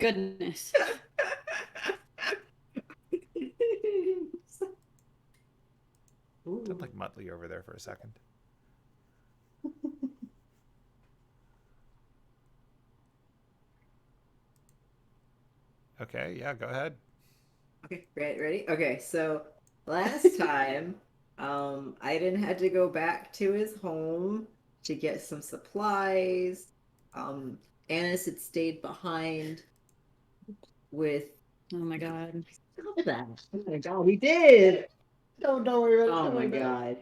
Goodness. Sound like Muttley over there for a second. Okay, yeah, go ahead. Okay, ready? Okay, so last time, Aiden had to go back to his home to get some supplies. Anise had stayed behind with. Oh my god. Stop that! Oh my god, we did. Don't worry about it. Oh my god.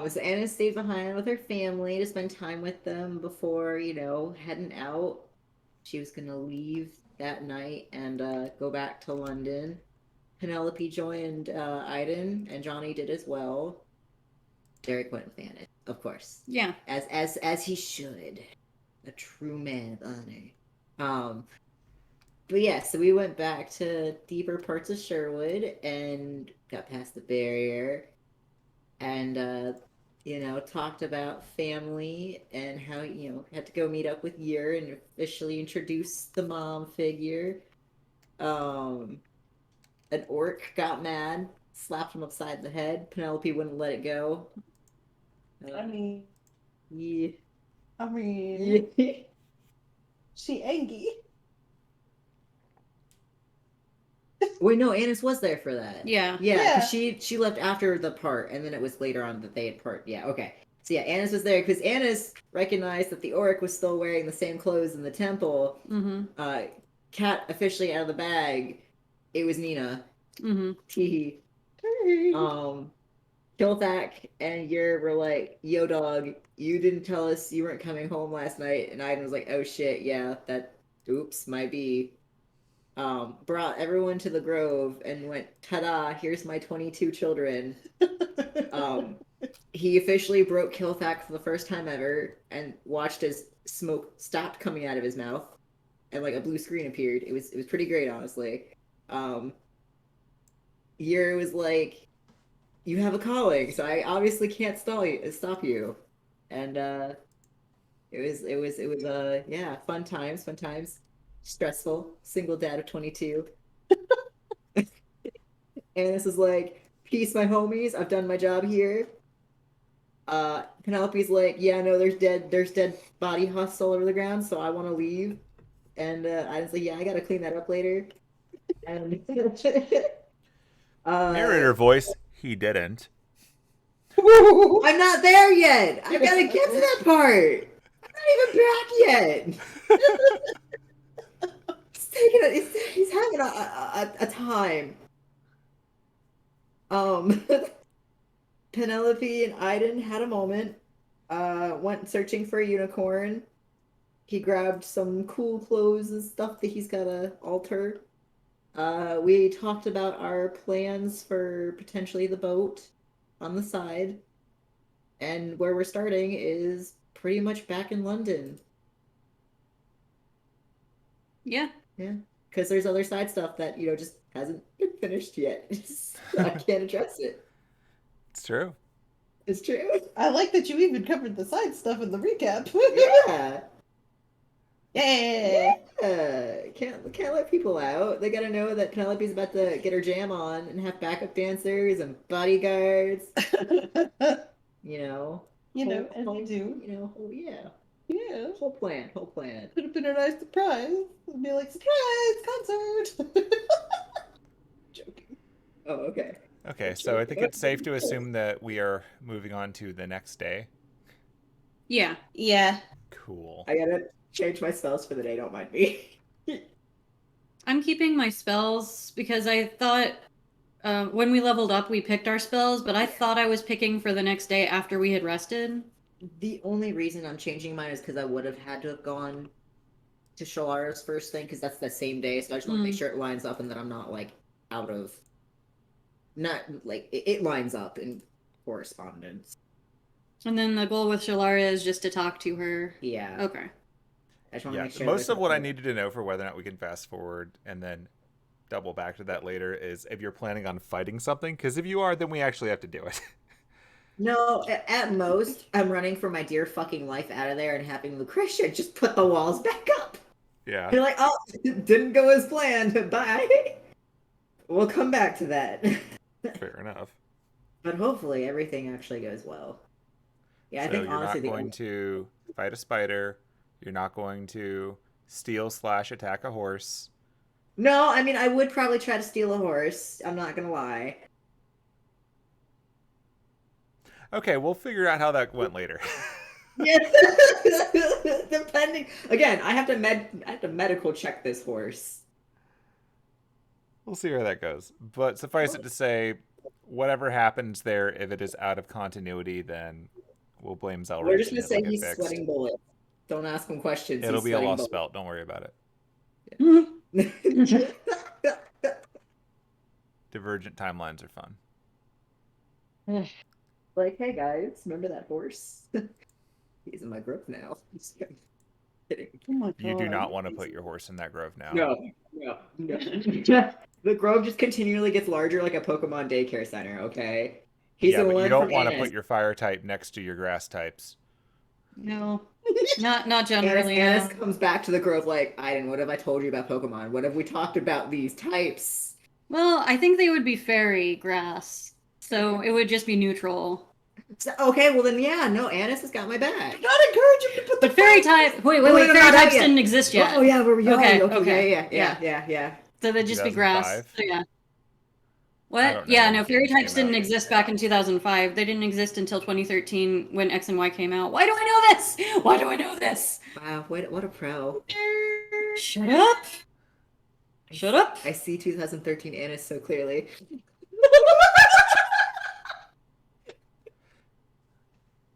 So Anna stayed behind with her family to spend time with them before, heading out. She was gonna leave that night and go back to London. Penelope joined Aiden, and Johnny did as well. Derek went with Anna, of course. Yeah. As he should. A true man of honor. But yeah, so we went back to deeper parts of Sherwood and got past the barrier and talked about family and how, had to go meet up with Yer and officially introduce the mom figure. An orc got mad, slapped him upside the head. Penelope wouldn't let it go. I mean, Yeah. yeah. She angry. Wait, no, Annis was there for that. Yeah. Yeah, because she left after the part, and then it was later on that they had part. Yeah, okay. So yeah, Annis was there because Annis recognized that the orc was still wearing the same clothes in the temple. Mm-hmm. Cat officially out of the bag. It was Nina. Mm-hmm. Tee. Kilthak and Yer were like, "Yo, dog, you didn't tell us you weren't coming home last night," and Aiden was like, "Oh shit, yeah, oops, might be." Brought everyone to the grove and went, "Ta-da, here's my 22 children." He officially broke Kilthak for the first time ever and watched as smoke stopped coming out of his mouth and like a blue screen appeared. It was pretty great, honestly. Yer was like, "You have a calling, so I obviously can't stop you." And it was yeah, fun times. Stressful, single dad of 22. And this is like, "Peace, my homies, I've done my job here." Penelope's like, "Yeah, no, there's dead body husks all over the ground, so I want to leave." And I was like, "Yeah, I gotta clean that up later." And Narrator voice, he didn't. I'm not there yet. I gotta get to that part. I'm not even back yet. He's having a time. Penelope and Aiden had a moment. Went searching for a unicorn. He grabbed some cool clothes and stuff that he's gotta alter. We talked about our plans for potentially the boat on the side. And where we're starting is pretty much back in London. Yeah. Yeah. Because there's other side stuff that, just hasn't been finished yet. So I can't address it. It's true. It's true. I like that you even covered the side stuff in the recap. Yeah. Can't let people out. They gotta know that Penelope's about to get her jam on and have backup dancers and bodyguards. As you do. Yeah. Yeah. Whole plan. Could have been a nice surprise. It'd be like, surprise concert. Joking. Oh, okay. Okay, so I think it's safe to assume that we are moving on to the next day. Yeah. Yeah. Cool. I gotta change my spells for the day, don't mind me. I'm keeping my spells because I thought when we leveled up, we picked our spells, but I thought I was picking for the next day after we had rested. The only reason I'm changing mine is because I would have had to have gone to Shalara's first thing, because that's the same day, so I just want to make sure it lines up and that I'm not, like, out of... Not, like, it lines up in correspondence. And then the goal with Shalara is just to talk to her. Yeah. Okay. I just want to make sure most of what I needed to know for whether or not we can fast forward and then double back to that later is if you're planning on fighting something, because if you are, then we actually have to do it. No, at most, I'm running for my dear fucking life out of there and having Lucretia just put the walls back up. Yeah. You're like, oh, didn't go as planned. Bye. We'll come back to that. Fair enough. But hopefully everything actually goes well. Yeah, I So think you're honestly not going to fight a spider. You're not going to steal/attack a horse. No, I mean I would probably try to steal a horse. I'm not gonna lie. Okay, we'll figure out how that went later. Yes. Depending again, I have to medical check this horse. We'll see where that goes. But suffice it to say, whatever happens there, if it is out of continuity, then we'll blame We're just Zelrich and gonna it'll say get he's fixed. sweating bullets. Don't ask him questions. It'll He's be a sweating lost bullets. spell. Don't worry about it. Divergent timelines are fun. Like, hey guys, remember that horse? He's in my grove now. Just kidding. Oh my god. You do not want to put your horse in that grove now. No. The grove just continually gets larger like a Pokemon daycare center, okay? He's Yeah, gonna but you learn don't from want to Anise. put your fire type next to your grass types. No, not generally. Anise No. comes back to the grove like, Aidin, what have I told you about Pokemon? What have we talked about these types? Well, I think they would be fairy grass, so it would just be neutral. So, okay, well then yeah, no, Anise has got my back. Not encourage him to put the But fairy type. Wait, No, wait. no, Fairy not types yet. didn't exist yet. Oh yeah, we're young. Okay, Okay, okay, yeah. So they'd just be grass. 2005? So yeah. I What? don't know Yeah, when no, the fairy games types came didn't out. exist back in 2005. They didn't exist until 2013 when X and Y came out. Why do I know this? Why do I know this? Wow, what a pro. Shut up. Shut up. I see 2013 Anise so clearly.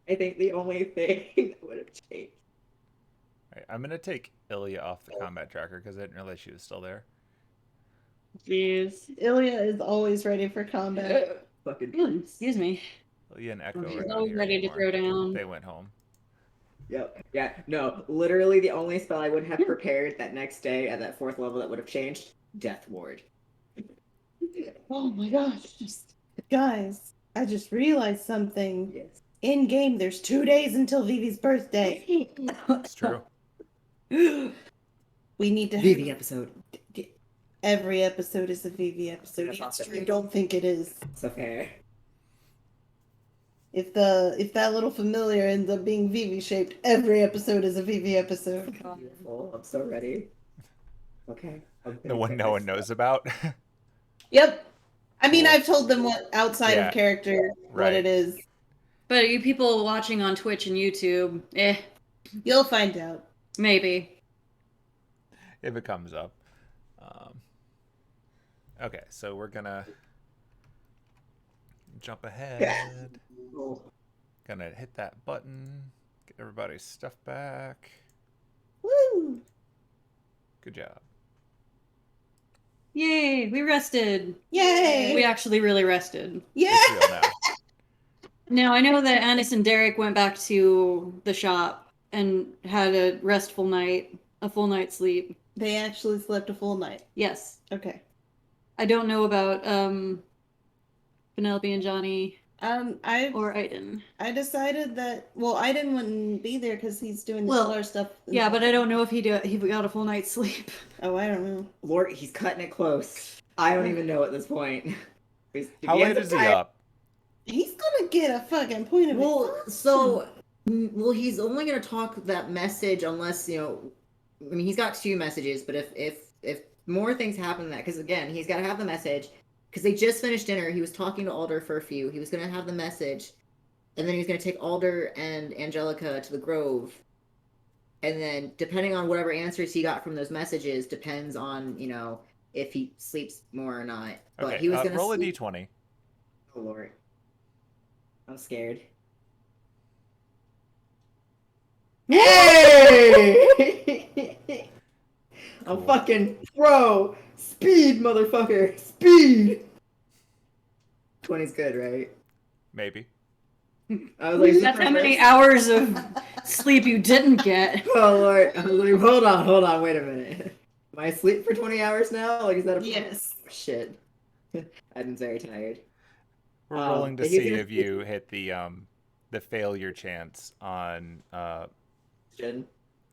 I think the only thing that would have changed. Right, I'm going to take Ilya off the combat tracker because I didn't realize she was still there. Jeez. Ilya is always ready for combat. Fucking Ooh, excuse me. Ilya and Echo Okay. are not Always here ready anymore. to throw down. They went home. Yep. Yeah. No. Literally, the only spell I would have prepared that next day at that 4th level that would have changed: Death Ward. Oh my gosh. Guys, I just realized something. Yes. In game, there's 2 days until Vivi's birthday. It's true. We need to have Vivi episode. every episode is a Vivi episode. That's not I true. don't think it is. It's okay. If that little familiar ends up being Vivi shaped, every episode is a Vivi episode. Beautiful. I'm so ready. Okay. The one no one knows about. Yep. I mean, Cool. I've told them what outside Yeah. of character what Right. it is. But you people watching on Twitch and YouTube, You'll find out. maybe. If it comes up. Okay, so we're going to jump ahead. Gonna hit that button. Get everybody's stuff back. Woo! Good job. Yay, we rested. Yay! We actually really rested. Yeah! It's real now. Now, I know that Anise and Derek went back to the shop and had a restful night, a full night's sleep. They actually slept a full night. Yes. Okay. I don't know about Penelope and Johnny I or Aidin. decided that Aidin wouldn't be there because he's doing the Well, solar stuff. Yeah, but I don't know if he got a full night's sleep. Oh, I don't know. Lord, he's cutting it close. I don't even know at this point. How late is he up? He's gonna get a fucking point of Well, exhaustion. he's only gonna talk that message unless I mean, he's got 2 messages, but if more things happen than that, because again, he's got to have the message, because they just finished dinner. He was talking to Alder for a few. He was gonna have the message, and then he was gonna take Alder and Angelica to the Grove, and then depending on whatever answers he got from those messages depends on if he sleeps more or not. But Okay, he was gonna roll a sleep. d20. Oh Lord, I'm scared. Hey! I'm Cool. fucking pro. Speed, motherfucker. Speed. 20's good, right? Maybe. I was like, That's how many hours of sleep you didn't get. Oh Lord. I was like, hold on, wait a minute. Am I asleep for 20 hours now? Like, is that a Yes. Shit. I'm very tired. We're rolling to but he's see gonna- if you hit the failure chance on Jen?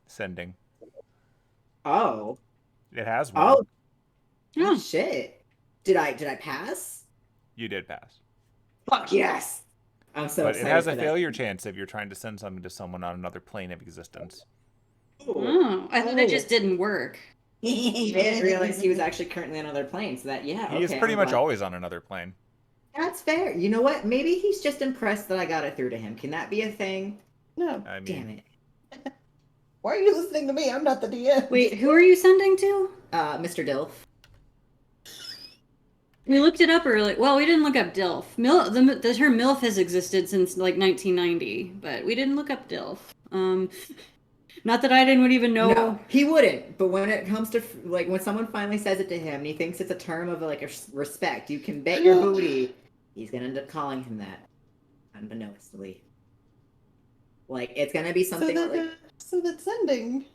sending. Oh. It has one. Oh, Oh, shit. Did I pass? You did pass. Fuck yes. I'm so But it excited has for a that. failure chance if you're trying to send something to someone on another plane of existence. I thought it just didn't work. I didn't realize he was actually currently on another plane, so that, yeah, He is okay, pretty I'm much glad. always on another plane. That's fair. You know what? Maybe he's just impressed that I got it through to him. Can that be a thing? No. I mean, Damn it. Why are you listening to me? I'm not the DM. Wait, who are you sending to? Mr. Dilf. We looked it up early. Well, we didn't look up DILF. The term MILF has existed since like 1990, but we didn't look up DILF. Not that Aidin would even know. No, he wouldn't. But when it comes to like when someone finally says it to him and he thinks it's a term of like a respect, you can bet your booty he's gonna end up calling him that, unbeknownstly. Like it's gonna be something like So that's sending.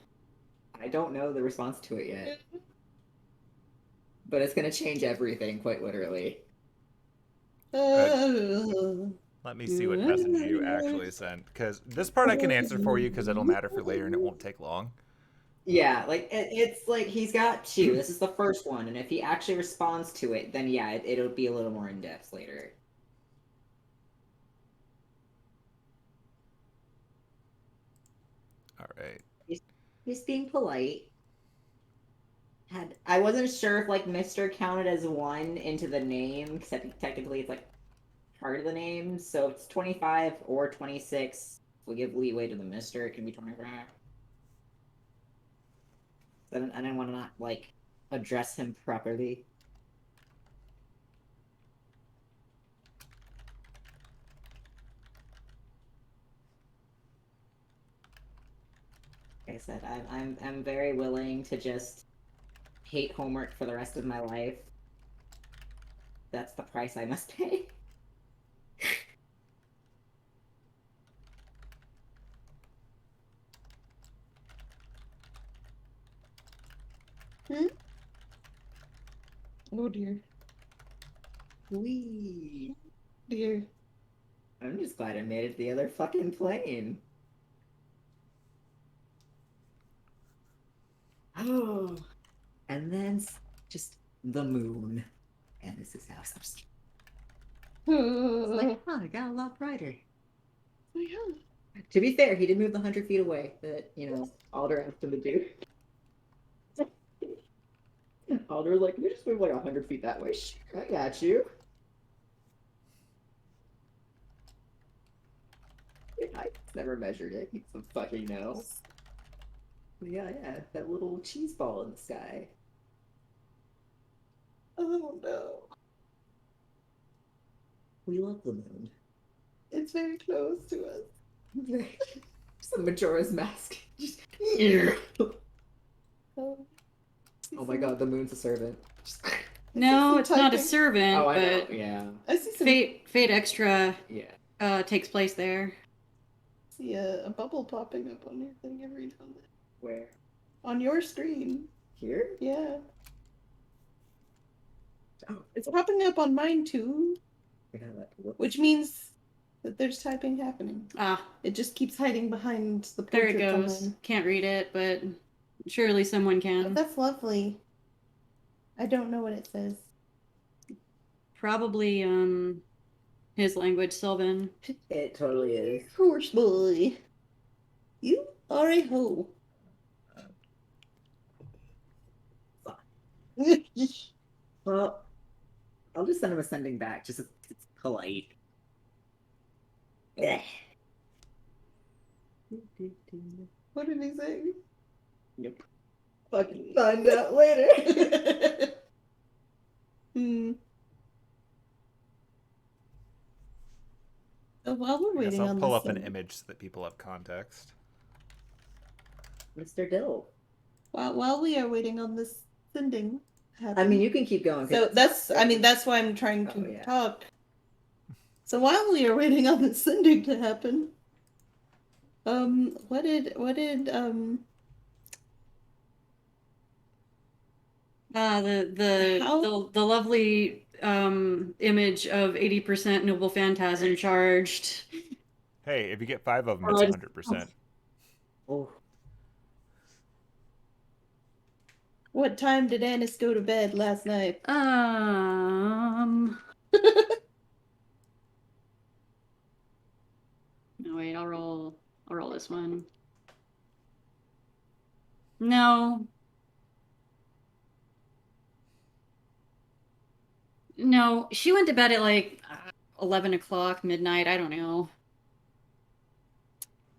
I don't know the response to it yet, but it's gonna change everything quite literally. let me see what message you actually sent. Because this part I can answer for you because it'll matter for later and it won't take long. Yeah, like it's like he's got two. This is the first one, and if he actually responds to it, then yeah, it'll be a little more in depth later. All right. He's being polite. I wasn't sure if like Mister counted as one into the name, except technically it's like part of the name. So if it's 25 or 26, we give leeway to the Mister. It can be 25. I didn't want to not like address him properly. Like I said, I'm very willing to just hate homework for the rest of my life. That's the price I must pay. Oh dear. Wee. Dear. I'm just glad I made it to the other fucking plane. Oh. And then just the moon. And this is house. It's like, oh, it got a lot brighter. Yeah. To be fair, he did move the 100 feet away that, Alder asked him to do. Alder was like, you just move like 100 feet that way. Sure, I got you. I never measured it. He's a fucking no. Yeah, that little cheese ball in the sky. Oh no. We love the moon. It's very close to us. Some Majora's Mask. Just... Oh my god, the moon's a servant. No, it's not a servant, Oh, I know. but Yeah. I see some. Fate Extra Yeah. takes place there. See a bubble popping up on your thing every now and then. Where? On your screen. Here? Yeah. Oh, It's popping up on mine too, whoops. which means that there's typing happening. Ah, It just keeps hiding behind the there it portraits on goes. mine. Can't read it, but surely someone Oh, can. that's lovely. I don't know what it says. Probably his language, Sylvan. It totally is. Horse boy. You are a hoe. Well, I'll just send him a sending back. Just it's polite. Ugh. What did he say? Yep. Fucking find out later. So while we're I guess waiting I'll on pull this up an thing, image so that people have context. Mr. Dill. while we are waiting on this sending to happen. I mean, you can keep going. So that's why I'm trying to talk. So while we are waiting on the sending to happen, what did the lovely image of 80% noble phantasm charged. Hey, if you get 5 of them, it's 100%. Oh. What time did Anise go to bed last night? No, wait, I'll roll this one. No. No, she went to bed at like 11 o'clock, midnight, I don't know.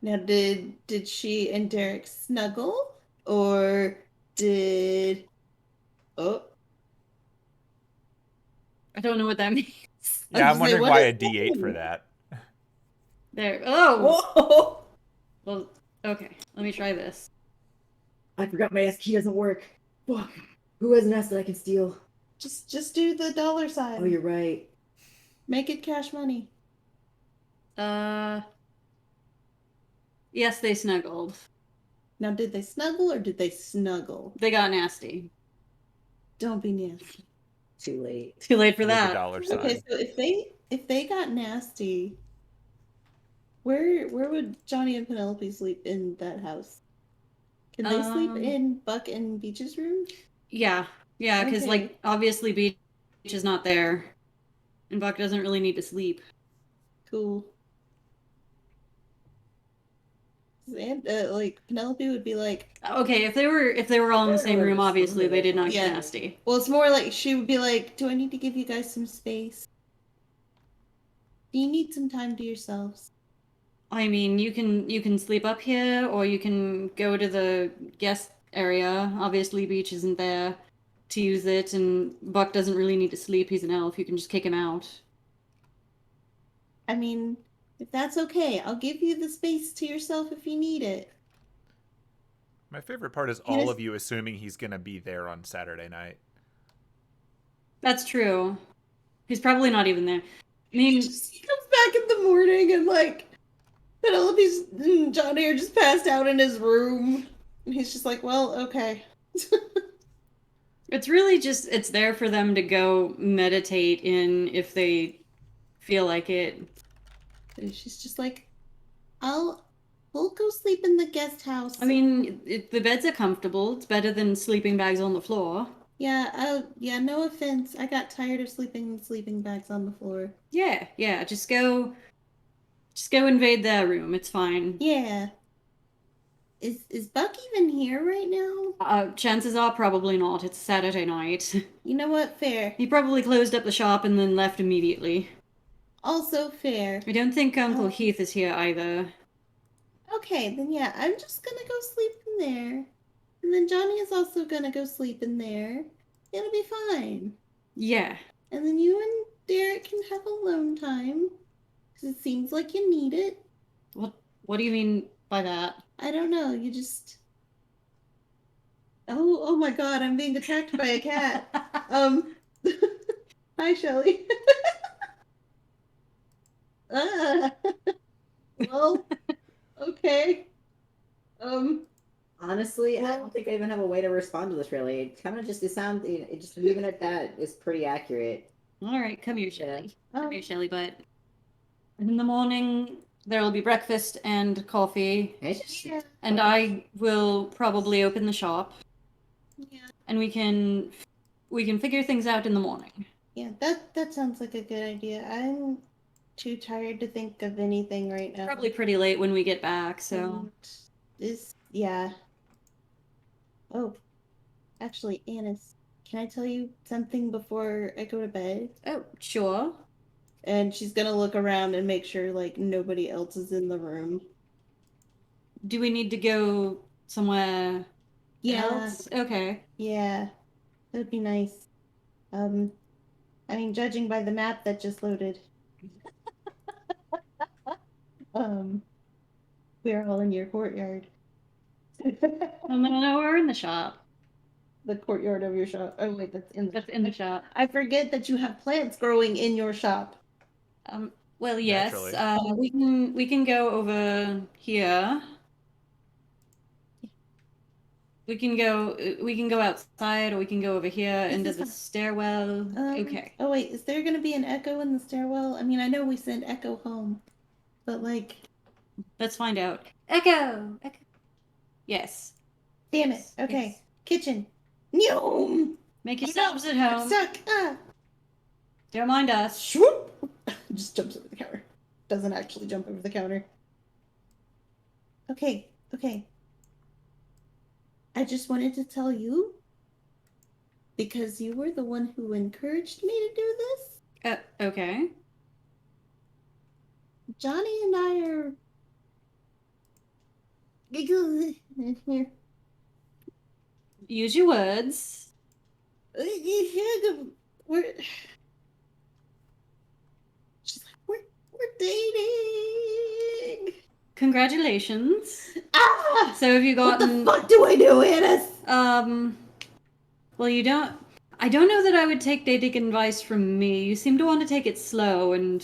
Now, did she and Derek snuggle, or did? Oh, I don't know what that means. I Yeah, was I'm gonna say, wondering what why does a that D8 for mean? that. There. Oh! Whoa! Well, okay. Let me try this. I forgot my S key doesn't work. Fuck. Who has an S that I can steal? Just do the dollar sign. Oh, you're right. Make it cash money. Yes, they snuggled. Now, did they snuggle or did they snuggle? They got nasty. Don't be nasty. Too late. Too late for With a that. dollar sign. Okay, so if they got nasty, where would Johnny and Penelope sleep in that house? Can they sleep in Buck and Beach's room? Yeah, because Okay. like obviously Beach is not there, and Buck doesn't really need to sleep. Cool. And like Penelope would be like, Okay, if they were all in the same room, obviously they did not get Yeah. nasty. well, it's more like she would be like, "Do I need to give you guys some space? Do you need some time to yourselves?" I mean, you can sleep up here, or you can go to the guest area. Obviously, Beach isn't there to use it, and Buck doesn't really need to sleep. He's an elf. You can just kick him out. I mean, if that's okay, I'll give you the space to yourself if you need it. My favorite part is Can I all s- of you assuming he's going to be there on Saturday night. That's true. He's probably not even there. I mean, He comes back in the morning and like Penelope's and Johnny are just passed out in his room, and he's just like, "Well, okay." it's really just it's there for them to go meditate in if they feel like it. And she's just like, we'll go sleep in the guest house." I mean, the beds are comfortable. It's better than sleeping bags on the floor. Yeah, no offense. I got tired of sleeping in sleeping bags on the floor. Yeah. Just go invade their room. It's fine. Yeah. Is Buck even here right now? Chances are probably not. It's Saturday night. You know what? Fair. He probably closed up the shop and then left immediately. Also fair. I don't think Uncle Heath is here either. Okay, then yeah, I'm just gonna go sleep in there. And then Johnny is also gonna go sleep in there. It'll be fine. Yeah. And then you and Derek can have alone time. Because it seems like you need it. What do you mean by that? I don't know, you just... Oh my god, I'm being attacked by a cat. Hi, Shelly. Ah. Well, okay. Honestly, I don't think I even have a way to respond to this. Really, it kind of just it just leaving it at that is pretty accurate. All right, come here, Shelly. Come Oh. here, Shelly. But in the morning there will be breakfast and coffee, And it's just and I will probably open the shop, Yeah. and we can figure things out in the morning. Yeah, that sounds like a good idea. I'm too tired to think of anything right now. Probably pretty late when we get back, so. Yeah. Oh, actually, Anise, can I tell you something before I go to bed? Oh, sure. And she's gonna look around and make sure like nobody else is in the room. Do we need to go somewhere Yeah. else? Okay. Yeah. That'd be nice. I mean, judging by the map that just loaded. We're all in your courtyard. No, we're in the shop. The courtyard of your shop. Oh wait, that's in the shop. I forget that you have plants growing in your shop. Well, yes. Naturally. We can go over here. We can go outside, or we can go over here into is the fine. stairwell. Okay. Oh wait, is there gonna be an echo in the stairwell? I mean, I know we send Echo home, but like, Let's find out. Echo. Yes. damn it. Yes, Okay, yes. kitchen. No. Make yourselves at home. Stuck. Don't mind us. Swoop. Just jumps over the counter. Doesn't actually jump over the counter. Okay. I just wanted to tell you, because you were the one who encouraged me to do this. Okay. Johnny and I are. Here. Use your words. We're. She's like, we're dating. Congratulations. Ah! So have you What gotten? the fuck do I do, Anise? Well, you don't. I don't know that I would take dating advice from me. You seem to want to take it slow, and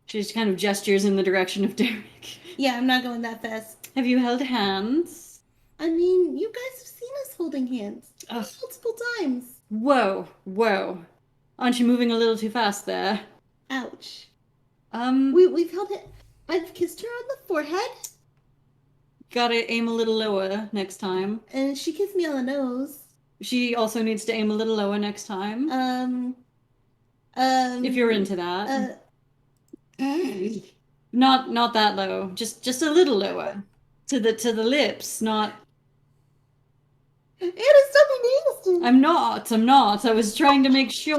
she just kind of gestures in the direction of Derek. Yeah, I'm not going that fast. Have you held hands? I mean, you guys have seen us holding hands Ugh. multiple times. Whoa. Aren't you moving a little too fast there? Ouch. We've held it. I've kissed her on the forehead, gotta aim a little lower next time. and she kissed me on the nose. She also needs to aim a little lower next time. If you're into that. Not that low. Just a little lower. To the lips, not. Anna, stop being nasty. I'm not. I was trying to make sure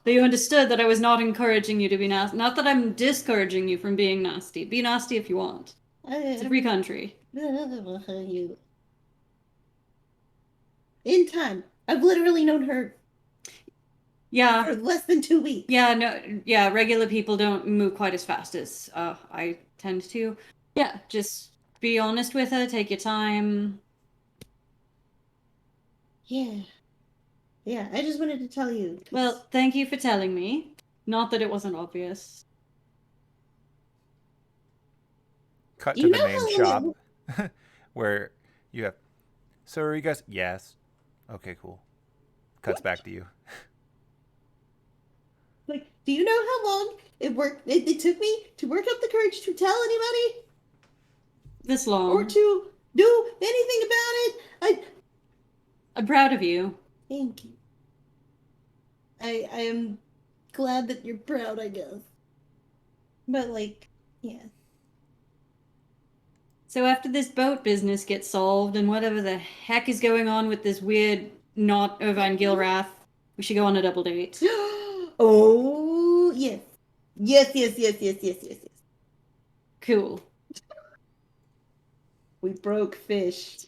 that you understood that I was not encouraging you to be nasty. Not that I'm discouraging you from being nasty. Be nasty if you want. It's a free country. You. In time. I've literally known her Yeah. for less than 2 weeks. Yeah, regular people don't move quite as fast as I tend to. Yeah, just be honest with her, take your time. Yeah, I just wanted to tell you. 'Cause... Well, thank you for telling me. Not that it wasn't obvious. Cut You to the know main how shop where you have. So are you guys? Yes. Okay, cool. Cuts back to you. Like, do you know how long it took me to work up the courage to tell anybody? This long. Or to do anything about it? I'm proud of you. Thank you. I am glad that you're proud, I guess. But, like, yeah. So after this boat business gets solved and whatever the heck is going on with this weird not Irvine Gilrathe, we should go on a double date. Oh, yes. Yes. Cool. We broke fish.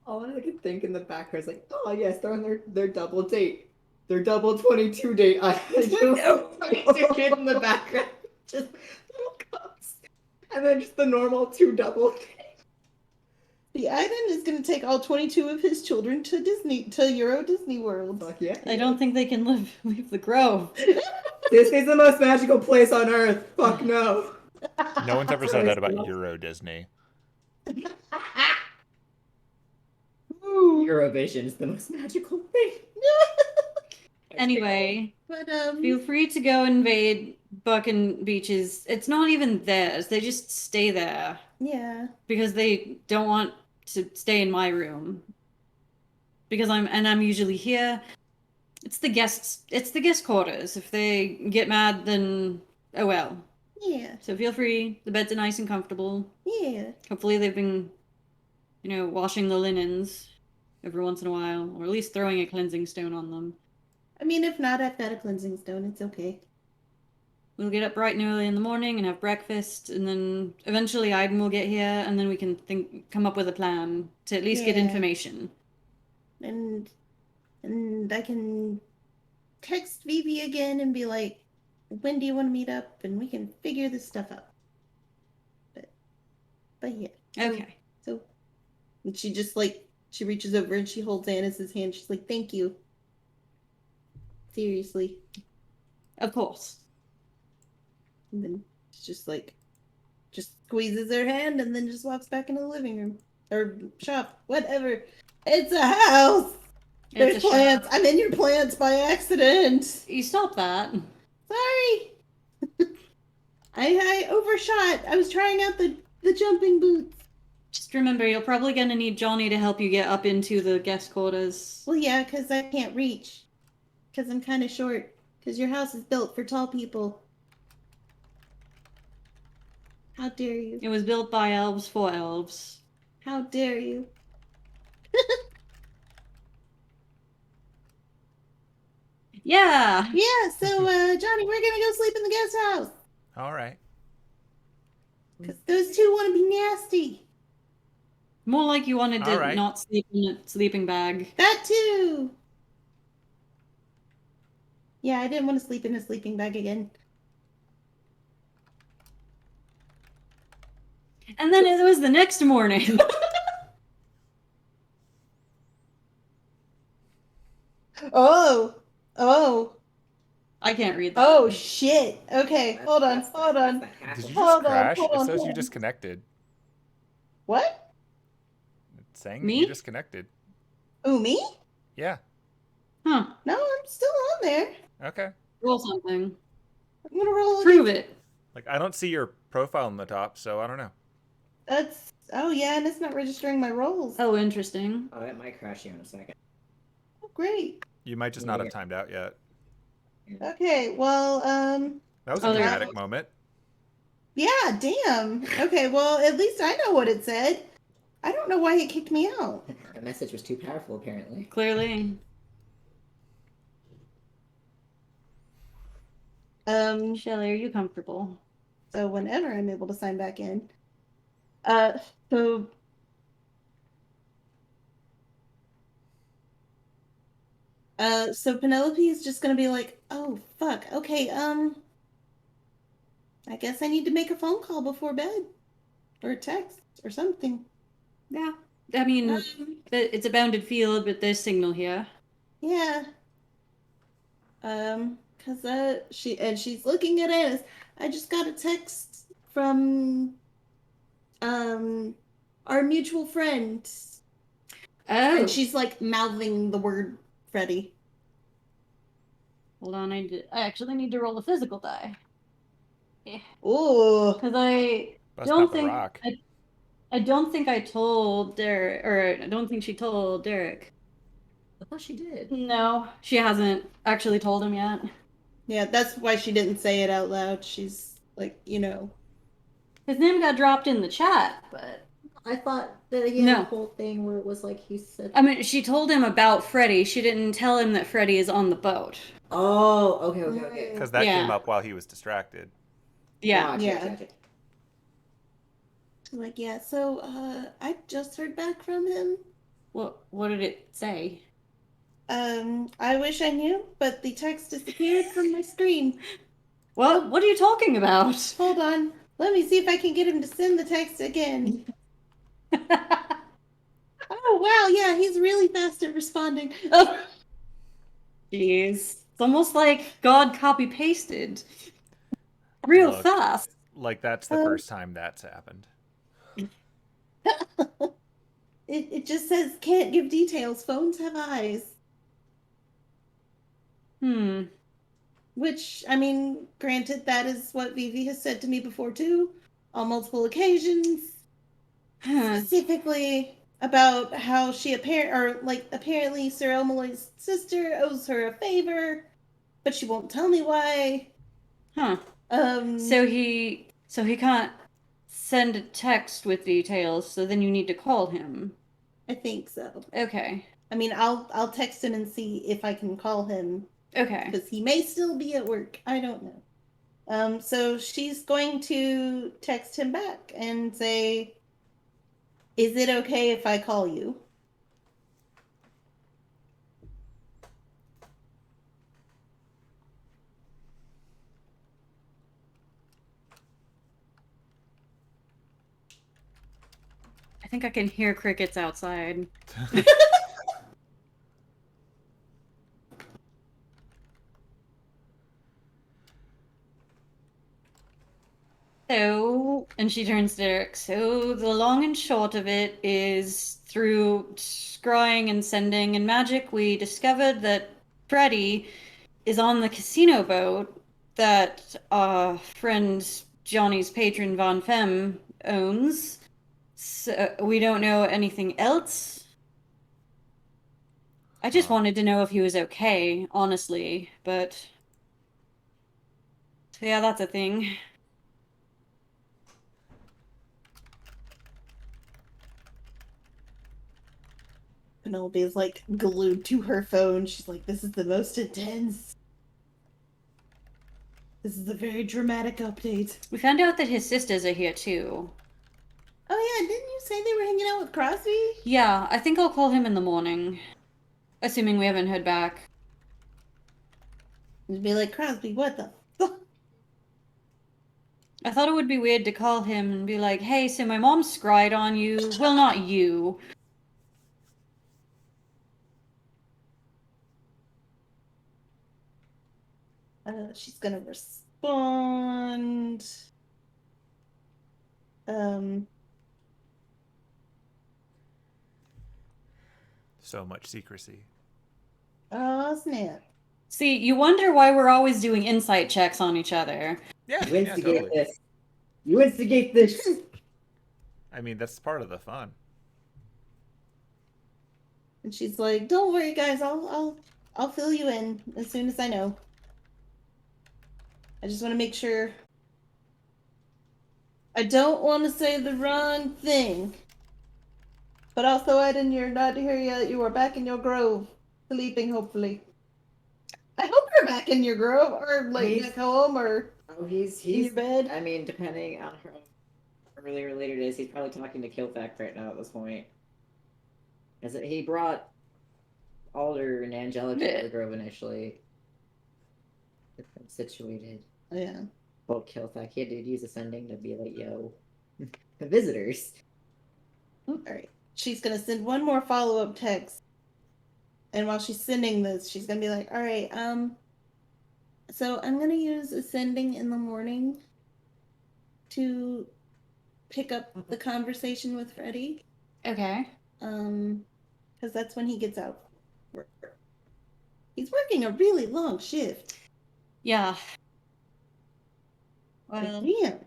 All I could think in the background is like, oh yes, they're on their double date. Their double 22 date. I just 22 kid in the background. Just little cups. And then just the normal 2 double dates. The Aidin is going to take all 22 of his children to Euro Disney World. Fuck yeah. I don't think they can leave the grove. Disney's the most magical place on earth. Fuck no. No one's ever said that about Euro Disney. Eurovision is the most magical thing. Anyway, But feel free to go invade Buck and Beach's. It's not even theirs. They just stay there yeah. because they don't want to stay in my room. Because I'm usually here. It's the guest quarters. If they get mad, then oh well. Yeah. So feel free. The beds are nice and comfortable. Yeah. Hopefully they've been, washing the linens every once in a while, or at least throwing a cleansing stone on them. I mean, if not, I've got a cleansing stone. It's okay. We'll get up bright and early in the morning and have breakfast, and then eventually Aidin will get here, and then we can come up with a plan to at least get Yeah. information. And I can text Vivi again and be like, when do you want to meet up? And we can figure this stuff out. But yeah. Okay. So and she just she reaches over and she holds Anis's hand. She's like, thank you. Seriously. Of course. And then she just squeezes her hand and then just walks back into the living room. Or shop. Whatever. It's a house! There's It's a plants. shop. I'm in your plants by accident. You stop that. Sorry. I overshot. I was trying out the jumping boots. Just remember, you're probably gonna need Johnny to help you get up into the guest quarters. Well, yeah, because I can't reach. Because I'm kind of short. Because your house is built for tall people. How dare you? It was built by elves for elves. How dare you? Yeah! Yeah, so, Johnny, we're gonna go sleep in the guest house. All right. Because those two want to be nasty. More like you wanted to All right. not sleep in a sleeping bag. That too. Yeah, I didn't want to sleep in a sleeping bag again. And then it was the next morning. Oh. Oh. I can't read that. Oh, shit. Okay, hold on, hold on. Did you just Hold on, crash? hold on, It says hold you on. disconnected. What? It's saying that Me? you disconnected. Oh, me? Yeah. Huh. No, I'm still on there. Okay. Roll something. I'm gonna roll Prove again. it. Like, I don't see your profile on the top, so I don't know. That's. Oh, yeah, and it's not registering my rolls. Oh, interesting. Oh, it might crash here in a second. Oh, great. You might just not have timed out yet. Okay, well, That was a Oh, there- dramatic moment. yeah, damn. Okay, well, at least I know what it said. I don't know why it kicked me out. The message was too powerful, apparently. Clearly. Shelly, are you comfortable? So whenever I'm able to sign back in. So so Penelope is just gonna be like, oh fuck, okay, I guess I need to make a phone call before bed. Or a text or something. Yeah. I mean, it's a bounded field, but there's signal here. Yeah. Cause she's looking at Anise. I just got a text from our mutual friend. Oh. And she's like mouthing the word Freddy. Hold on, I actually need to roll a physical die. Ooh. Because I Bust don't pop a think rock. I don't think I told Derek, or I don't think she told Derek. I thought she did. No, she hasn't actually told him yet. Yeah, that's why she didn't say it out loud. She's like, you know. His name got dropped in the chat, but I thought that he had No. a whole thing where it was like he said. I mean, she told him about Freddy. She didn't tell him that Freddy is on the boat. Oh, okay. Because that Yeah. came up while he was distracted. Yeah. Gotcha. Like, yeah, so I just heard back from him. What did it say? I wish I knew, but the text disappeared from my screen. What are you talking about? Hold on. Let me see if I can get him to send the text again. Oh, wow, yeah, he's really fast at responding. Oh. Jeez. It's almost like God copy pasted. Real Look. fast. Like, that's the first time that's happened. It just says can't give details. Phones have eyes. Which, I mean, granted, that is what Vivi has said to me before too, on multiple occasions. Specifically about how she apparently Sir El-Melloi's sister owes her a favor, but she won't tell me why. Huh. So he can't send a text with details, so then you need to call him. I think so. Okay. I mean, I'll text him and see if I can call him. Okay. Because he may still be at work. I don't know. So she's going to text him back and say, is it okay if I call you? I think I can hear crickets outside. So, and she turns to Derek. So, the long and short of it is through scrying and sending and magic, we discovered that Freddy is on the casino boat that our friend Johnny's patron Von Femme owns. So we don't know anything else? I just Huh. wanted to know if he was okay, honestly, but... Yeah, that's a thing. Penelope is like glued to her phone. She's like, this is the most intense. This is a very dramatic update. We found out that his sisters are here too. Oh yeah, didn't you say they were hanging out with Crosby? Yeah, I think I'll call him in the morning. Assuming we haven't heard back. And be like, Crosby, what the fuck? I thought it would be weird to call him and be like, hey, so my mom scryed on you. Well, not you. She's gonna respond. So much secrecy. Oh snap. See, you wonder why we're always doing insight checks on each other. Yeah, You yeah, instigate totally. this. You instigate this. I mean, that's part of the fun. And she's like, "Don't worry, guys. I'll fill you in as soon as I know. I just want to make sure. I don't want to say the wrong thing. But also, Aidin, you're not here yet. You are back in your grove, sleeping. Hopefully. I hope you're back in your grove, or like He's- back home, or Oh, he's in your bed. I mean, depending on how earlier or later it is, he's probably talking to Killfack right now at this point. As he brought Alder and Angelica to the grove initially. Get them situated. Yeah. Well, Killfack, he had to use ascending to be like, yo, the visitors. All right. She's gonna send one more follow-up text, and while she's sending this, she's gonna be like, "All right, so I'm gonna use ascending in the morning to pick up the conversation with Freddie, Okay. because that's when he gets out. He's working a really long shift. Yeah. Like, Well, damn.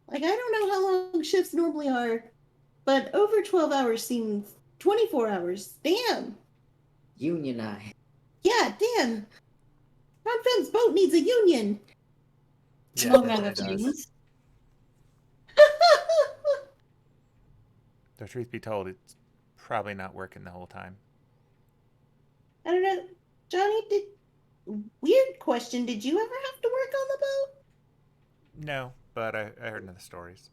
Like, I don't know how long shifts normally are, but over 12 hours seems 24 hours. Damn. Unionize. Yeah, damn. Ron Finn's boat needs a union. Yeah, among it other definitely does. things. The truth be told, it's probably not working the whole time. I don't know. Johnny, weird question. Did you ever have to work on the boat? No, but I heard in the stories.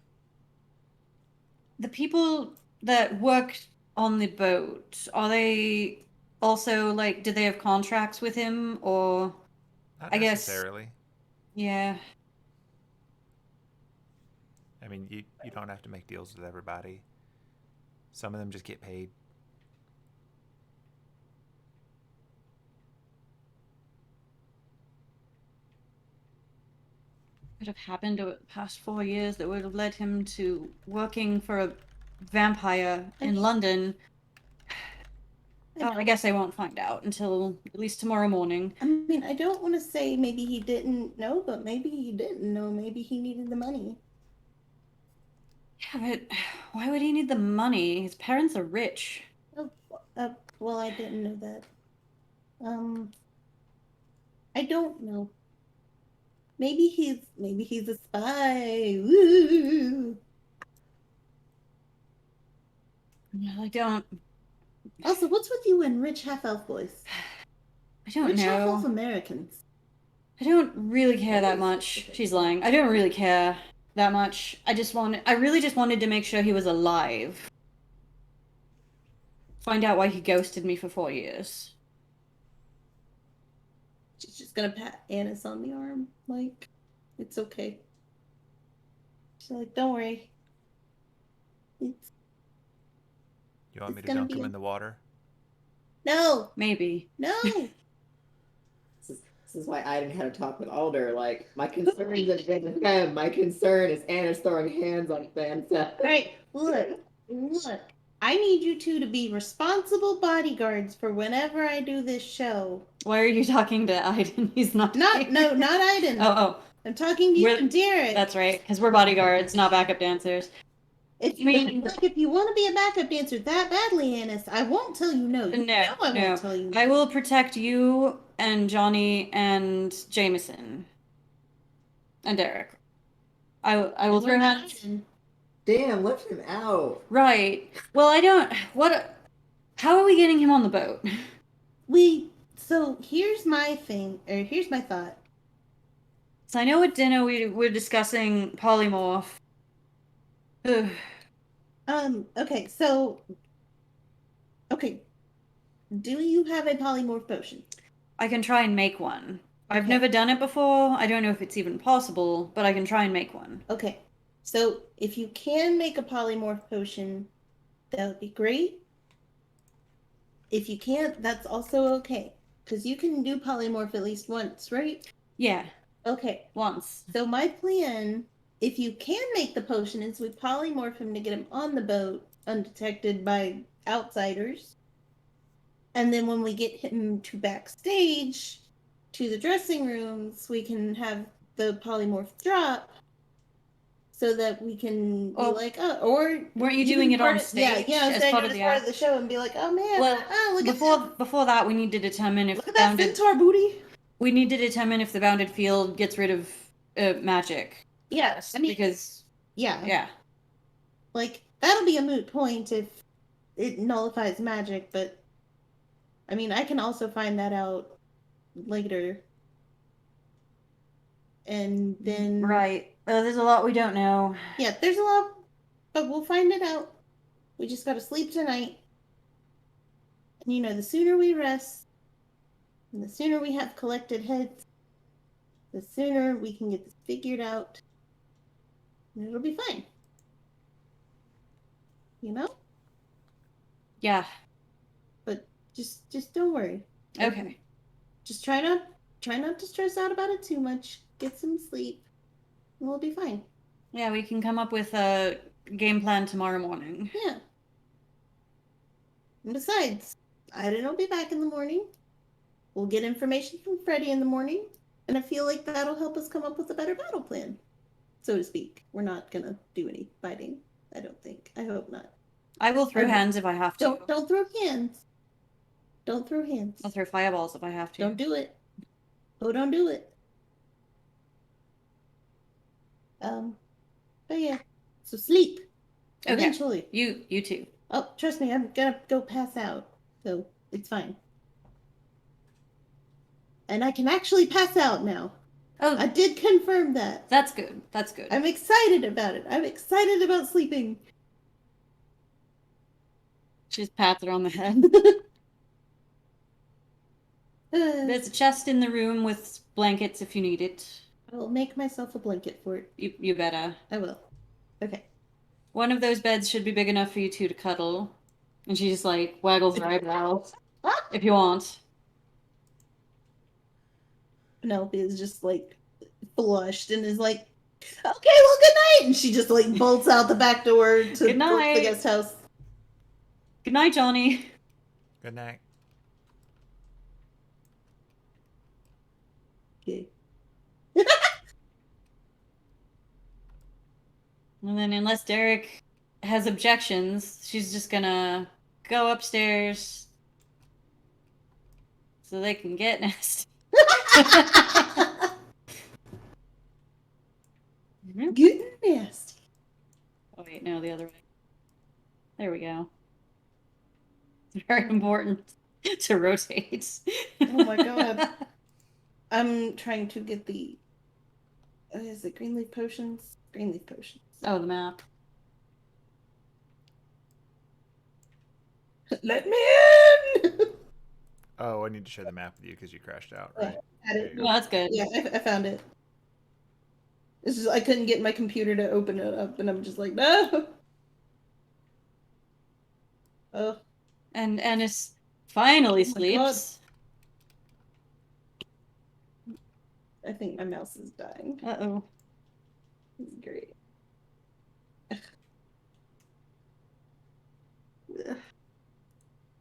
The people that work on the boat, are they also, like, did they have contracts with him, or... Not I guess- necessarily. Yeah. I mean, you don't have to make deals with everybody. Some of them just get paid. Could have happened over the past 4 years that would have led him to working for a vampire in London. Oh, I guess I won't find out until at least tomorrow morning. I mean, I don't want to say maybe he didn't know, but maybe he didn't know. Maybe he needed the money. Yeah, but why would he need the money? His parents are rich. Oh, well, I didn't know that. I don't know. Maybe he's a spy. Woo! No, I don't. Also, what's with you and rich half-elf boys? I don't Rich half-elf know. Americans. I don't really care that much. She's lying. I don't really care that much. I really just wanted to make sure he was alive. Find out why he ghosted me for 4 years. She's just gonna pat Anise on the arm, like, it's okay. She's like, don't worry. It's You want me It's to gonna dunk be him a- in the water? no, Maybe. no. This is why Aidin had a talk with Alder. Like, my concern isn't him. My concern is Anna's throwing hands on Fanta. All right, look. I need you two to be responsible bodyguards for whenever I do this show. Why are you talking to Aidin? He's not. Not Aidin. Oh, I'm talking to you We're- and Derek. That's right, because we're bodyguards, not backup dancers. If I mean- if you want to be a backup dancer that badly, Anise, I won't tell you no. You know I No. won't tell you no. I will protect you and Johnny and Jameson. And Derek. I will throw hands. Damn, left him out. Right. Well, I don't. What? How are we getting him on the boat? So here's my thing, or here's my thought. So I know at dinner we were discussing polymorph. Ugh. Okay, okay. Do you have a polymorph potion? I can try and make one. I've Okay. never done it before. I don't know if it's even possible, but I can try and make one. Okay. So if you can make a polymorph potion, that would be great. If you can't, that's also okay. Because you can do polymorph at least once, right? Yeah, Okay. once. So my plan, if you can make the potion, is we polymorph him to get him on the boat undetected by outsiders. And then when we get him to backstage to the dressing rooms, we can have the polymorph drop so that we can be Oh, like, oh, or weren't you even doing it part on of- stage Yeah, as saying part it of as the part act? of the show and be like, oh man, Well, look before that, we need to determine if look at that bounded. centaur booty. We need to determine if the bounded field gets rid of magic. Yes, I mean, Because yeah, like that'll be a moot point if it nullifies magic, but I mean, I can also find that out later. And then right. There's a lot we don't know. yeah, there's a lot, but we'll find it out. We just gotta sleep tonight. And you know, the sooner we rest, and the sooner we have collected heads, the sooner we can get this figured out. And it'll be fine. You know? Yeah. But just don't worry. Okay. Just try not to stress out about it too much. Get some sleep. And we'll be fine. Yeah, we can come up with a game plan tomorrow morning. Yeah. And besides, Aidin will be back in the morning. We'll get information from Freddy in the morning. And I feel like that'll help us come up with a better battle plan, so to speak. We're not gonna do any fighting, I don't think. I hope not. I will throw Okay. hands if I have to. Don't throw hands. Don't throw hands. I'll throw fireballs if I have to. Don't do it. Oh, don't do it. But yeah. So sleep. Okay. Eventually. You too. Oh, trust me, I'm gonna go pass out. So it's fine. And I can actually pass out now. Oh, I did confirm that. that's good. That's good. I'm excited about it. I'm excited about sleeping. She just pats her on the head. There's a chest in the room with blankets if you need it. I'll make myself a blanket for it. You better. I will. Okay. One of those beds should be big enough for you two to cuddle. And she just like waggles her eyebrows. If you want. Penelope is just like flushed and is like, okay, well, good night. And she just like bolts out the back door to Good night. the guest house. Good night, Johnny. Good night. Okay. And then, unless Derek has objections, she's just gonna go upstairs so they can get nasty. Getting nasty. Oh, wait, no, the other way. There we go. It's very important to rotate. Oh my god. I'm trying to get the. Is it Greenleaf Potions? Greenleaf Potions. Oh, the map. Let me in! Oh, I need to share the map with you because you crashed out, right? Had it. There you Well, that's good. Yeah, I found it. It's just I couldn't get my computer to open it up, and I'm just like, no. Oh, And Anise finally Oh my God. sleeps. I think my mouse is dying. Uh-oh. This is great.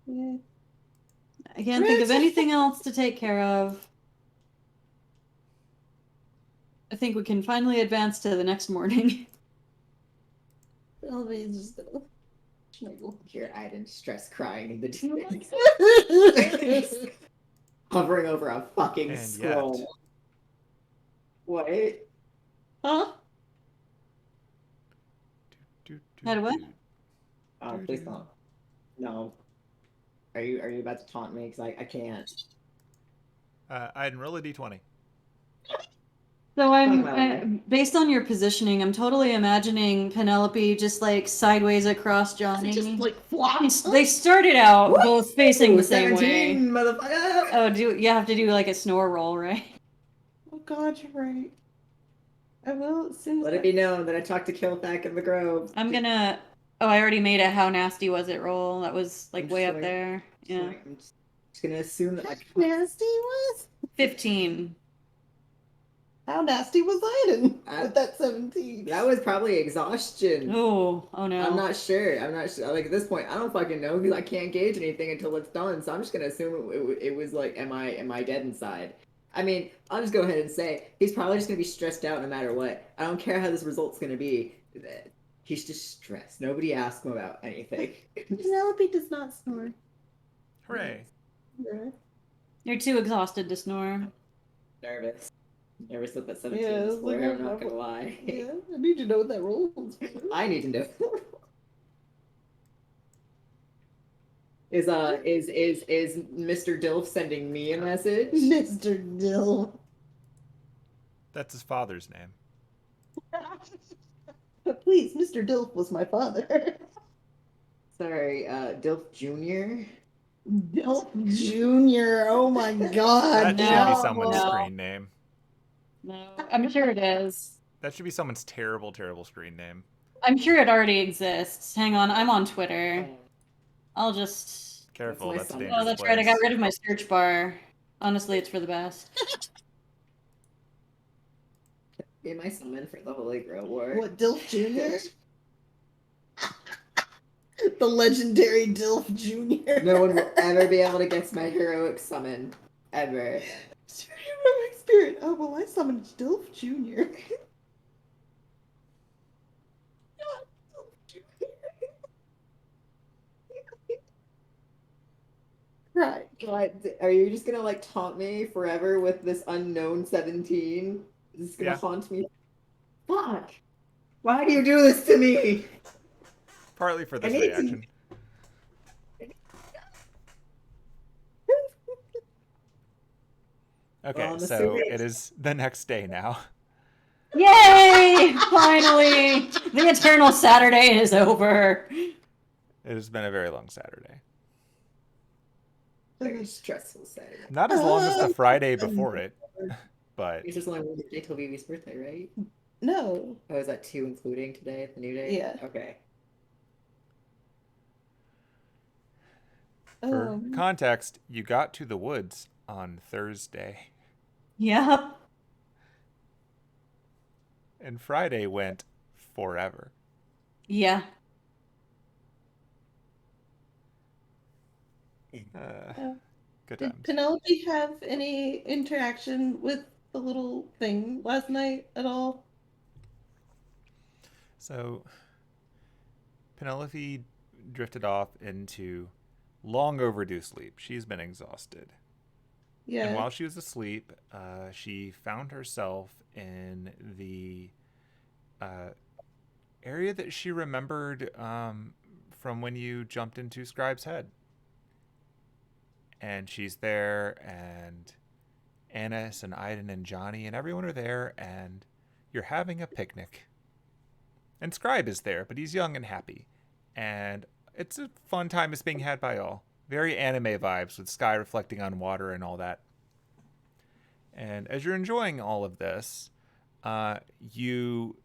Yeah. I can't think of Rotate. anything else to take care of. I think we can finally advance to the next morning. Penelope's just gonna snuggle. Here, Aidin, stress crying in the distance. Hovering over a fucking And scroll. yet. What? Huh? How do what? Oh, please don't. No. Are you about to taunt me? Because I can't. I'd roll a d20. So Talk about based on your positioning, I'm totally imagining Penelope just like sideways across Johnny. Just like flops. They started out both facing the same way. 17, motherfucker! Oh, you have to do like a snore roll, right? Oh God, you're right. I will as soon as Let it be known that I talked to Kilpack in the Grove. I'm gonna. Oh, I already made a how nasty was it roll. That was like I'm way up sorry. there. Yeah, I'm just gonna assume that I nasty was. 15. How nasty was Aidin I- with that 17? That was probably exhaustion. Oh no. I'm not sure. Like at this point, I don't fucking know because I can't gauge anything until it's done. So I'm just gonna assume it was like, am I dead inside? I mean, I'll just go ahead and say he's probably just gonna be stressed out no matter what. I don't care how this result's gonna be. He's just stressed. Nobody asked him about anything. Penelope does not snore. Hooray. You're too exhausted to snore. Nervous. Nervous with that 17 Yeah, score, like, I'm not gonna lie. Yeah, I need to know what that roll was. I need to know. Is Mr. Dilf sending me a message? Mr. Dill. That's his father's name. But please, Mr. Dilf was my father. Sorry, Dilf Jr. Dilf Jr. Oh my God. That should no, be someone's no. screen name. No, I'm sure it is. That should be someone's terrible, terrible screen name. I'm sure it already exists. Hang on, I'm on Twitter. I'll just. Careful, my that's a son. dangerous Oh, that's place. right. I got rid of my search bar. Honestly, it's for the best. Be my summon for the Holy Grail War. What, Dilf Jr.? The legendary Dilf Jr. No one will ever be able to guess my heroic summon. Ever. Heroic spirit. Oh, well, I summoned Dilf Jr. Right. God, are you just gonna like taunt me forever with this unknown 17? Is this gonna Yeah. haunt me? Fuck! Why do you do this to me? Partly for this I need to- reaction. Okay, Well, I'm so assuming- it is the next day now. Yay! Finally! The eternal Saturday is over. It has been a very long Saturday. Very stressful Saturday. Not as long as the Friday before it, but It's just only one day till Vivi's birthday, right? No. Oh, is that 2 including today, the new day? Yeah. Okay. for context, you got to the woods on Thursday, Yeah. and Friday went forever. Yeah. Good Did times. Penelope have any interaction with the little thing last night at all? So, Penelope drifted off into long overdue sleep. She's been exhausted. Yeah. And while she was asleep, she found herself in the area that she remembered from when you jumped into Scribe's head. And she's there, and Anise and Aidin and Johnny and everyone are there, and you're having a picnic. And Scribe is there, but he's young and happy. And it's a fun time that's being had by all. Very anime vibes with sky reflecting on water and all that. And as you're enjoying all of this, you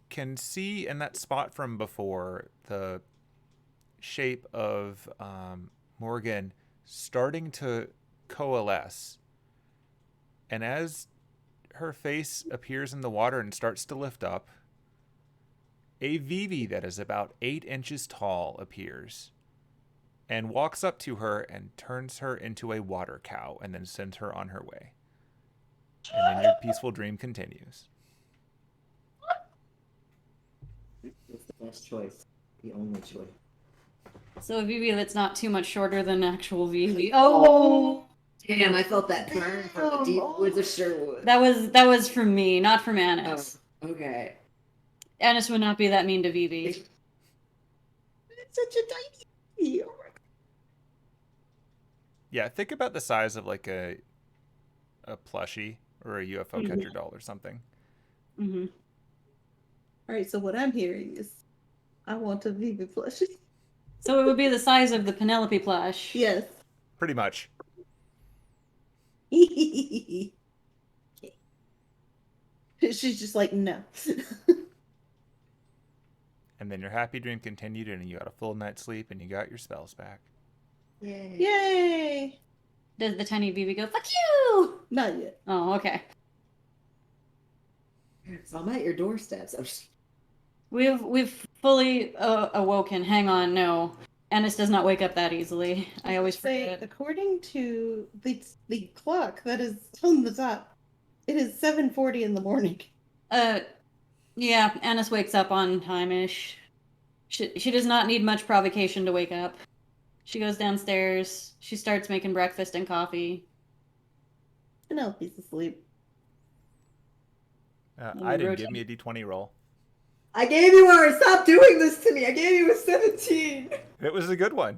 can see in that spot from before the shape of Morgan starting to coalesce. And as her face appears in the water and starts to lift up, a Vivi that is about 8 inches tall appears and walks up to her and turns her into a water cow and then sends her on her way. And then your peaceful dream continues. Best choice. The only choice. So a Vivi that's not too much shorter than actual Vivi. Oh! Damn, I felt that burn from the deep woods of Sherwood. That was from me, not from Anise. Oh, okay. Anise would not be that mean to Vivi. It's such a tiny. Oh my Yeah, think about the size of like a plushie or a UFO catcher doll or something. Mm-hmm. All right, so what I'm hearing is I want a Vivi plushie. So it would be the size of the Penelope plush. Yes. Pretty much. She's just like, no. And then your happy dream continued, and you got a full night's sleep, and you got your spells back. Yay. Yay! Does the tiny Vivi go, fuck you? Not yet. Oh, okay. So I'm at your doorsteps. We've fully awoken. Hang on, no. Anise does not wake up that easily. I always say, forget. according to the clock that is on the top, it is 7:40 in the morning. Yeah, Anise wakes up on time-ish. She does not need much provocation to wake up. She goes downstairs. She starts making breakfast and coffee. Penelope's asleep. Aidin, give me a d20 roll. I gave you one! Stop doing this to me! I gave you a 17! It was a good one.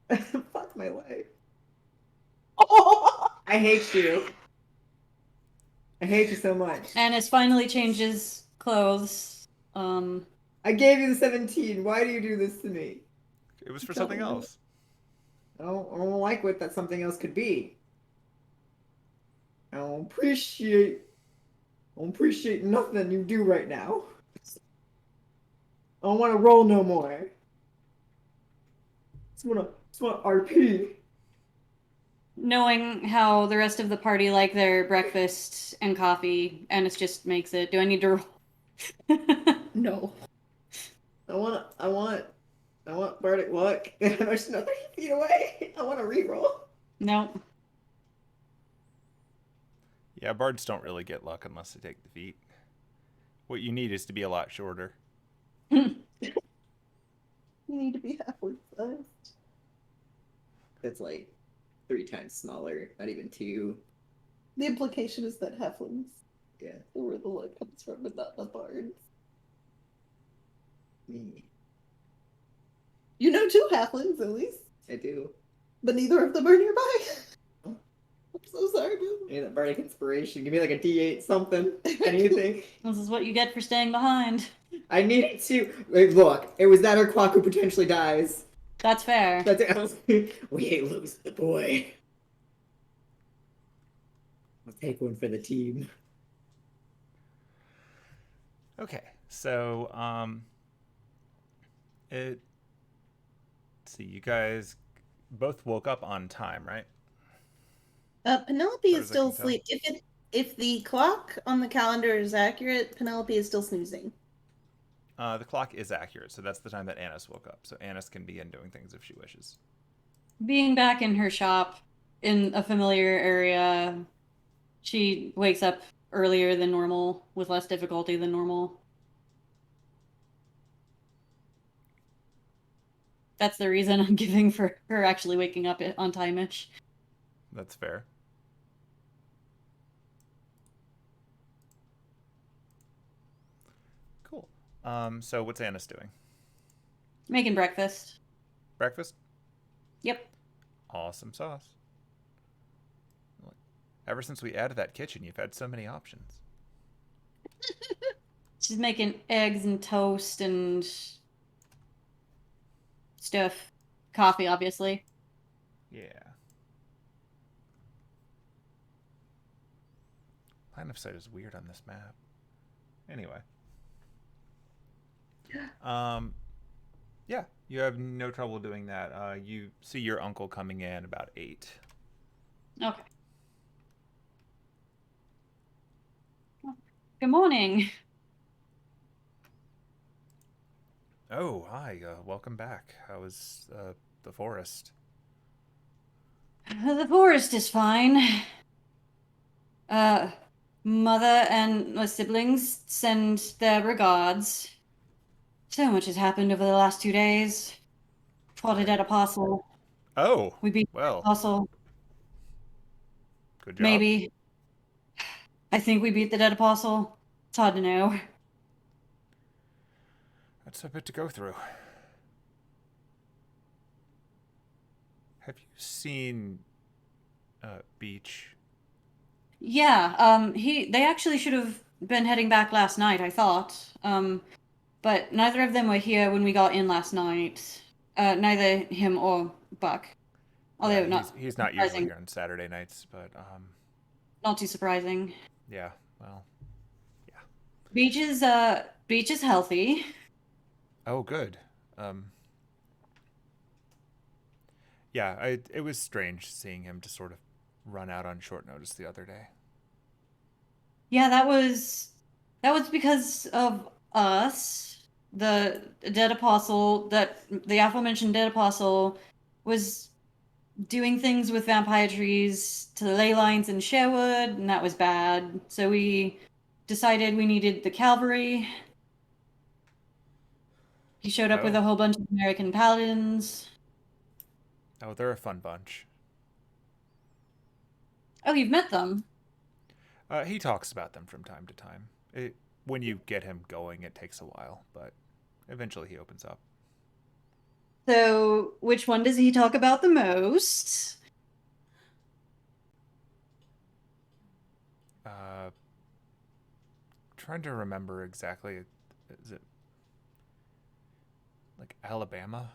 Fuck my life. Oh, I hate you. I hate you so much. Anise finally changes clothes. I gave you the 17. Why do you do this to me? It was for something else. I don't like what that something else could be. I don't appreciate nothing you do right now. I don't want to roll no more. Just want RP. Knowing how the rest of the party like their breakfast and coffee, Anise just makes it. Do I need to roll? No. I want Bardic luck. I'm just another 3 feet away. I want to reroll. Nope. Yeah, bards don't really get luck unless they take the feat. What you need is to be a lot shorter. You need to be halfway sized. That's like 3 times smaller, not even 2. The implication is that halflings Yeah. are where the luck comes from, but not the bards. Me. You know 2 halflings at least, I do. but neither of them are nearby. I'm so sorry, Bill. I need that Bardic inspiration. Give me like a D8 something. Anything. This is what you get for staying behind. I needed to. Wait, look, it was that or Kwaku potentially dies. That's fair. That's it. We ain't losing the boy. I'll take one for the team. Okay, so let's see, you guys both woke up on time, right? Penelope Far is as I still can tell. asleep. If the clock on the calendar is accurate, Penelope is still snoozing. The clock is accurate, so that's the time that Anise woke up. So Anise can begin doing things if she wishes. Being back in her shop in a familiar area, she wakes up earlier than normal, with less difficulty than normal. That's the reason I'm giving for her actually waking up on time-ish. That's fair. Cool. So what's Anise doing? Making breakfast. Breakfast? Yep. Awesome sauce. Ever since we added that kitchen, you've had so many options. She's making eggs and toast and stuff. Coffee, obviously. Yeah. Line of sight is weird on this map. Anyway. Yeah, you have no trouble doing that. You see your uncle coming in about 8. Okay. Good morning. Oh, hi. Welcome back. How was the forest? The forest is fine. Mother and my siblings send their regards. So much has happened over the last 2 days. Fought a dead apostle. Oh, We beat the well, apostle. good job. Maybe. I think we beat the dead apostle. It's hard to know. That's a bit to go through. Have you seen Beach? Yeah, they actually should have been heading back last night, I thought. But neither of them were here when we got in last night. Neither him or Buck. Although Yeah, not he's not usually surprising. here on Saturday nights, but Not too surprising. yeah, well, Beach is healthy. oh good. Yeah, it was strange seeing him just sort of run out on short notice the other day. Yeah, that was because of us. The dead apostle, that the aforementioned dead apostle, was doing things with vampire trees to the ley lines in Sherwood, and that was bad. So we decided we needed the cavalry. He showed up with Oh. a whole bunch of American paladins. Oh, they're a fun bunch. Oh, you've met them? He talks about them from time to time. When you get him going, it takes a while, but eventually he opens up. So, which one does he talk about the most? Trying to remember exactly. Is it like Alabama?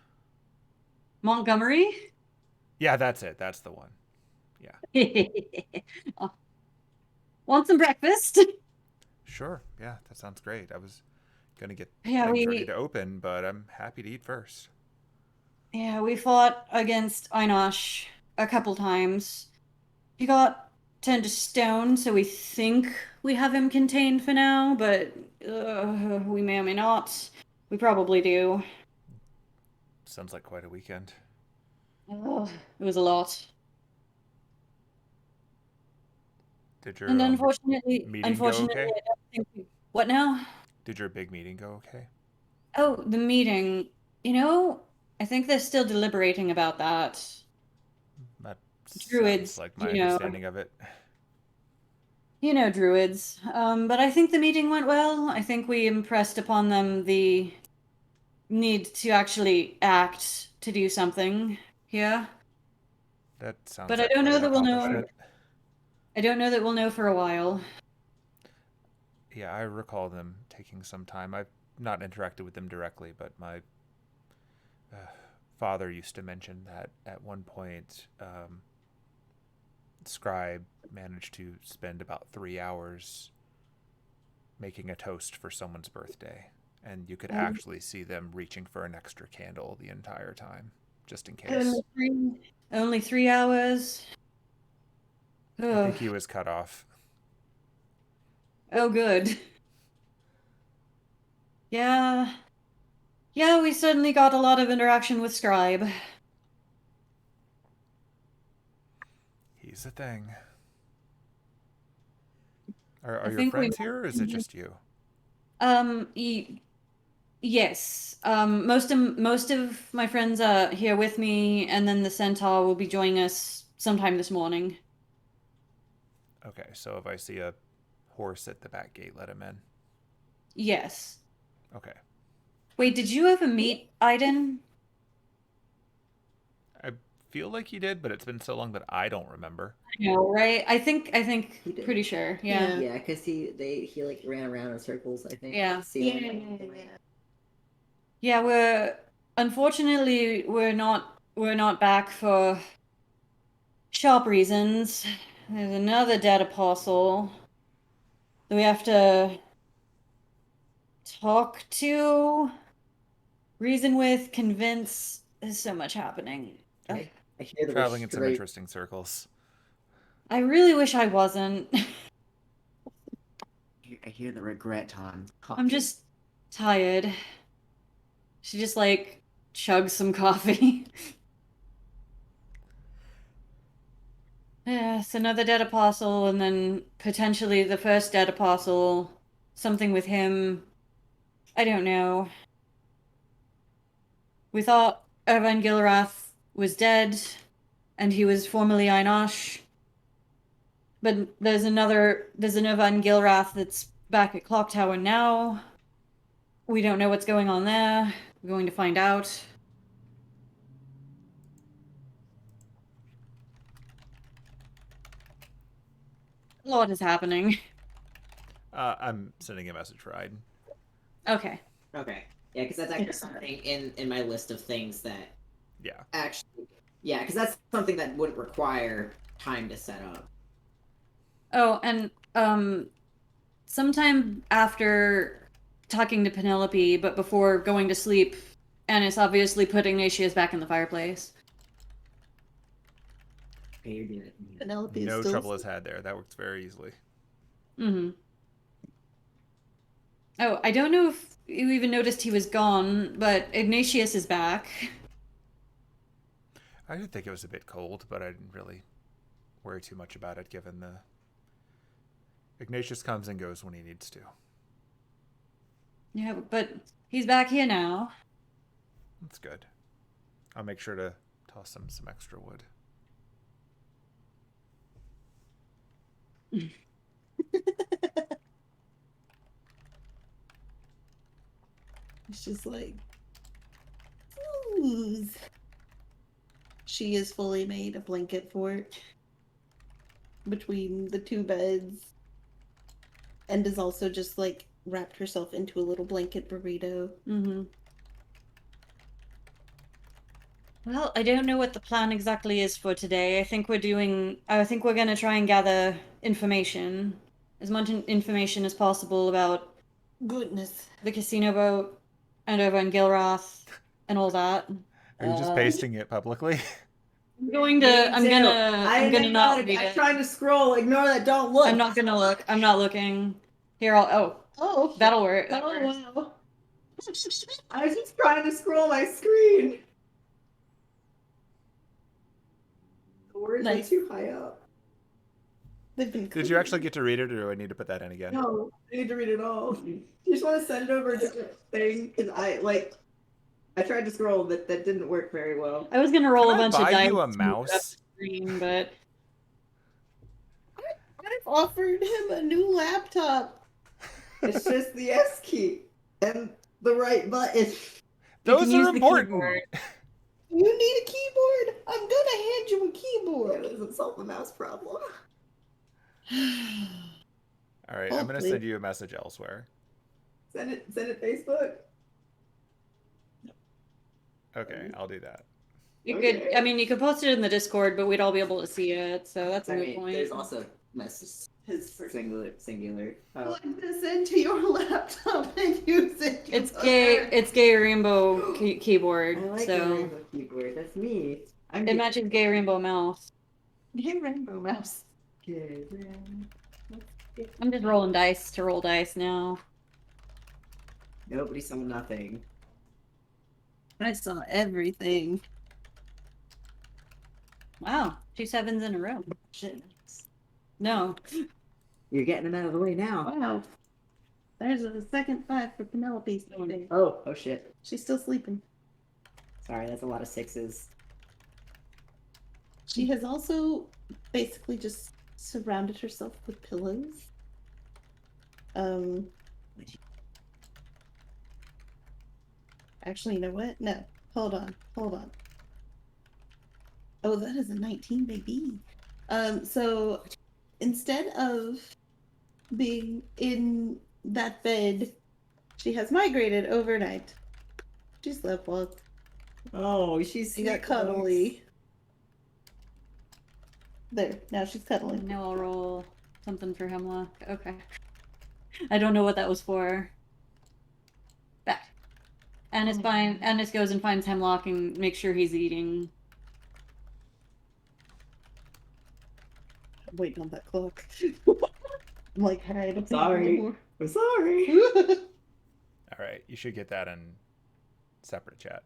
Montgomery? Yeah, that's it. That's the one. Yeah. Oh. Want some breakfast? Sure. Yeah, that sounds great. I was gonna get Yeah, things ready to open, but I'm happy to eat first. we fought against Einosh a couple times. He got turned to stone, so we think we have him contained for now, but we may or may not. We probably do. Sounds like quite a weekend. Ugh, it was a lot. Did your And unfortunately, meeting go okay? I don't think what now? Did your big meeting go okay? Oh, the meeting. I think they're still deliberating about that. That Druids, sounds like my understanding of it. Druids. But I think the meeting went well. I think we impressed upon them the need to actually act to do something here. That sounds But like I don't quite know an that we'll know. accomplishment. I don't know that we'll know for a while. Yeah, I recall them taking some time. I've not interacted with them directly, but my father used to mention that at one point, Scribe managed to spend about 3 hours making a toast for someone's birthday, and you could actually see them reaching for an extra candle the entire time, just in case. Only 3 hours. I Ugh. think he was cut off. Oh, good. Yeah. Yeah, we certainly got a lot of interaction with Scribe. He's a thing. Are I your think friends here, or is it just you? Yes. Most of my friends are here with me, and then the Centaur will be joining us sometime this morning. Okay, so if I see a horse at the back gate, let him in. Yes. Okay. Wait, did you ever meet Aidin? I feel like you did, but it's been so long that I don't remember. I know, right? I think He did. pretty sure. Yeah. Yeah, because he like ran around in circles, I think. Yeah. Ceiling. Yeah, unfortunately we're not back for shop reasons. There's another dead apostle that we have to talk to, reason with, convince. There's so much happening. I hear the Traveling in some restraint. interesting circles. I really wish I wasn't. I hear the regret time. I'm just tired. She just like chugs some coffee. Yes, another dead apostle, and then potentially the first dead apostle. Something with him. I don't know. We thought Irvine Gilrathe was dead, and he was formerly Einosh. But there's an Irvine Gilrathe that's back at Clock Tower now. We don't know what's going on there. We're going to find out. A lot is happening. I'm sending a message for Aidin. Okay. Okay. Yeah, because that's actually something in my list of things that Yeah. actually, yeah, because that's something that wouldn't require time to set up. Oh, and sometime after talking to Penelope, but before going to sleep, Anise obviously put Ignatius back in the fireplace. Okay, you're doing it. Penelope is No still trouble is had there. That works very easily. Mm-hmm. Oh, I don't know if you even noticed he was gone, but Ignatius is back. I did think it was a bit cold, but I didn't really worry too much about it, given the Ignatius comes and goes when he needs to. Yeah, but he's back here now. That's good. I'll make sure to toss him some extra wood. It's just like, smooth. She has fully made a blanket fort between the two beds, and has also just like wrapped herself into a little blanket burrito. Mm-hmm. Well, I don't know what the plan exactly is for today. I think we're gonna try and gather information. As much information as possible about Goodness. the casino boat and Irvine Gilrathe and all that. Are you just pasting it publicly? I'm gonna not read I'm it. trying to scroll. Ignore that. Don't look. I'm not gonna look. I'm not looking. Here, Oh, that'll work. That oh works. wow. I was just trying to scroll my screen. The words Nice. are too high up. They've been Did you actually get to read it, or do I need to put that in again? No, I need to read it all. You just want to send over a different thing? Because I tried to scroll, but that didn't work very well. I was gonna roll Can a I bunch of buy dice you a to move it up mouse? the screen, but I've offered him a new laptop. It's just the S key and the right button. you Those can are use the important. keyboard. You need a keyboard. I'm gonna hand you a That keyboard. doesn't solve the mouse problem. All right, I'm going to Hopefully. send you a message elsewhere. Send it Facebook. Okay, I'll do that. You Okay. could, I mean, you could post it in the Discord, but we'd all be able to see it, so that's a I good mean, point. there's also message singular. Oh. Plug this into your laptop and use it. you It's fucker. gay rainbow keyboard, I like the so rainbow keyboard. That's me. it matches gay rainbow mouse. Gay rainbow mouse. Gay. I'm just rolling dice to roll dice now. Nobody saw nothing. I saw everything. Wow, 2 sevens in a row. Shit. No. You're getting them out of the way now. Wow. There's a second 5 for Penelope sleeping. Oh shit. She's still sleeping. Sorry, that's a lot of sixes. She has also basically just surrounded herself with pillows. Actually, you know what? No. Hold on. Oh, that is a 19, baby. So instead of being in that bed, she has migrated overnight. She slept walked. Oh, she's She got cuddly. There, now she's cuddling. Now I'll roll something for Hemlock. Okay. I don't know what that was for. Back. Annis goes and finds Hemlock and makes sure he's eating. I'm waiting on that clock. I'm like, hey, I don't Sorry. anymore. I'm sorry. All right, you should get that in separate chat.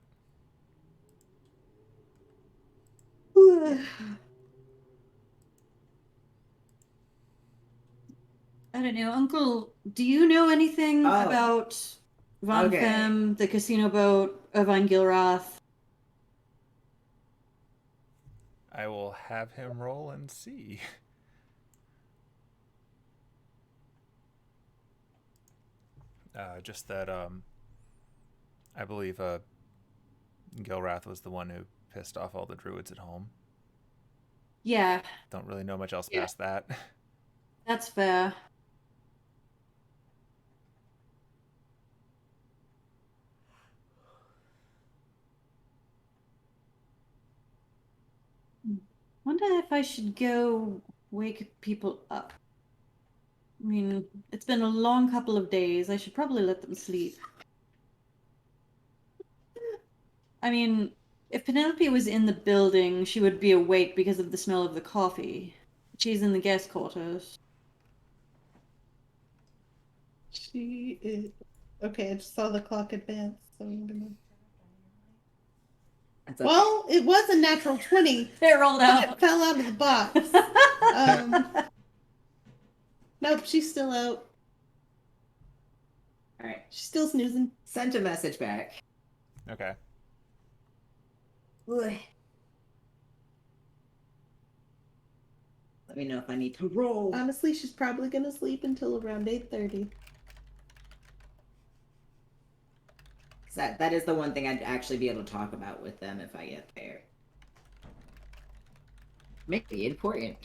I don't know, Uncle, do you know anything Oh. about Von Okay. Fem, the casino boat, Irvine Gilrathe, I will have him roll and see. Just that, I believe Gilrathe was the one who pissed off all the druids at home. Yeah, Don't really know much else past that. that's fair. Wonder if I should go wake people up. I mean, it's been a long couple of days. I should probably let them sleep. I mean, if Penelope was in the building, she would be awake because of the smell of the coffee. She's in the guest quarters. She is. Okay, I just saw the clock advance, so I'm gonna. That's okay. Well, it was a natural 20. It rolled But out. it fell out of the box. Nope, she's still out. All right. She's still snoozing. Sent a message back. Okay. Ugh. Let me know if I need to roll. Honestly, she's probably gonna sleep until around 8:30. That is the one thing I'd actually be able to talk about with them if I get there. Maybe important.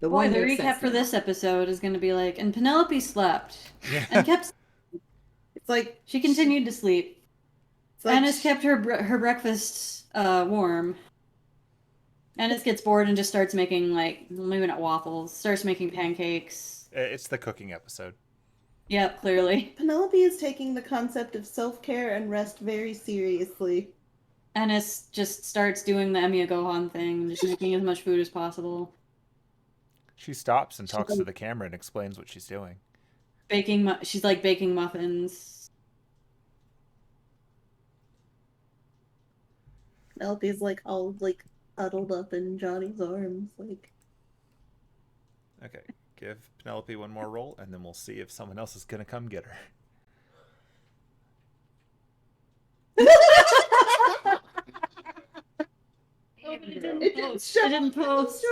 The Boy, the recap for this episode is going to be like, and Penelope slept and kept. It's like She continued to sleep. it's like Anise kept her breakfast warm. Anise gets bored and just starts making, like, maybe not waffles, starts making pancakes. It's the cooking episode. Yep, clearly. Penelope is taking the concept of self-care and rest very seriously. Anise just starts doing the Emiya Gohan thing, just making as much food as possible. She stops and talks to the camera and explains what she's doing. She's like baking muffins. Penelope's like all like huddled up in Johnny's arms, like. Okay, give Penelope one more roll, and then we'll see if someone else is gonna come get her. It didn't post.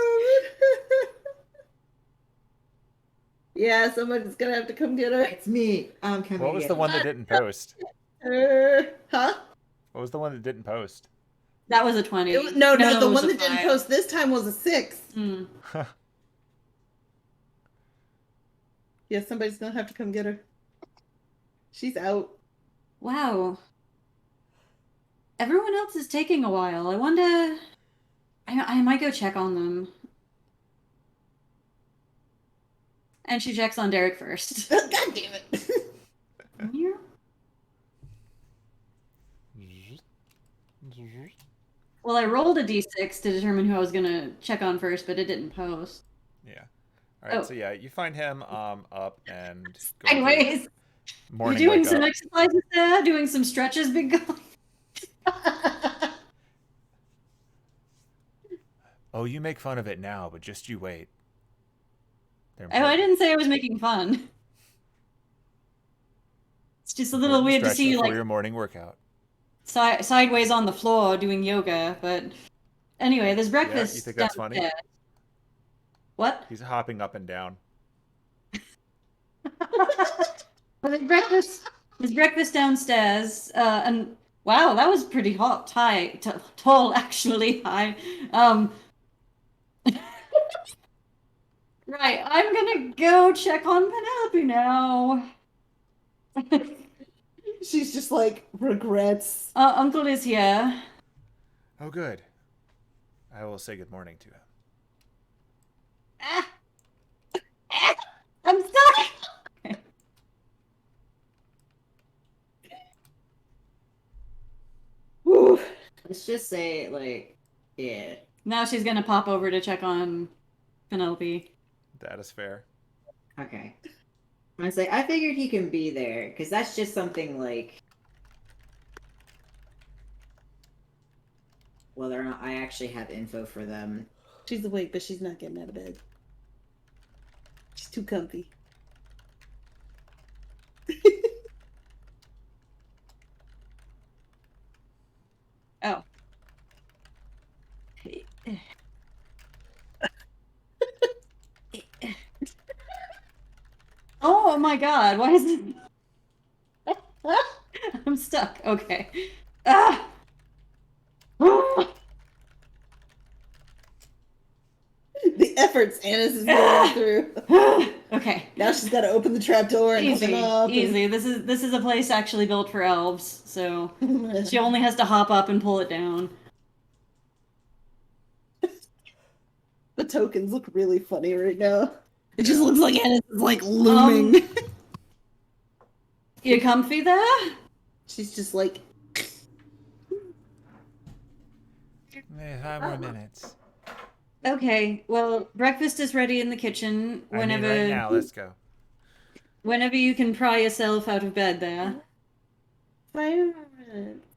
Yeah, somebody's gonna have to come get her. It's me. I'm coming. What was the one that didn't post? Huh? What was the one that didn't post? That was a 20. No, it the was one a that didn't 5. post this time was a 6. Mm. Yeah, somebody's gonna have to come get her. She's out. Wow. Everyone else is taking a while. I wonder. I might go check on them. And she checks on Derek first. God damn it. Yeah. Well, I rolled a d6 to determine who I was gonna check on first, but it didn't post. Yeah. All right. Oh. So yeah, you find him up and go through Anyways, you're morning doing wake some up. exercises there, doing some stretches, big guy. Oh, you make fun of it now, but just you wait. They're Oh, I didn't say I was making fun. It's just a little important weird to stretch see you before like your morning workout. sideways on the floor doing yoga, but anyway, there's breakfast. Yeah, you think that's funny? downstairs. What? He's hopping up and down. Well, there's breakfast downstairs, and wow, that was pretty tall, actually high. Right, I'm gonna go check on Penelope now. She's just like regrets. Uncle is here. Oh, good. I will say good morning to him. I'm stuck. Whew. Let's just say, like, yeah. Now she's gonna pop over to check on Penelope. That is fair. Okay. I was like, I figured he can be there, because that's just something like whether or not I actually have info for them. She's awake, but she's not getting out of bed. She's too comfy. Oh. Oh my god, why is it... I'm stuck. Okay. Ah! The efforts Anise is going through. Okay. Now she's got to open the trap door and Easy, open up. easy. This is a place actually built for elves, so she only has to hop up and pull it down. The tokens look really funny right now. It just looks like Anise is like looming. You comfy there? She's just like. 5 more minutes. Okay, well, breakfast is ready in the kitchen. Whenever, right now, let's go. whenever you can pry yourself out of bed there. 5 minutes.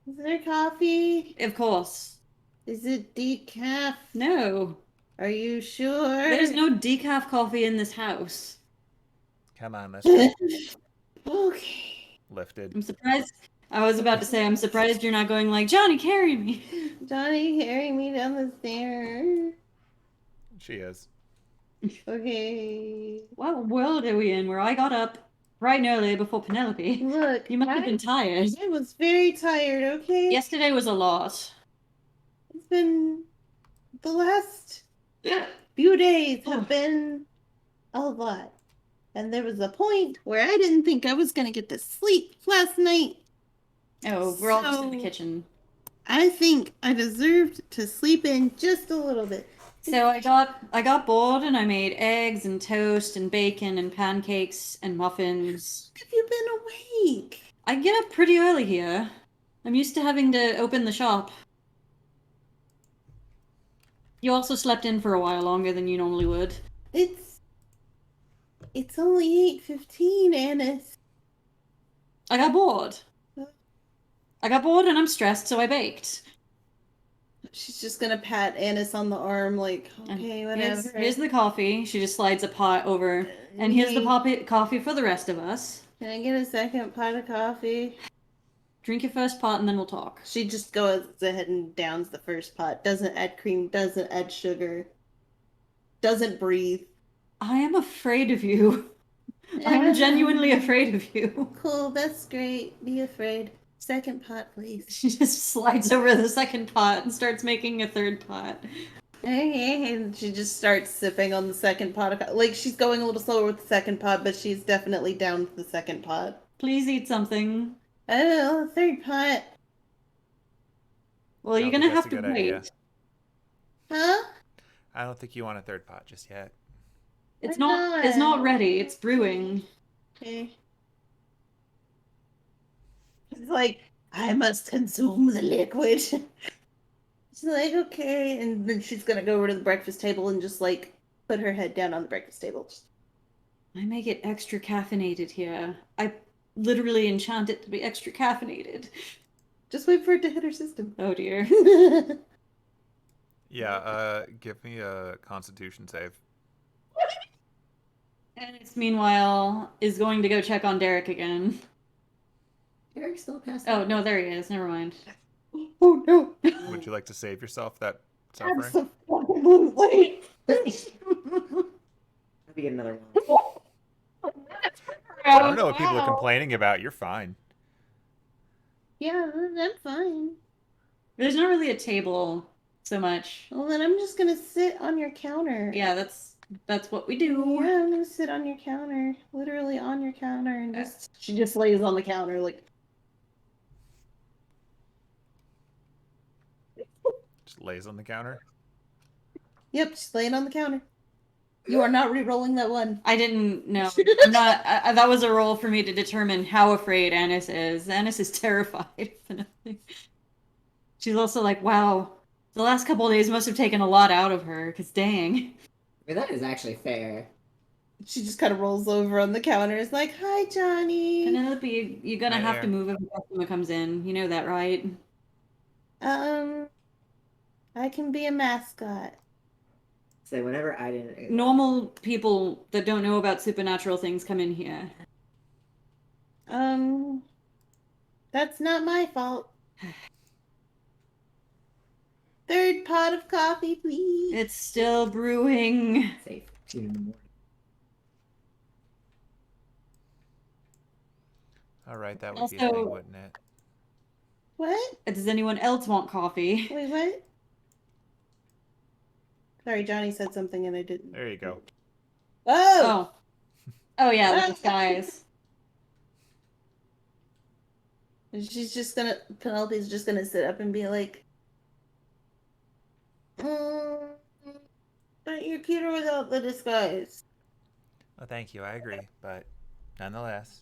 Is there coffee? Of course. Is it decaf? No. Are you sure? There's no decaf coffee in this house. Come on, let's go. Okay. Lifted. I'm surprised. I was about to say, I'm surprised you're not going like, Johnny, carry me. Johnny, carry me down the stairs. She is. Okay. What world are we in where I got up bright and early before Penelope? Look, You must have been tired. I was very tired, okay? Yesterday was a lot. It's been the last few days have been a lot. And there was a point where I didn't think I was gonna get to sleep last night. Oh, we're all just in the So- kitchen. I think I deserved to sleep in just a little bit. So I got bored and I made eggs and toast and bacon and pancakes and muffins. Have you been awake? I get up pretty early here. I'm used to having to open the shop. You also slept in for a while longer than you normally would. It's only 8:15, Anise. I got bored. I got bored and I'm stressed, so I baked. She's just gonna pat Anise on the arm, like, okay, whatever. Here's the coffee. She just slides a pot over. And here's the coffee for the rest of us. Can I get a second pot of coffee? Drink your first pot and then we'll talk. She just goes ahead and downs the first pot. Doesn't add cream, doesn't add sugar. Doesn't breathe. I am afraid of you. I'm genuinely afraid of you. Cool, that's great. Be afraid. Second pot, please. She just slides over the second pot and starts making a third pot. Okay, and she just starts sipping on the second pot of like she's going a little slower with the second pot, but she's definitely down to the second pot. Please eat something. Oh, third pot. Well, you're don't gonna think have that's to a good idea. wait. Huh? I don't think you want a third pot just yet. It's Why not not? ready. It's brewing. Okay. It's like, I must consume the liquid. She's like, okay. And then she's gonna go over to the breakfast table and just like put her head down on the breakfast table. I make it extra caffeinated here. I literally enchant it to be extra caffeinated. Just wait for it to hit her system. Oh dear. Yeah, give me a Constitution save. And it's meanwhile is going to go check on Derek again. Derek's still passed Oh out. no, there he is. Never mind. Oh no. Would you like to save yourself that suffering? Absolutely. Let me get another one. I don't know what people are complaining about. You're fine. Yeah, I'm fine. There's not really a table so much. Well, then I'm just gonna sit on your counter. Yeah, that's what we do. Yeah, I'm gonna sit on your counter, literally on your counter, and just she just lays on the counter like. Just lays on the counter. Yep, she's laying on the counter. You are not re-rolling that one. I didn't know. I'm not. That was a roll for me to determine how afraid Anise is. Anise is terrified. She's also like, wow, the last couple of days must have taken a lot out of her. Cause dang. I mean, that is actually fair. She just kind of rolls over on the counter. Is like, "Hi, Johnny. Penelope, you're gonna Hi have there. to move if a customer comes in. You know that, right? I can be a mascot." So whenever I didn't... Normal people that don't know about supernatural things come in here. That's not my fault. Third pot pot of coffee, please? It's still brewing. Safe. 2 in the morning. All right, that would be a Also- thing, wouldn't it? What? Does anyone else want coffee? Wait, what? Sorry, Johnny said something and I didn't. There you go. Oh! Oh yeah, the disguise. Penelope's just gonna sit up and be like, but you're cuter without the disguise. Well, thank you. I agree, but nonetheless.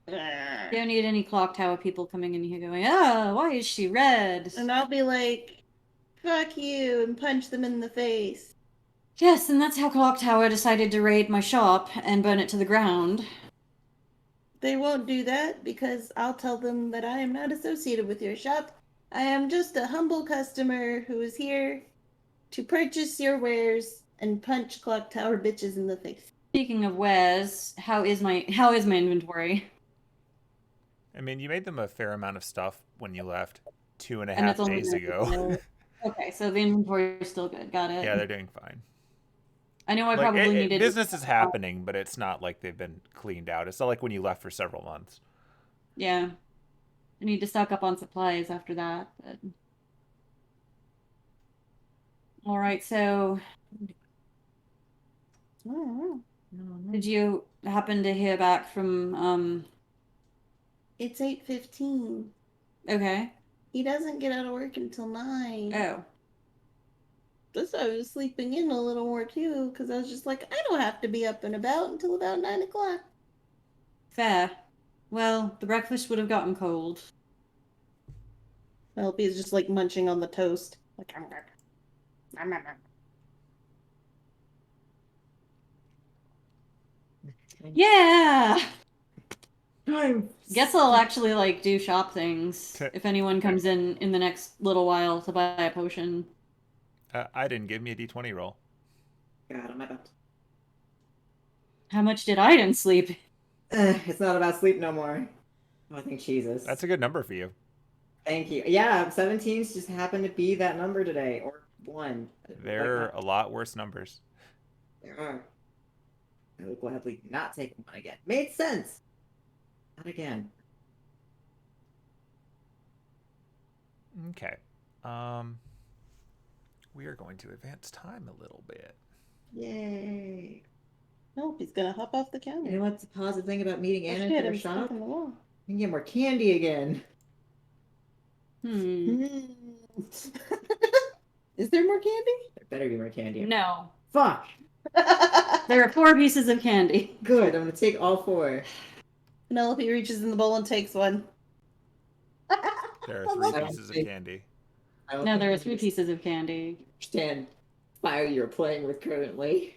Don't need any clock tower people coming in here going, oh, why is she red? And I'll be like, fuck you, and punch them in the face. Yes, and that's how Clock Tower decided to raid my shop and burn it to the ground. They won't do that because I'll tell them that I am not associated with your shop. I am just a humble customer who is here to purchase your wares and punch Clock Tower bitches in the face. Speaking of wares, how is my inventory? I mean, you made them a fair amount of stuff when you left 2.5 And it's only days ago. Okay, so the inventory is still good. Got it. Yeah, they're doing fine. I know I Like, probably needed business is happening, but it's not like they've been cleaned out. It's not like when you left for several months. Yeah. I need to stock up on supplies after that. But... Alright, so did you happen to hear back from It's 8:15. Okay. He doesn't get out of work until 9. Oh. That's why I was sleeping in a little more too, because I was just like, I don't have to be up and about until about 9 o'clock. Fair. Well, the breakfast would have gotten cold. Penelope is just like munching on the toast. Like, Yeah! Time. Guess I'll actually like do shop things if anyone comes in the next little while to buy a potion. Aidin, give me a d20 roll. God, I'm about. How much did Aidin sleep? It's not about sleep no more. Oh, I think Jesus. That's a good number for you. Thank you. Yeah, 17's just happened to be that number today, or 1. There are Like a lot worse numbers. there are. I would gladly not take 1 again. Made sense. Not again. Okay. We are going to advance time a little bit. Yay. nope, he's gonna hop off the counter. You know what's the positive thing about meeting Oh, Anna shit, at her I'm stuck shop? in the wall. You can get more candy again. Is there more candy? There better be more candy. No. Fuck! There are 4 pieces of candy. Good, I'm gonna take all 4. Penelope reaches in the bowl and takes one. There I are love 3 it. pieces of candy. I don't No, think there are you 3 pieces of candy. understand file you're playing with currently.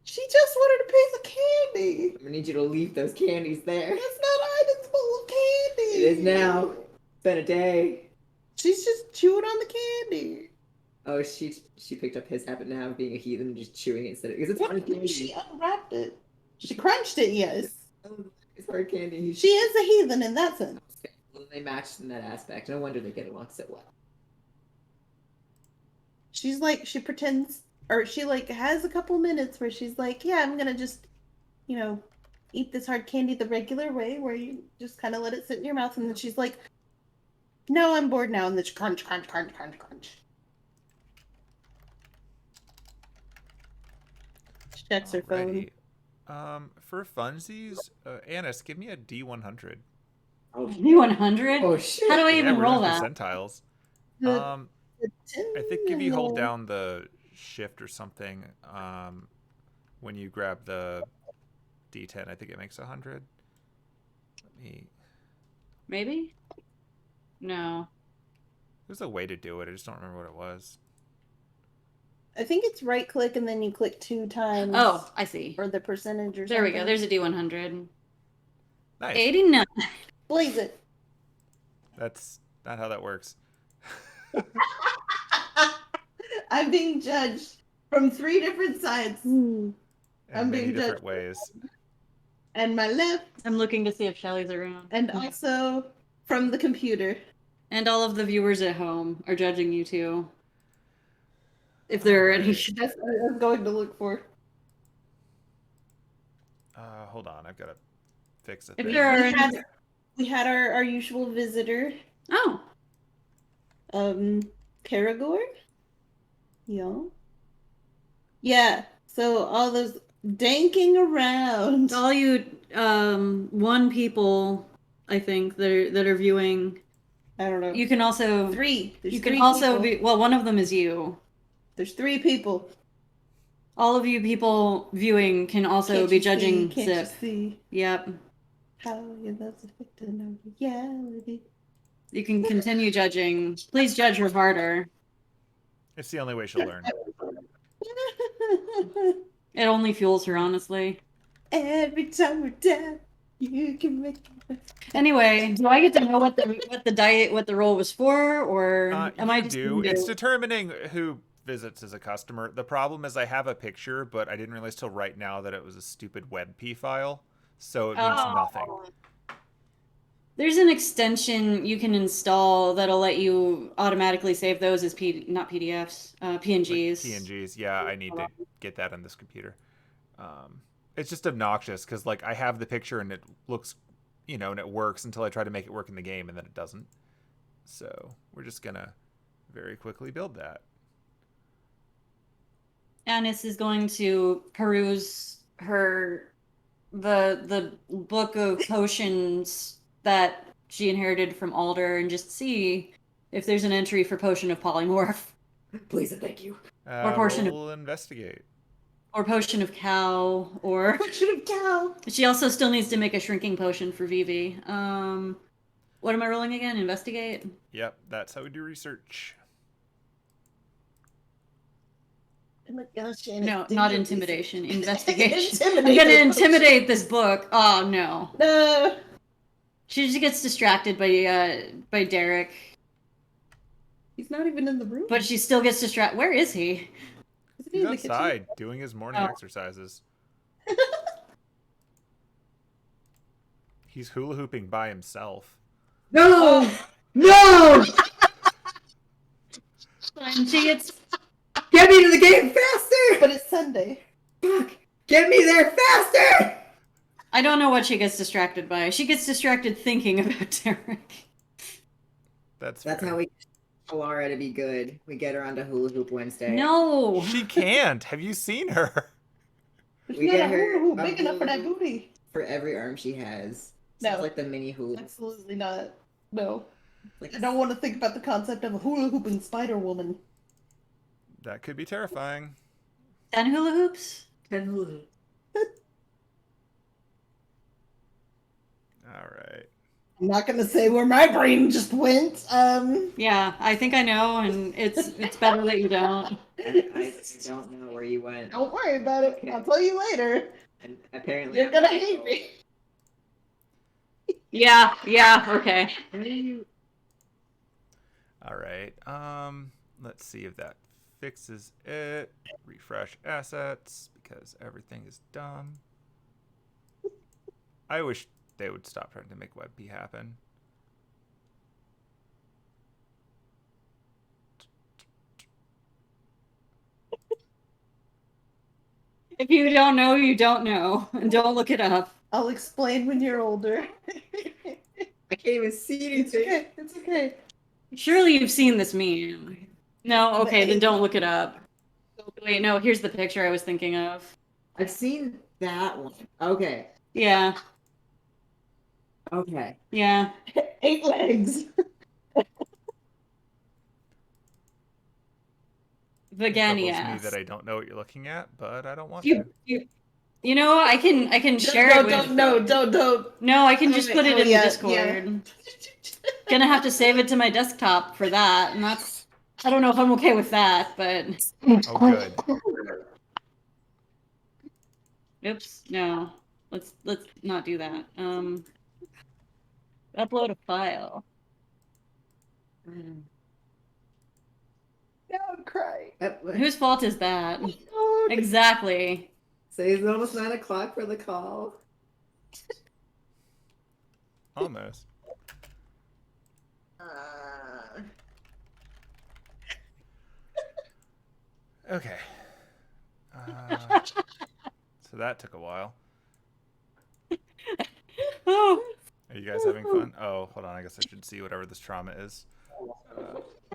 She just wanted a piece of candy. I'm gonna need you to leave those candies there. That's not Aiden's bowl of candy. It is now. It's been a day. She's just chewing on the candy. Oh, she picked up his habit now of being a heathen and just chewing it instead of, because it's hard candy. She unwrapped it. She crunched it, yes. It's hard candy. She is a heathen in that sense. Well, they matched in that aspect. No wonder they get along so well. She's like, she pretends, or she like has a couple minutes where she's like, yeah, I'm gonna just, eat this hard candy the regular way where you just kind of let it sit in your mouth. And then she's like, no, I'm bored now. And then she crunch, crunch, crunch, crunch, crunch. She checks her phone. Alrighty. For funsies, Anise, give me a D100. Oh, D100? oh shit. How do I Yeah, even we're roll doing that? percentiles. The I think if you hold down the shift or something, when you grab the D10, I think it makes 100. Let me. Maybe? No. There's a way to do it. I just don't remember what it was. I think it's right click and then you click 2 times. Oh, I see. Or the percentage or something. There we go. There's a D100. Nice. 89. Blaze it. That's not how that works. I'm being judged from 3 different sides. In I'm many being different judged. ways. And my left, I'm looking to see if Shelly's around. and also from the computer. And all of the viewers at home are judging you too. if there are any. Alright. That's what I was going to look for. Hold on, I've got to fix a If thing. there are We any. had our usual visitor, Oh, Karagor? Yeah. Yeah, so all those danking around. all you one people, I think that are viewing. I don't know. You can also Three. There's you three can also people. be well. One of them is you. There's 3 people. All of you people viewing can also Can't be you judging see? Can't Zip. you see Yep. how your love's affecting our reality? You can continue judging. Please judge her harder. It's the only way she'll learn. It only fuels her, honestly. Every time we're down, you can make it. Anyway, do I get to know what the role was for, or am I You just do. It's determining who visits as a customer. The problem is I have a picture, but I didn't realize till right now that it was a stupid WebP file, so it means nothing. There's an extension you can install that'll let you automatically save those as not PDFs, PNGs. Like PNGs, yeah, I need to get that on this computer. It's just obnoxious because like I have the picture and it looks, and it works until I try to make it work in the game and then it doesn't. So we're just gonna very quickly build that. Anise is going to peruse the book of potions that she inherited from Alder and just see if there's an entry for potion of polymorph. Please and thank you. Or portion We'll investigate. Or potion of cow, or Potion of cow. she also still needs to make a shrinking potion for Vivi. What am I rolling again? Investigate? Yep, that's how we do research. Oh my gosh, No, not intimidation. Investigation. I'm Intimidate gonna the intimidate this book. Oh no. No. She just gets distracted by Derek. He's not even in the room. But she still gets distracted. Where is he? Isn't he He's in the kitchen? outside doing his morning Oh. exercises. He's hula hooping by himself. No! No! And she gets. Get me to the game faster! But it's Sunday. Fuck! Get me there faster! I don't know what she gets distracted by. She gets distracted thinking about Derek. That's That's fair. how we get Alara to be good. We get her onto Hula Hoop Wednesday. No. She can't. Have you seen her? There's We not get a her hula hoop a big enough for that hula hoop. booty. For every arm she has. No. It's like the mini hula. Absolutely not. No. Like I don't want to think about the concept of a hula hooping spider woman. That could be terrifying. 10 hula hoops? 10 hula hoop. All right. I'm not gonna say where my brain just went. Yeah, I think I know, and it's better that you don't. I don't know where you went. Don't worry about it. Okay. I'll tell you later. And apparently You're gonna hate me. Yeah, okay. All right. Let's see if that fixes it. Refresh assets because everything is done. I wish they would stop trying to make WebP happen. If you don't know, you don't know. And don't look it up. I'll explain when you're older. I can't even see It's anything. okay. It's okay. Surely you've seen this meme. No, okay, then don't look it up. Wait, no, here's the picture I was thinking of. I've seen that one. Okay. Yeah, Okay. yeah. 8 legs. It troubles me Vaganias. that I don't know what you're looking at, but I don't want You, to. you know, I can share it with. Don't. No, I can just put it in the Yeah, Discord. yeah. Gonna have to save it to my desktop for that, and that's. I don't know if I'm okay with that, but. Oh, good. Oops, no. Let's not do that. Upload a file. Now I'm crying. Whose fault is that? Oh, Exactly. So it's almost 9 o'clock for the call. Almost. Okay. So that took a while. Oh, Are you guys having fun? Oh, hold on. I guess I should see whatever this trauma is.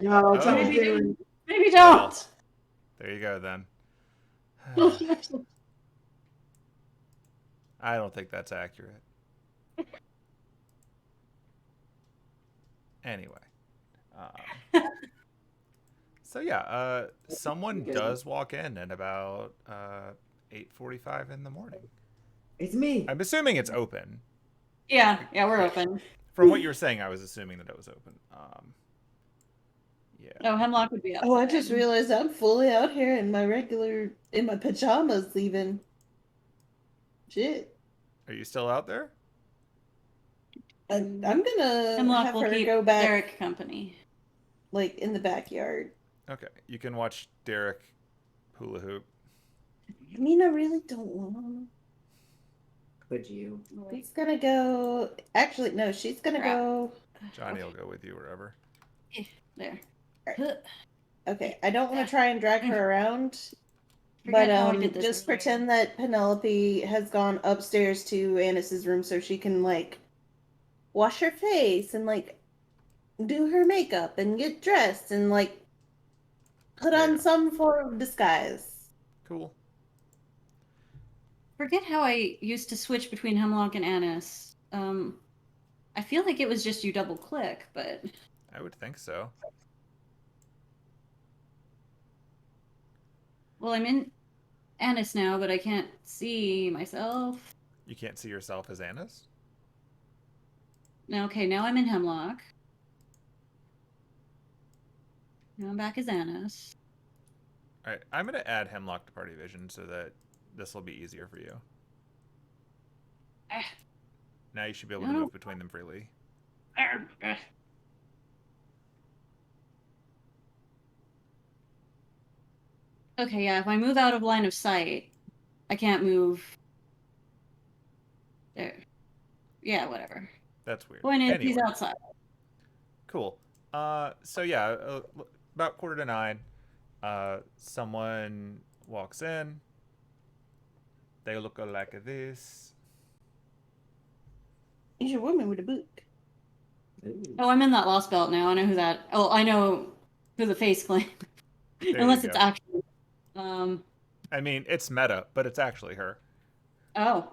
No, it's Oh. okay. maybe Well, don't. there you go then. I don't think that's accurate. Anyway. So yeah, someone does walk in at about 8:45 in the morning. It's me. I'm assuming it's open. Yeah, we're open. From what you were saying, I was assuming that it was open. Yeah. No, Hemlock would be outside. Oh, I just realized I'm fully out here in my pajamas even. Shit. Are you still out there? I'm gonna Hemlock have will her keep go back, Derek company. like, in the backyard. Okay. You can watch Derek hula hoop. I mean, I really don't want Could you? to. She's gonna go. Actually, no, she's gonna Crap. go. Johnny will go with you wherever. There. Okay, I don't want to try and drag her around, Forget but how I did this just earlier. pretend that Penelope has gone upstairs to Anis's room so she can, like, wash her face and, like, do her makeup and get dressed and, like, put There you on go. some form of disguise. Cool. Forget how I used to switch between Hemlock and Anise. I feel like it was just you double click, but I would think so. well, I'm in Anise now, but I can't see myself. You can't see yourself as Annis? Now, okay, now I'm in Hemlock. Now I'm back as Anise. All right. I'm going to add Hemlock to Party Vision so that this will be easier for you. Now you should be able to move between them freely. Okay, yeah, if I move out of line of sight, I can't move. There. Yeah, whatever. That's weird. Point is, Anyway. he's outside. Cool. So yeah, about 8:45, someone walks in. They look like this. He's a woman with a book. Oh, I'm in that lost belt now. I know who that. Oh, I know who the face claim. Unless it's actually. I mean, it's meta, but it's actually her. Oh.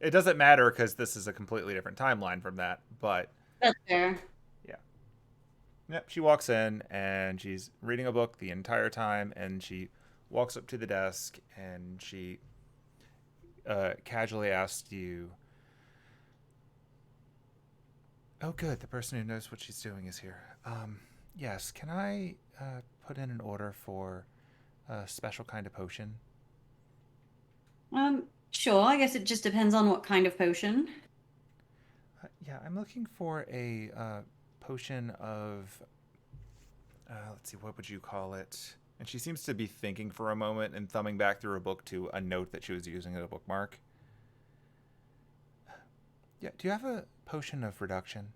It doesn't matter because this is a completely different timeline from that, but. That's fair. Yeah. Yep, she walks in and she's reading a book the entire time, and she walks up to the desk and she casually asks you, "Oh, good. The person who knows what she's doing is here. Yes, can I put in an order for a special kind of potion?" Sure. I guess it just depends on what kind of potion. Yeah, I'm looking for a potion of, let's see, what would you call it? And she seems to be thinking for a moment and thumbing back through her book to a note that she was using as a bookmark. Yeah, do you have a potion of reduction?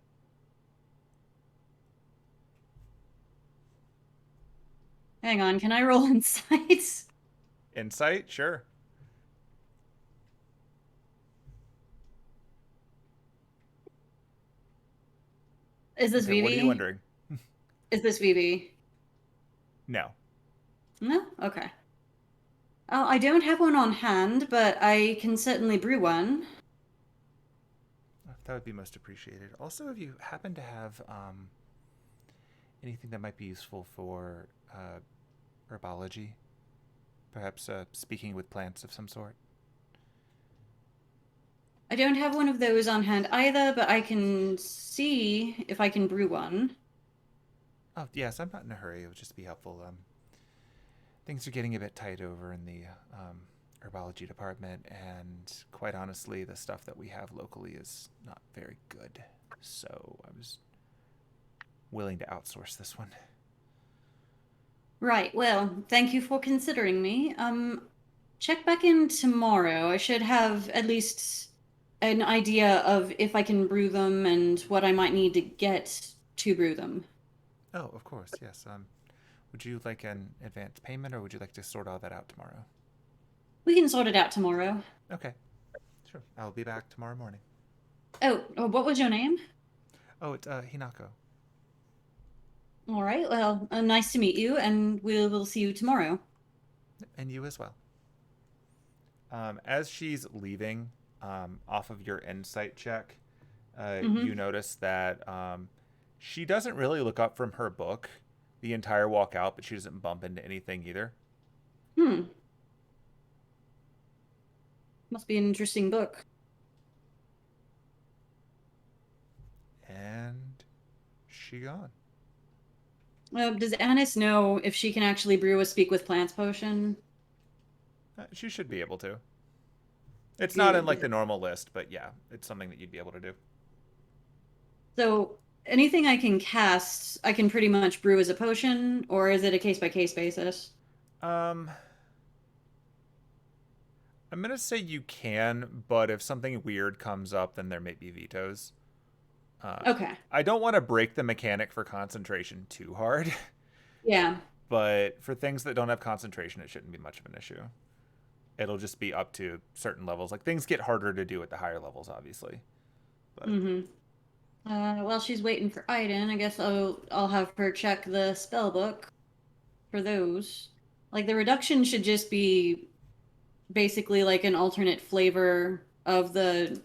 Hang on, can I roll insight? Insight? Sure. Is this Okay, VB? what are you wondering? Is this VB? No. No? Okay. Oh, I don't have one on hand, but I can certainly brew one. That would be most appreciated. Also, if you happen to have anything that might be useful for herbology, perhaps speaking with plants of some sort. I don't have one of those on hand either, but I can see if I can brew one. Oh, yes, I'm not in a hurry. It would just be helpful. Things are getting a bit tight over in the herbology department, and quite honestly, the stuff that we have locally is not very good. So I was willing to outsource this one. Right, well, thank you for considering me. Check back in tomorrow. I should have at least an idea of if I can brew them and what I might need to get to brew them. Oh, of course, yes. Would you like an advance payment, or would you like to sort all that out tomorrow? We can sort it out tomorrow. Okay. Sure. I'll be back tomorrow morning. Oh, what was your name? Oh, it's Hinako. All right. Well, nice to meet you, and we'll see you tomorrow. And you as well. As she's leaving, off of your insight check, you notice that she doesn't really look up from her book the entire walk out, but she doesn't bump into anything either. Must be an interesting book. And she gone. Does Anise know if she can actually brew a speak with plants potion? She should be able to. It's not in like the normal list, but yeah, it's something that you'd be able to do. So anything I can cast, I can pretty much brew as a potion, or is it a case-by-case basis? I'm gonna say you can, but if something weird comes up, then there may be vetoes. Okay. I don't want to break the mechanic for concentration too hard. Yeah. But for things that don't have concentration, it shouldn't be much of an issue. It'll just be up to certain levels. Like, things get harder to do at the higher levels, obviously. But... while she's waiting for Aidin, I guess I'll have her check the spell book for those. Like, the reduction should just be basically like an alternate flavor of the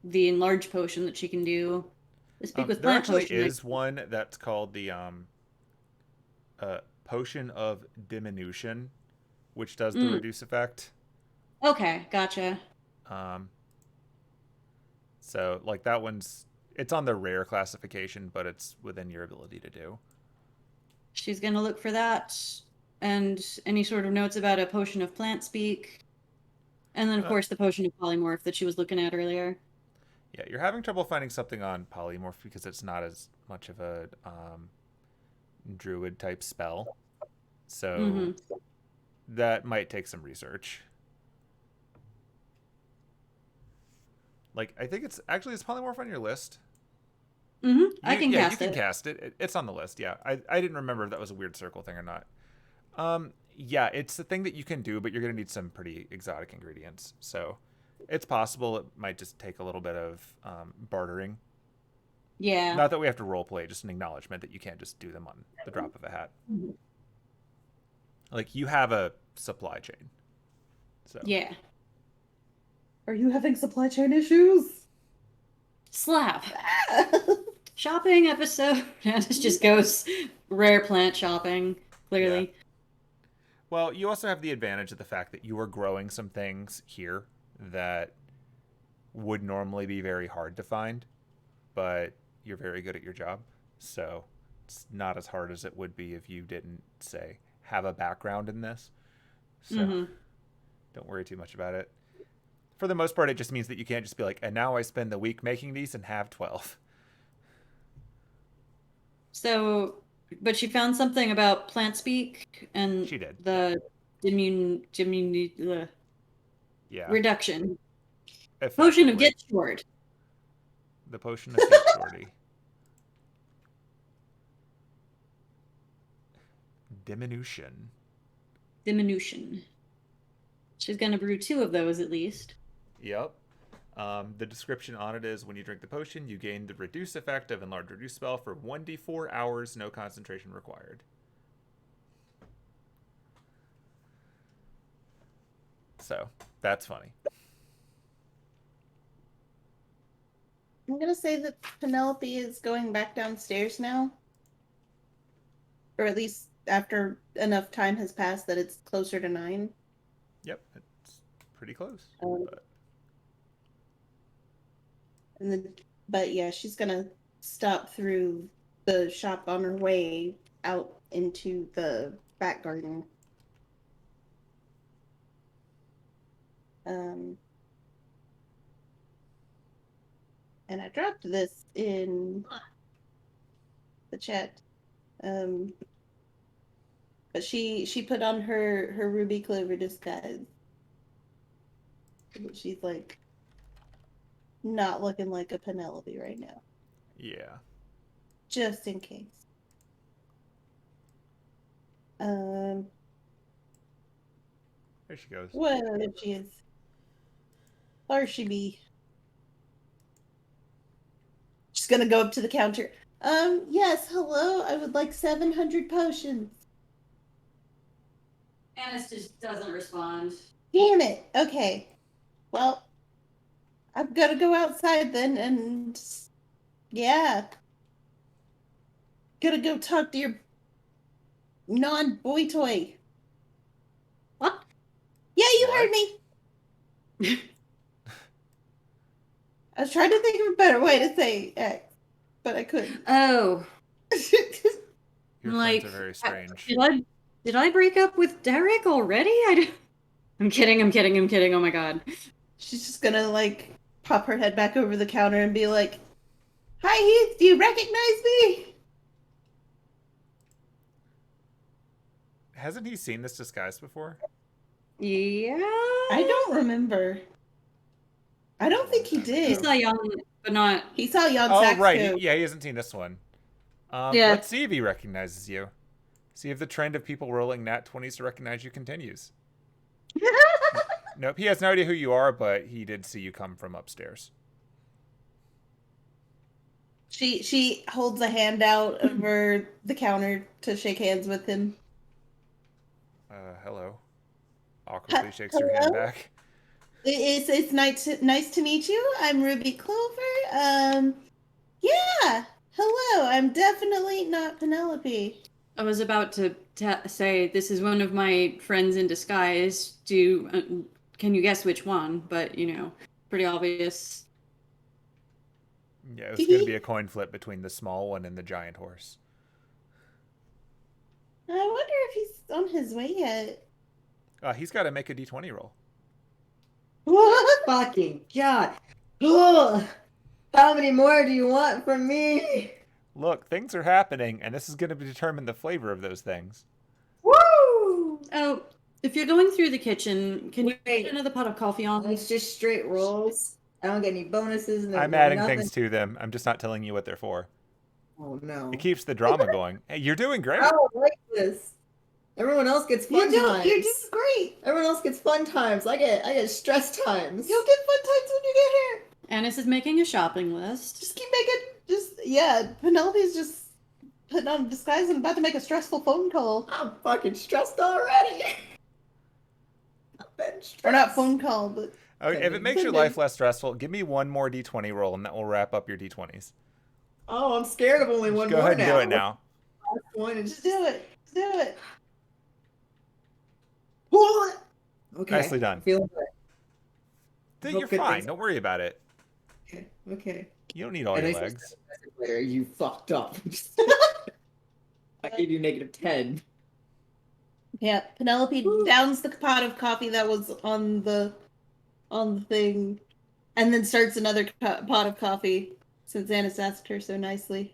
enlarged potion that she can do. The speak with plant there potion. There actually is one that's called the Potion of Diminution, which does the reduce effect. Okay, gotcha. So, like, that it's on the rare classification, but it's within your ability to do. She's gonna look for that, and any sort of notes about a potion of plant speak, and then of course the potion of polymorph that she was looking at earlier. Yeah, you're having trouble finding something on polymorph because it's not as much of a druid type spell. So that might take some research. Like, I think it's polymorph on your list. I can cast it. You can cast it. It's on the list. Yeah, I didn't remember if that was a weird circle thing or not. Yeah, it's the thing that you can do, but you're gonna need some pretty exotic ingredients. So it's possible it might just take a little bit of bartering. Yeah. Not that we have to roleplay, just an acknowledgement that you can't just do them on the drop of a hat. Like, you have a supply chain. So yeah. Are you having supply chain issues? Slap. Shopping episode. This just goes rare plant shopping, clearly. Yeah. Well, you also have the advantage of the fact that you are growing some things here that would normally be very hard to find, but you're very good at your job. So it's not as hard as it would be if you didn't, say, have a background in this. So don't worry too much about it. For the most part, it just means that you can't just be like, and now I spend the week making these and have 12. So, but she found something about plant speak and She did. The reduction. Potion of get short. The potion of get shorty. Diminution. She's gonna brew 2 of those at least. Yep. The description on it is, when you drink the potion, you gain the reduce effect of enlarged reduce spell for 1d4 hours, no concentration required. So, that's funny. I'm gonna say that Penelope is going back downstairs now. Or at least after enough time has passed that it's closer to 9. Yep, it's pretty close. But yeah, she's gonna stop through the shop on her way out into the back garden. And I dropped this in the chat. But she put on her ruby clover disguise. She's like not looking like a Penelope right now. Yeah. Just in case. Um, There she goes. where she is. Where she be? She's gonna go up to the counter. Yes, hello. I would like 700 potions. Anise just doesn't respond. Damn it. Okay. Well, I've got to go outside then, and yeah, gotta go talk to your non-boy toy. What? Yeah, you What? heard me. I was trying to think of a better way to say X, but I couldn't. Oh, Your like, friends are very strange. did I break up with Derek already? I'm kidding. Oh my god. She's just gonna like pop her head back over the counter and be like, "Hi, Heath. Do you recognize me?" Hasn't he seen this disguise before? Yeah. I don't remember. I don't think he He did. saw young, but not. He saw Yon Oh, Sax right. too. He hasn't seen this one. Yeah. Let's see if he recognizes you. See if the trend of people rolling nat 20s to recognize you continues. Nope, he has no idea who you are, but he did see you come from upstairs. She holds a hand out over the counter to shake hands with him. Hello. Awkwardly shakes your hand Hello? back. It's nice to meet you. I'm Ruby Clover. Yeah. Hello. I'm definitely not Penelope. I was about to say this is one of my friends in disguise. Can you guess which one? But pretty obvious. Yeah, it's going to be a coin flip between the small one and the giant horse. I wonder if he's on his way yet. He's got to make a d20 roll. What? Fucking God. Ugh. How many more do you want from me? Look, things are happening, and this is going to determine the flavor of those things. Woo! Oh, if you're going through the kitchen, can you Wait. put another pot of coffee on? It's just straight rolls. I don't get any bonuses. I'm adding things to them. I'm just not telling you what they're for. Oh no. It keeps the drama going. Hey, you're doing great. I don't like this. Everyone else gets fun times. You're doing great. Everyone else gets fun times. I get stress times. You'll get fun times when you get here. Anise is making a shopping list. Just keep making. Penelope's just putting on a disguise and about to make a stressful phone call. I'm fucking stressed already. I've been stressed. Or not phone call, but Okay, if it makes your life less stressful, give me one more d20 roll, and that will wrap up your d20s. Oh, I'm scared of only one Go more ahead and do it now. Last one and just do it. Just do it. Okay. Nicely done. Feeling good. Then you're Good fine. things. Don't worry about it. Okay. You don't need all And your I legs. Later, you fucked up. I gave you -10. Yeah, Penelope downs the pot of coffee that was on the thing, and then starts another pot of coffee since Annis asked her so nicely.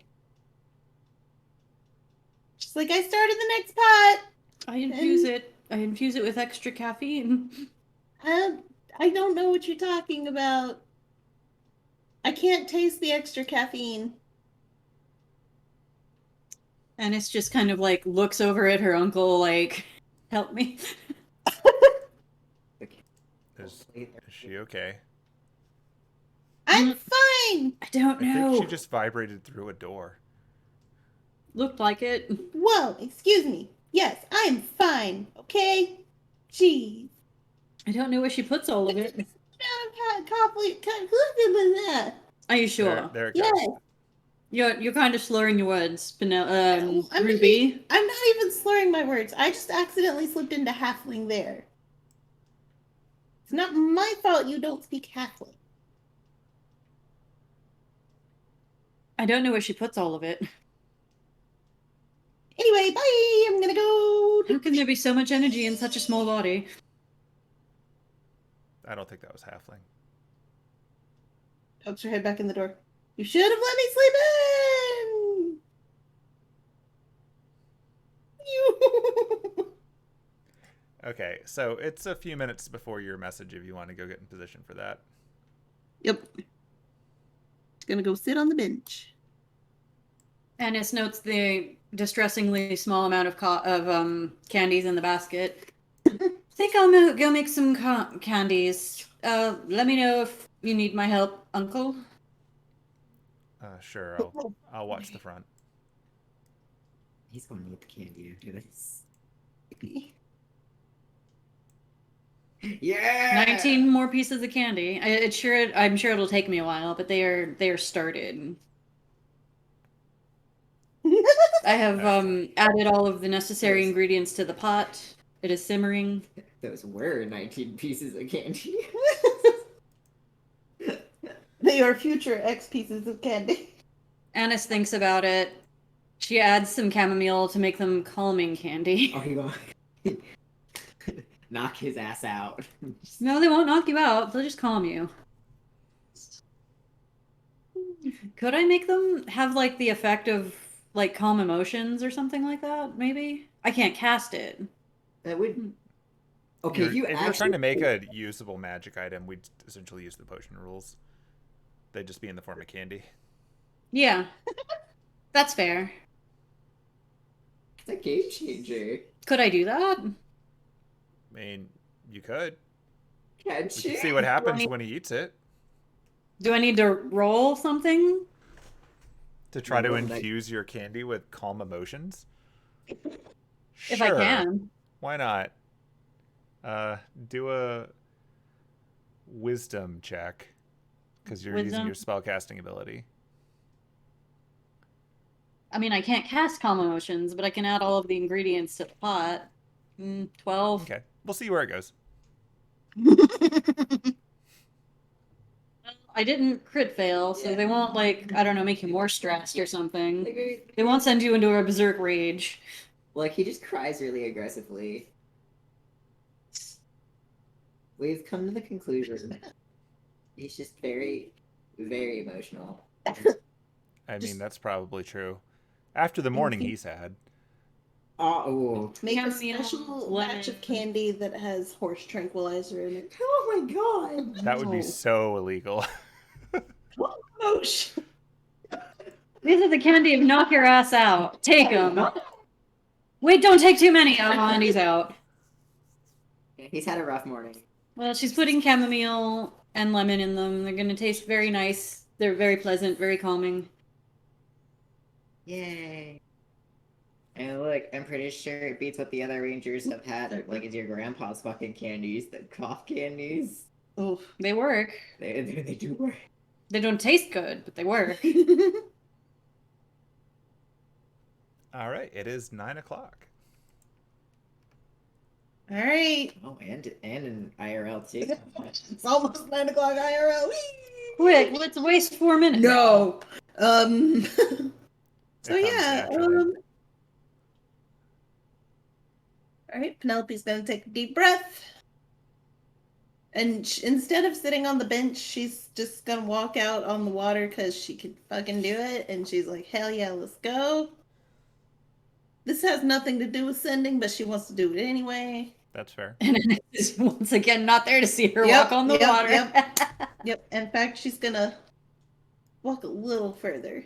She's like, I started the next pot. I infuse it with extra caffeine. I don't know what you're talking about. I can't taste the extra caffeine. Anise just kind of like looks over at her uncle like, help me. Is she okay? I'm fine. I don't I know. think she just vibrated through a door. Looked like it. Whoa, excuse me. Yes, I'm fine. Okay? Jeez. I don't know where she puts all of it. Are you sure? There it goes. Yes. You're kind of slurring your words, I'm Ruby. I'm not even slurring my words. I just accidentally slipped into halfling there. It's not my fault you don't speak halfling. I don't know where she puts all of it. Anyway, bye. I'm gonna go. How can there be so much energy in such a small body? I don't think that was halfling. Pokes her head back in the door. You should have let me sleep in. You. Okay, so it's a few minutes before your message if you want to go get in position for that. Yep. Just gonna go sit on the bench. Anise notes the distressingly small amount of candies in the basket. Think I'll go make some candies. Let me know if you need my help, Uncle. Sure, I'll watch the front. He's gonna need the candy after this. Yeah. 19 more pieces of candy. I'm sure it'll take me a while, but they are started. I have added all of the necessary ingredients to the pot. It is simmering. Those were 19 pieces of candy. They are future X pieces of candy. Anise thinks about it. She adds some chamomile to make them calming candy. Oh, you gonna knock his ass out? No, they won't knock you out. They'll just calm you. Could I make them have like the effect of like calm emotions or something like that? Maybe I can't cast it. That would. Okay, If you're actually trying to make a usable magic item, we'd essentially use the potion rules. They'd just be in the form of candy. Yeah, that's fair. It's a game changer. Could I do that? I mean, you could. Can't We you? can see what happens when he eats it. Do I need to roll something? To try to Roll that. infuse your candy with calm emotions? If I can. Why not? Do a wisdom check. Because you're using your spellcasting ability. I mean, I can't cast calm emotions, but I can add all of the ingredients to the pot. 12. Okay. We'll see where it goes. I didn't crit fail, so they won't, like, I don't know, make you more stressed or something. They won't send you into a berserk rage. Like, he just cries really aggressively. We've come to the conclusion. He's just very, very emotional. I mean, that's probably true. After the morning he's had. Oh. Make a Chamomile, special lemon. batch of candy that has horse tranquilizer in it. Oh my god. That would be so illegal. Oh, shit. These are the candy of knock your ass out. Take them. Wait, don't take too many. Oh, and he's out. He's had a rough morning. Well, she's putting chamomile and lemon in them. They're going to taste very nice. They're very pleasant, very calming. Yay. And look, I'm pretty sure it beats what the other rangers have had. Like, it's your grandpa's fucking candies, the cough candies. Oof, they work. They do work. They don't taste good, but they work. All right. It is 9 o'clock. All right. Oh, and in IRL too. It's almost 9 o'clock IRL. Whee! Quick, let's waste 4 minutes. No. So It comes yeah. naturally. All right. Penelope's gonna take a deep breath, and instead of sitting on the bench, she's just gonna walk out on the water because she can fucking do it. And she's like, "Hell yeah, let's go." This has nothing to do with sending, but she wants to do it anyway. That's fair. And it's once again not there to see her Yep, walk on the yep, water. Yep. In fact, she's gonna walk a little further.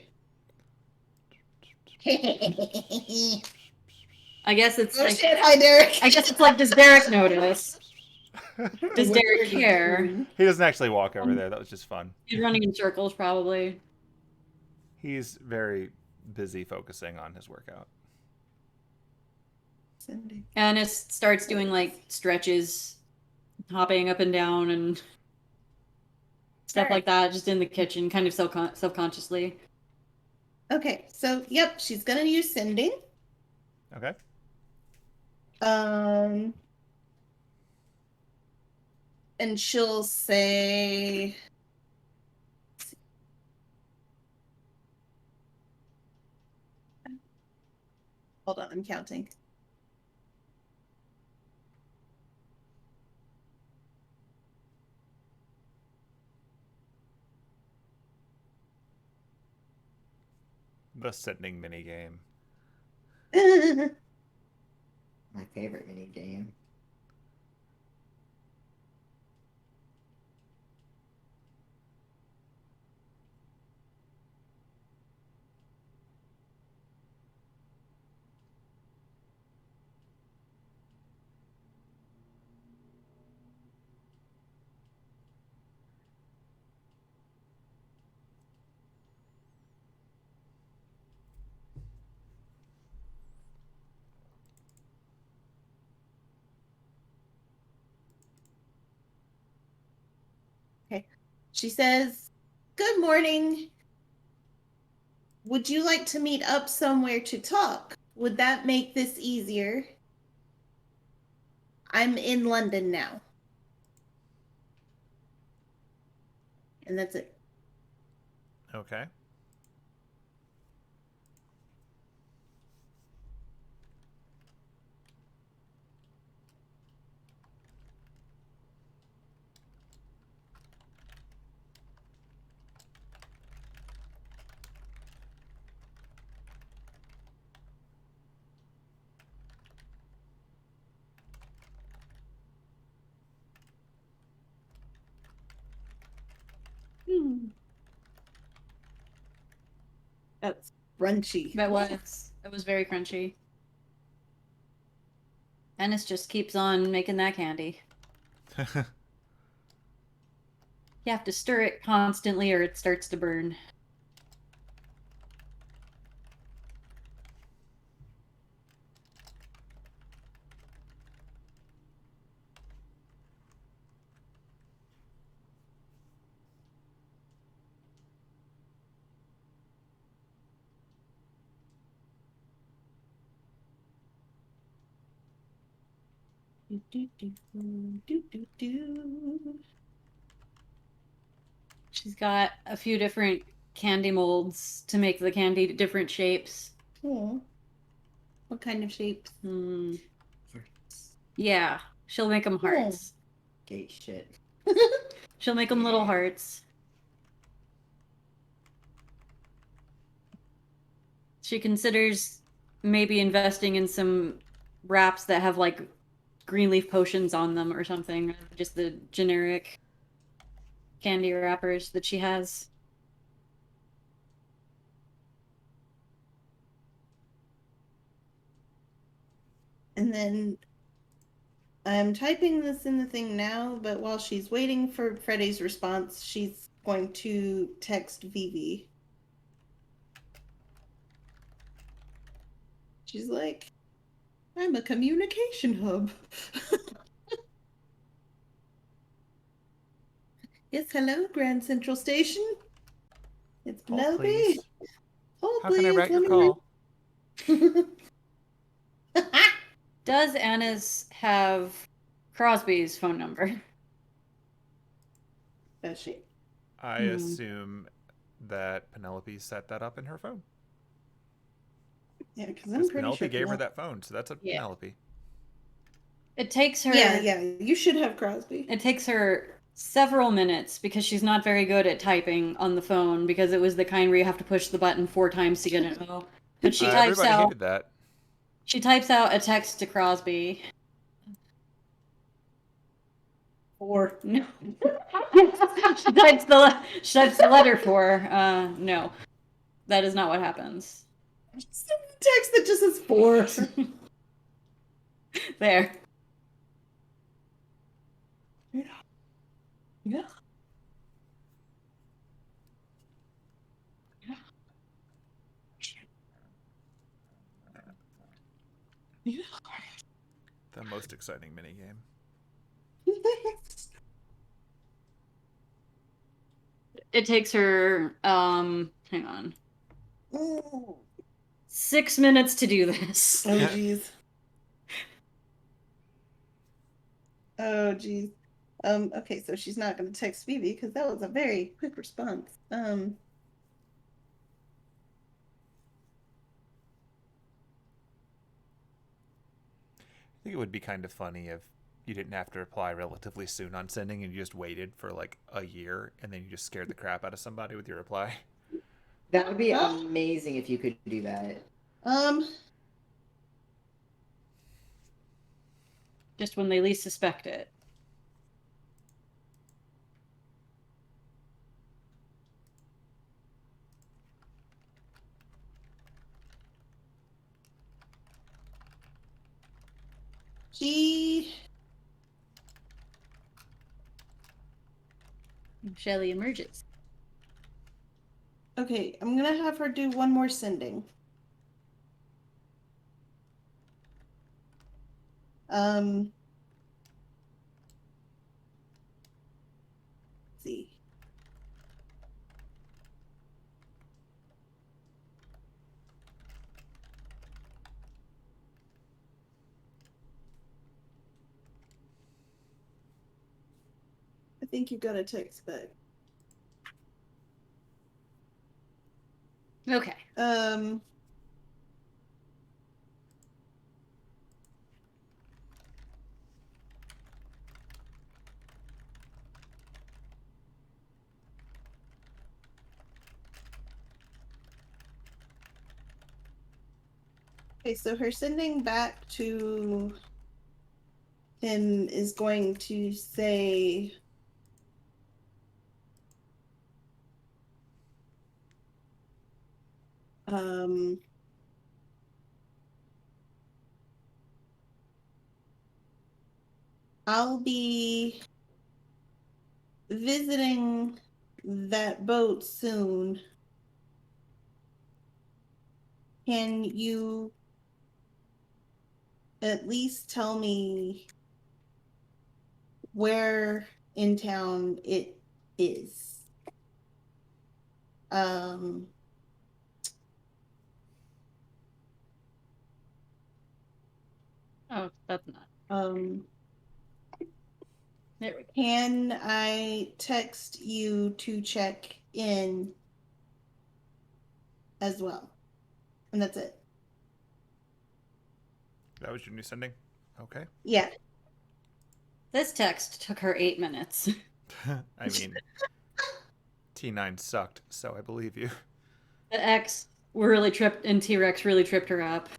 I guess it's Oh like, shit! Hi, Derek. I guess it's like, does Derek notice? Does Derek care? He doesn't actually walk over there. That was just fun. He's running in circles, probably. He's very busy focusing on his workout. And it starts doing like stretches, hopping up and down and stuff like that, just in the kitchen, kind of self-consciously. Okay, so yep, she's gonna use sending. Okay. And she'll say, hold on, I'm counting. The sending minigame. My favorite mini game. Okay. She says, "Good morning. Would you like to meet up somewhere to talk? Would that make this easier? I'm in London now." And that's it. Okay. That's crunchy. That was very crunchy. Anise just keeps on making that candy. You have to stir it constantly or it starts to burn. Do, do, do, do, do, do. She's got a few different candy molds to make the candy different shapes. Oh. What kind of shapes? Yeah, she'll make them hearts. Gay shit. She'll make them little hearts. She considers maybe investing in some wraps that have like Greenleaf Potions on them or something. Just the generic candy wrappers that she has. And then I'm typing this in the thing now, but while she's waiting for Freddy's response, she's going to text Vivi. She's like, "I'm a communication hub." Yes, hello, Grand Central Station. It's Hold, Penelope. please. Hold, How can I please. route your Let call? me Does Anise have Crosby's phone number? Does she? I assume that Penelope set that up in her phone. Yeah, because I'm Because pretty Penelope sure gave her that phone, so that's a Yeah. Penelope. It takes her. Yeah, you should have Crosby. It takes her several minutes because she's not very good at typing on the phone because it was the kind where you have to push the button 4 times to get an O. But she types Everybody out. hated that. She types out a text to Crosby. Or No. she types the letter for. No, that is not what happens. text that just says 4. There. Yeah. The most exciting minigame. It takes her. Hang on. Ooh. 6 minutes to do this. Oh jeez. Oh jeez. Okay, so she's not gonna text Phoebe because that was a very quick response. I think it would be kind of funny if you didn't have to reply relatively soon on sending and you just waited for like a year and then you just scared the crap out of somebody with your reply. That would be amazing if you could do that. Just when they least suspect it. Shelly emerges. Okay, I'm gonna have her do one more sending. Let's see. think you got a text back. Okay. Okay, so her sending back to him is going to say, I'll be visiting that boat soon. Can you at least tell me where in town it is? Oh, that's not. There we go. Can I text you to check in as well? And that's it. That was your new sending? Okay. Yeah. This text took her 8 minutes. I mean, T9 sucked, so I believe you. The X really tripped, and T-Rex really tripped her up.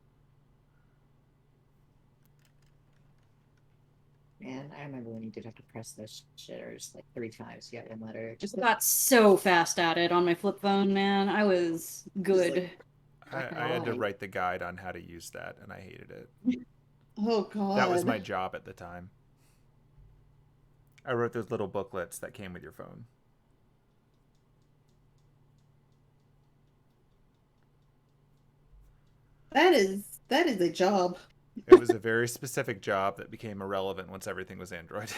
Man, I remember when you did have to press those shitters like 3 times to get one letter. Just got so fast at it on my flip phone, man. I was good. I had to write the guide on how to use that, and I hated it. Oh, God. That was my job at the time. I wrote those little booklets that came with your phone. That is a job. It was a very specific job that became irrelevant once everything was Android,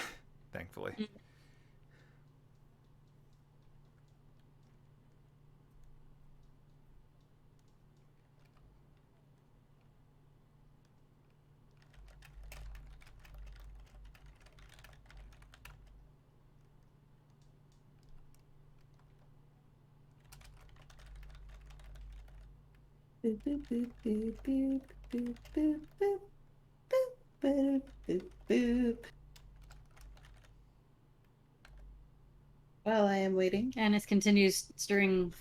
thankfully. Boop, boop, boop, boop, boop, boop, boop, boop, boop, boop, boop, boop. While I am waiting, Anise continues stirring.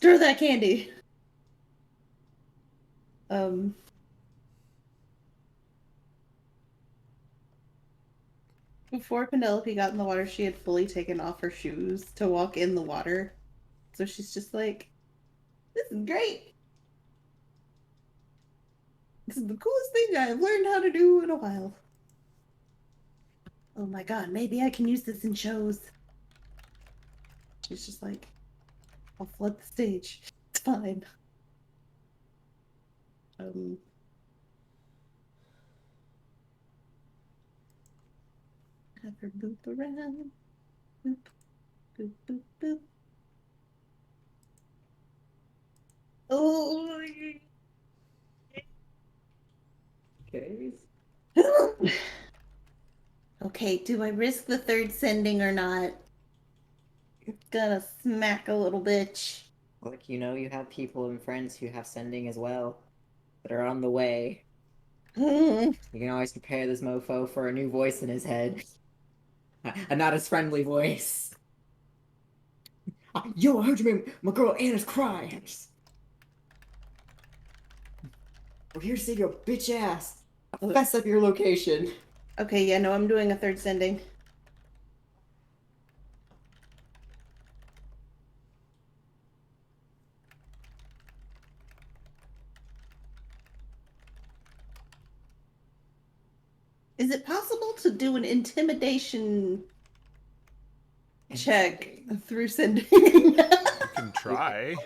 stir that candy. Before Penelope got in the water, she had fully taken off her shoes to walk in the water. So she's just like, this is great. This is the coolest thing I've learned how to do in a while. Oh my god, maybe I can use this in shows. She's just like, I'll flood the stage. It's fine. Have her boop around. Boop, boop, boop, boop. Oh. Okay. Okay, do I risk the third sending or not? Gonna smack a little bitch. Look, you have people and friends who have sending as well that are on the way. You can always prepare this mofo for a new voice in his head. A not as friendly voice. Yo, I heard you made my girl Anna's cry. We're here to save your bitch ass. Mess up your location. Okay, yeah, no, I'm doing a third sending. Is it possible to do an intimidation check through sending? You can try.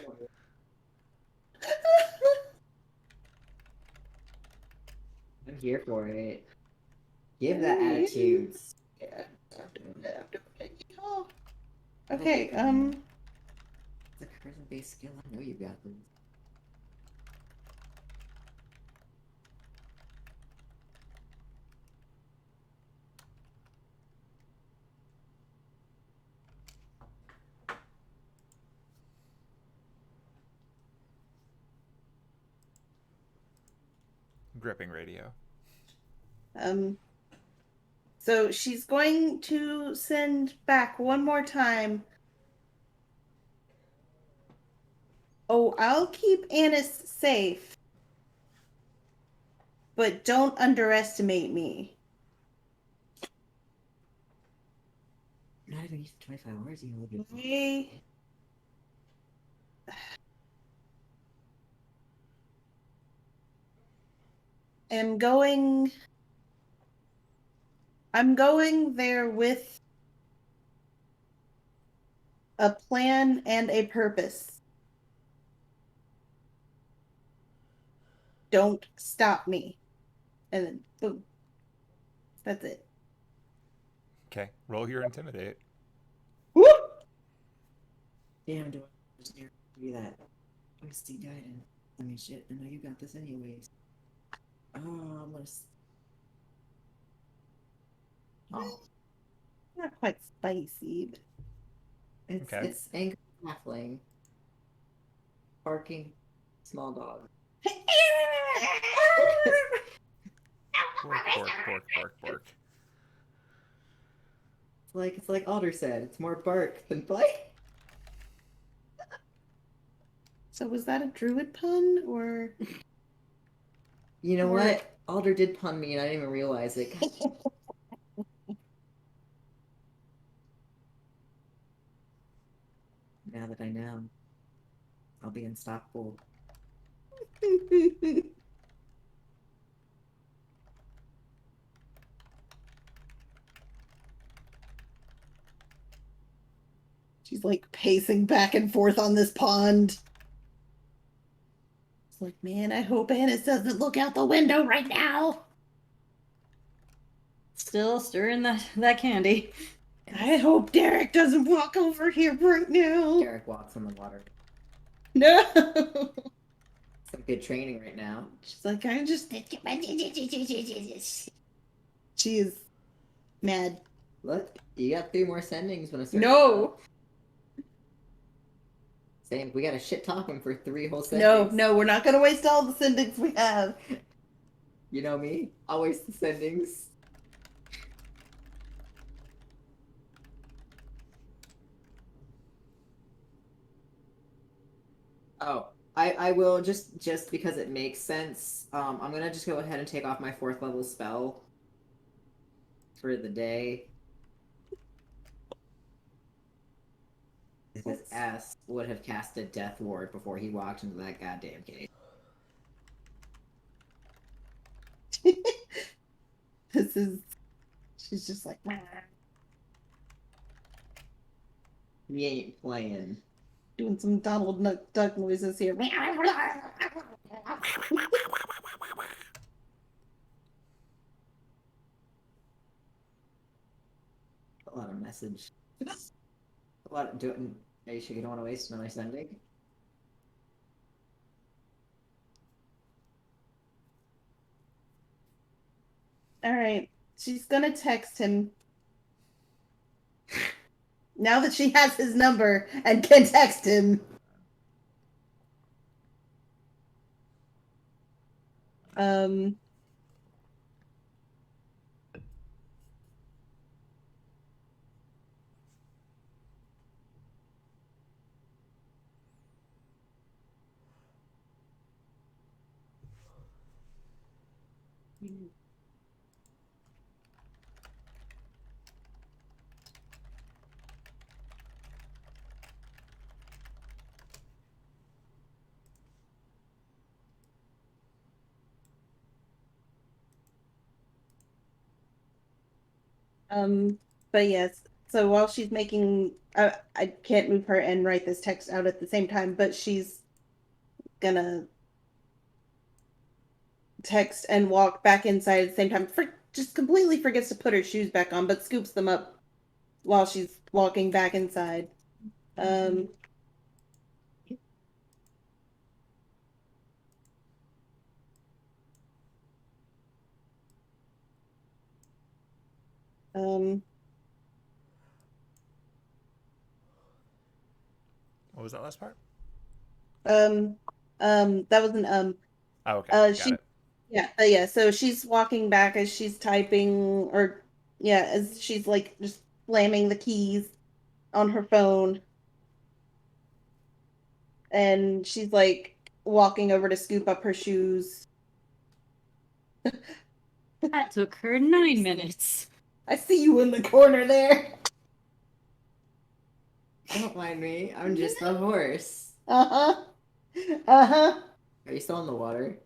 I'm here for it. Give that attitude. Yeah, I'm doing it. Oh. Okay, It's a charisma-based skill. I know you got this. gripping radio. So she's going to send back one more time. Oh, I'll keep Anise safe, but don't underestimate me. Not even used to 25 hours. You know, I'm going there with a plan and a purpose. Don't stop me. And then boom. That's it. Okay, roll your intimidate. Whoop! damn, do I just do that? I see Aidin. I mean, shit. I know you got this anyways. Oh, I'm gonna. Oh, Not quite spicy, but Okay. it's angry halfling, barking, small dog. Bork, bork, bork, bork, bork. It's like Alder said. It's more bark than bite. So was that a druid pun or? You know Or- what? Alder did pun me, and I didn't even realize it. Now that I know, I'll be unstoppable. She's like pacing back and forth on this pond. It's like, man, I hope Anise doesn't look out the window right now. Still stirring that candy. I hope Derek doesn't walk over here right now. Derek walks on the water. No. Some good training right now. She's like, I just. She is mad. Look, you got 3 more sendings when I start. No. Saying we got to shit talk him for 3 whole sendings. No, we're not gonna waste all the sendings we have. You know me, I'll waste the sendings. Oh, I will just because it makes sense. I'm gonna just go ahead and take off my 4th level spell for the day. Because S would have casted Death Ward before he walked into that goddamn cave. She's just like, He ain't playing. doing some Donald Duck noises here. A lot of message. A lot of doing. Are you sure you don't want to waste another sending? All right, she's gonna text him. Now that she has his number and can text him. But yes, so while she's making, I can't move her and write this text out at the same time, but she's gonna text and walk back inside at the same time. Just completely forgets to put her shoes back on, but scoops them up while she's walking back inside. What was that last part? That was an Oh, okay. Got she it. Yeah, so she's walking back as she's typing, or as she's like just slamming the keys on her phone, and she's like walking over to scoop up her shoes. That took her 9 minutes. I see you in the corner there. Don't mind me. I'm just a horse. Uh-huh. Uh-huh. Are you still in the water?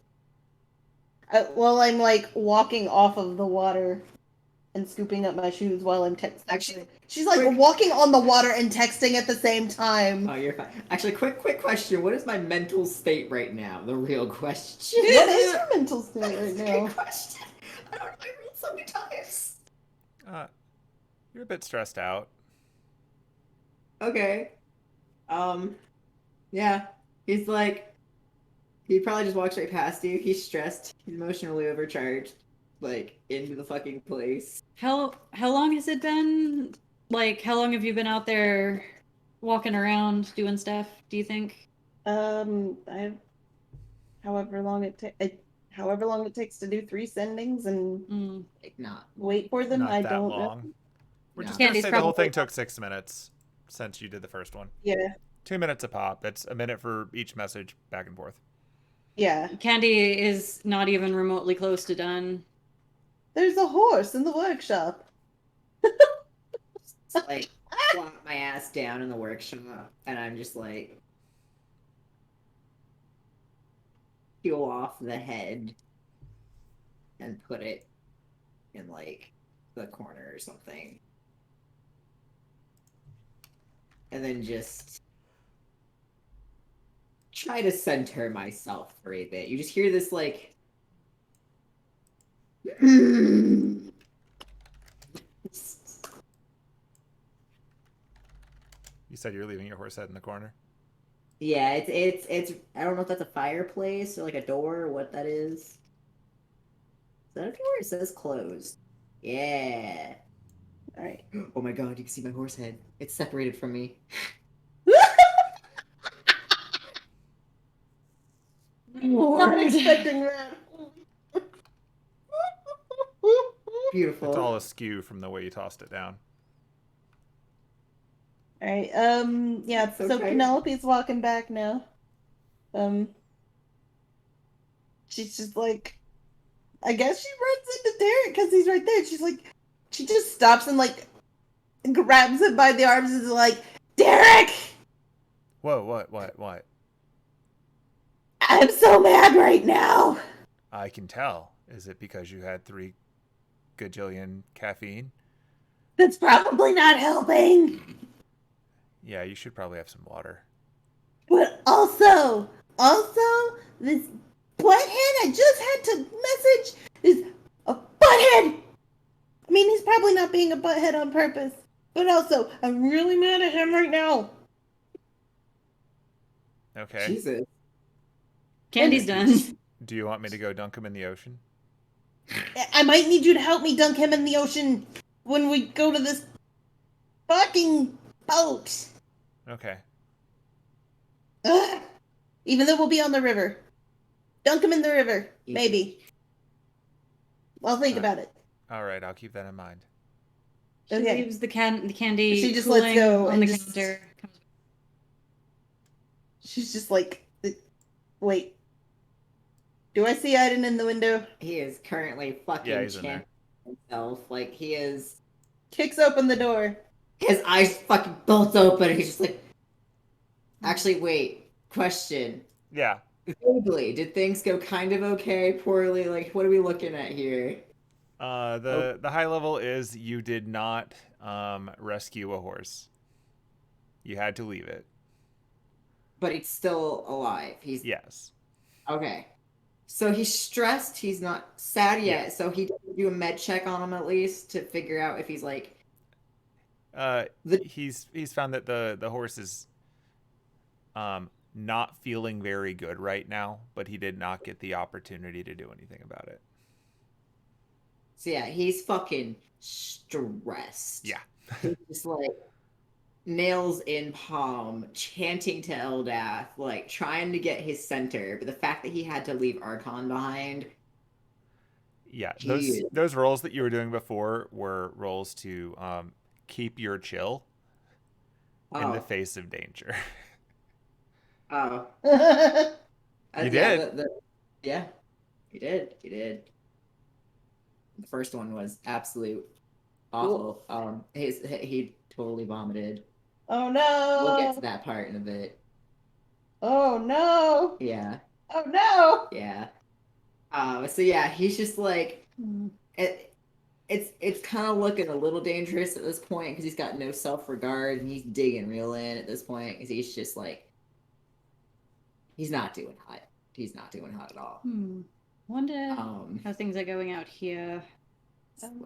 Well, I'm like walking off of the water and scooping up my shoes while I'm texting. Actually, she's like quick- walking on the water and texting at the same time. Oh, you're fine. Actually, quick question. What is my mental state right now? The real question. What is your mental state right That's a now? good question. I don't know. I read so many times. You're a bit stressed out. Okay. Yeah. He's like, he probably just walks right past you. He's stressed. He's emotionally overcharged. Like, into the fucking place. How long has it been? Like, how long have you been out there walking around doing stuff, do you think? I however long it takes to do 3 sendings and Like, not. wait for them. Not I that don't long. know. We're No. just gonna Candy's say the whole probably thing took 6 minutes since you did the first one. Yeah. 2 minutes a pop. That's a minute for each message back and forth. Yeah. Candy is not even remotely close to done. There's a horse in the workshop. Just, like, flop my ass down in the workshop. And I'm just like, peel off the head and put it in like the corner or something. And then just try to center myself for a bit. You just hear this like You said you're leaving your horse head in the corner. yeah, it's I don't know if that's a fireplace or like a door or what that is. Is that a door? It says closed. Yeah. All right. Oh my god, you can see my horse head. It's separated from me. Not expecting that. Beautiful. It's all askew from the way you tossed it down. All right. Yeah. It's So okay. Penelope's walking back now. She's just like, I guess she runs into Derek because he's right there. She's like, she just stops and like grabs him by the arms and is like, Derek! Whoa, what? I'm so mad right now. I can tell. Is it because you had 3 gajillion caffeine? That's probably not helping. Yeah, you should probably have some water. But also, this butthead I just had to message is a butthead. I mean, he's probably not being a butthead on purpose. But also, I'm really mad at him right now. Okay. Jesus. Candy's done. Do you want me to go dunk him in the ocean? I might need you to help me dunk him in the ocean when we go to this fucking boat. Okay. Ugh. Even though we'll be on the river. Dunk him in the river. Maybe. I'll think about it. All right, I'll keep that in mind. She Okay. leaves the candy She just lets cooling go on and the just- counter. She's just like, wait. Do I see Aidin in the window? He is currently fucking Yeah, he's in there. chanting himself. Like, he is. Kicks open the door. His eyes fucking bolt open, and he's just like. Actually, wait. Question. Yeah. Vaguely, did things go kind of okay, poorly? Like, what are we looking at here? The high level is you did not rescue a horse. You had to leave it. But he's still alive. He's Yes. okay. So he's stressed. He's not sad yet. Yeah. So he doesn't do a med check on him at least to figure out if he's like. He's found that the horse is not feeling very good right now, but he did not get the opportunity to do anything about it. So yeah, he's fucking stressed. Yeah. He's just like nails in palm, chanting to Eldath, like trying to get his center. But the fact that he had to leave Archon behind Yeah, He, those rolls that you were doing before were rolls to keep your chill in the oh, face of danger. oh, You yeah, did. yeah, he did. The first one was absolute awful. He totally vomited. Oh We'll get to no! that part in a bit. Oh no! Yeah, Oh no! yeah. So yeah, he's just like Hmm. it's kind of looking a little dangerous at this point because he's got no self-regard and he's digging real in at this point because he's just like he's not doing hot. He's not doing hot at all. Wonder Um, how things are going out here.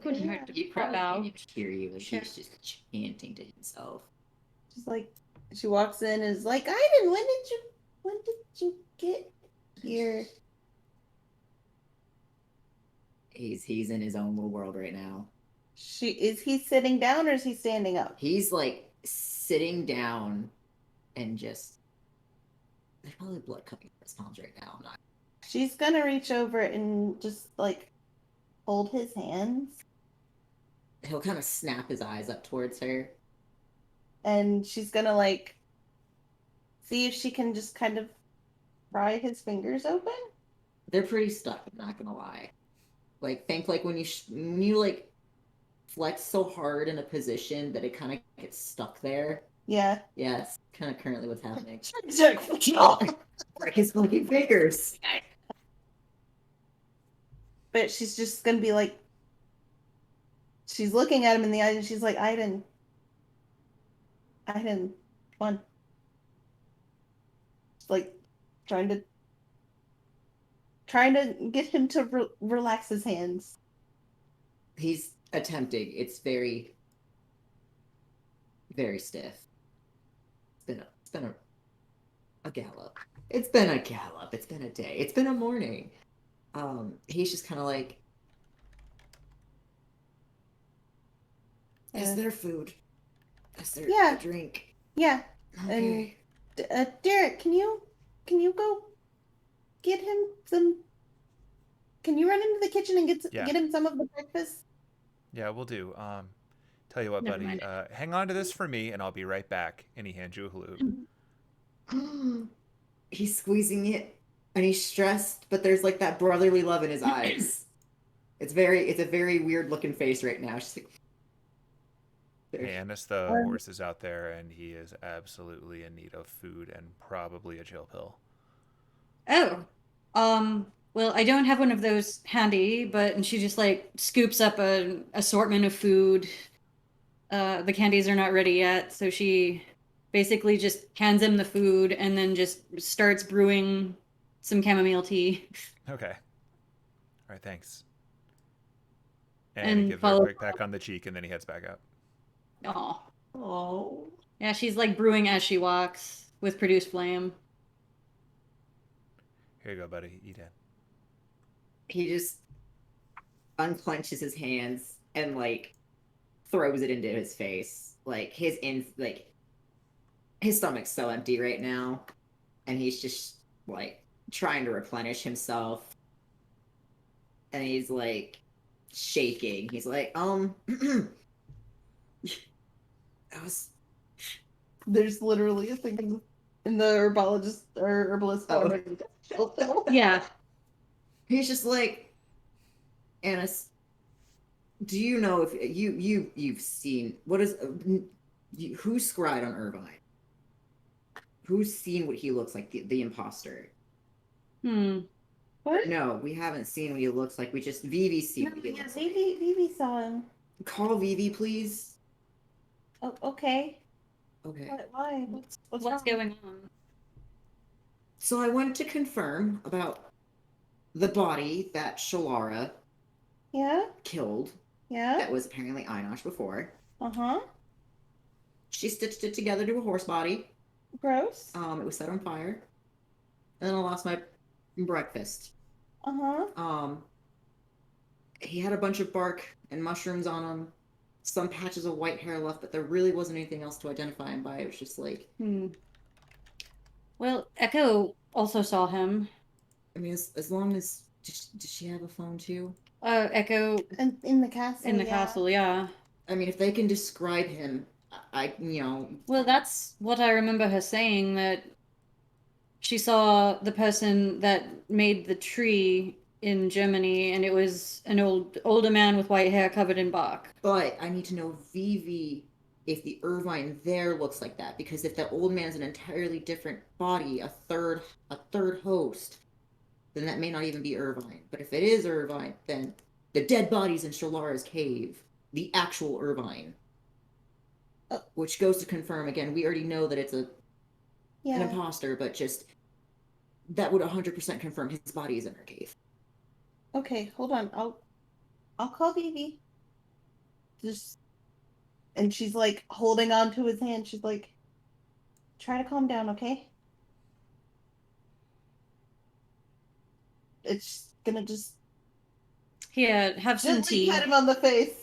Couldn't hurt to he pop probably out. can't even hear you. Like Sure. he's just chanting to himself. She's like, she walks in and is like, Aidin, when did you get here? He's in his own little world right now. Is he sitting down or is he standing up? He's like sitting down and just there's probably blood coming from his palms right now. I'm not. She's gonna reach over and just like hold his hands, He'll kind of snap his eyes up towards her. and she's gonna like see if she can just kind of pry his fingers open. They're pretty stuck. I'm not gonna lie. Like think like when you like flex so hard in a position that it kind of gets stuck there. Yeah. Yeah, it's kind of currently what's happening. But Break his fucking fingers. she's just gonna be like, she's looking at him in the eyes and she's like, Aidin, come on. Like trying to get him to relax his hands. He's attempting. It's very, very stiff. It's been a gallop. It's been a gallop. It's been a day. It's been a morning. He's just kind of like, is there food? Is there a drink? Yeah. Okay. And Derek, can you go get him some? Can you run into the kitchen and get him some of the breakfast? Yeah, we'll do. Tell you what, Never buddy. mind. Hang on to this for me, and I'll be right back. And he hands you a lube. He's squeezing it, and he's stressed, but there's like that brotherly love in his eyes. It's a very weird looking face right now. She's like, Hey, Anise, the horse is out there, and he is absolutely in need of food and probably a chill pill. Oh, well, I don't have one of those handy, and she just like scoops up an assortment of food. The candies are not ready yet, so she basically just hands him the food and then just starts brewing some chamomile tea. Okay. All right, thanks. And he And gives her a follow. quick peck on the cheek, and then he heads back out. Oh, yeah, she's like brewing as she walks with produced flame. Here you go, buddy. Eat it. he just unclenches his hands and like throws it into his face. Like his stomach's so empty right now, and he's just like trying to replenish himself. And he's like shaking. He's like, that was. There's literally a thing in the herbalist farm. Yeah. He's just like, Anise, do you know if you've seen what is who's scried on Irvine? Who's seen what he looks like, the imposter? What? No, we haven't seen what he looks like. We just Vivi's seen what he Yeah, looks like. Vivi saw him. Call Vivi, please. Oh, okay. Okay. Why? What's wrong? going on? So I wanted to confirm about the body that Shalara Yeah. killed. Yeah. That was apparently Einosh before. Uh-huh. She stitched it together to a horse body. Gross. It was set on fire. And then I lost my breakfast. Uh-huh. He had a bunch of bark and mushrooms on him. Some patches of white hair left, but there really wasn't anything else to identify him by. It was just like... Well, Echo also saw him. I mean, as long as... Did she have a phone too? Echo in the castle. in the yeah. castle, yeah. I mean, if they can describe him, Well, that's what I remember her saying, that she saw the person that made the tree in Germany, and it was an older man with white hair covered in bark. But I need to know Vivi if the Irvine there looks like that, because if that old man's an entirely different body, a third host, then that may not even be Irvine. But if it is Irvine, then the dead bodies in Shalara's cave, the actual Irvine, which goes to confirm again. We already know that it's an imposter, but just that would 100% confirm his body is in her cave. Okay, hold on. I'll call Vivi. And she's like holding on to his hand. She's like, try to calm down, okay? It's gonna just Here, have some gently tea. pat him on the face.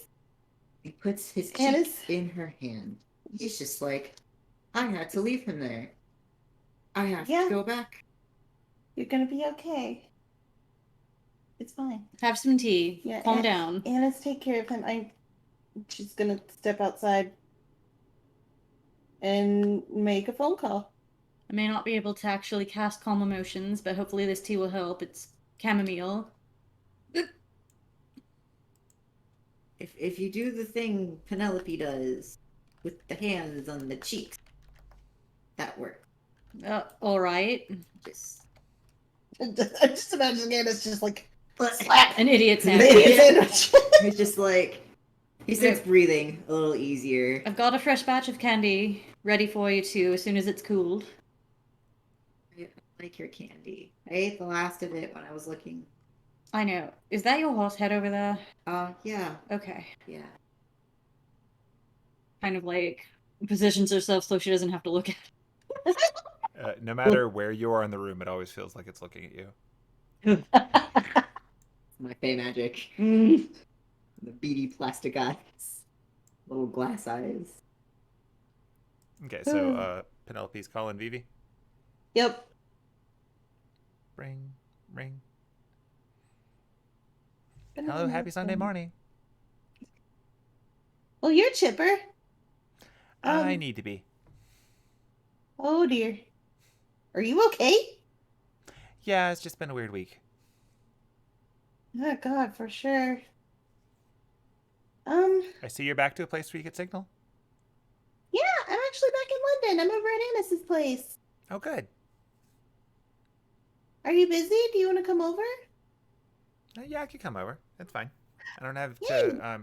He puts his Anise? cheek in her hand. He's just like, I had to leave him there. I have to go back. You're gonna be okay. It's fine. Have some tea. Yeah, Calm down. Anise, take care of him. She's gonna step outside and make a phone call. I may not be able to actually cast calm emotions, but hopefully this tea will help. It's chamomile. If you do the thing Penelope does with the hands on the cheeks, that works. All right. I'm just imagining Anise just like slap an idiot sandwich. It's just like he starts breathing a little easier. I've got a fresh batch of candy ready for you too, as soon as it's cooled. I like your candy. I ate the last of it when I was looking. I know. Is that your horse head over there? Yeah. Okay. Yeah. Kind of like positions herself so she doesn't have to look at it. No matter where you are in the room, it always feels like it's looking at you. My fey magic. Mm. The beady plastic eyes. Little glass eyes. Okay, so Penelope's calling Vivi. Yep. Ring, ring. Hello, happy Sunday morning. Well, you're chipper. I need to be. Oh dear. Are you okay? Yeah, it's just been a weird week. Oh God, for sure. I see you're back to a place where you get signal. Yeah, I'm actually back in London. I'm over at Anis's place. Oh, good. Are you busy? Do you want to come over? Yeah, I could come over. That's fine. I don't have to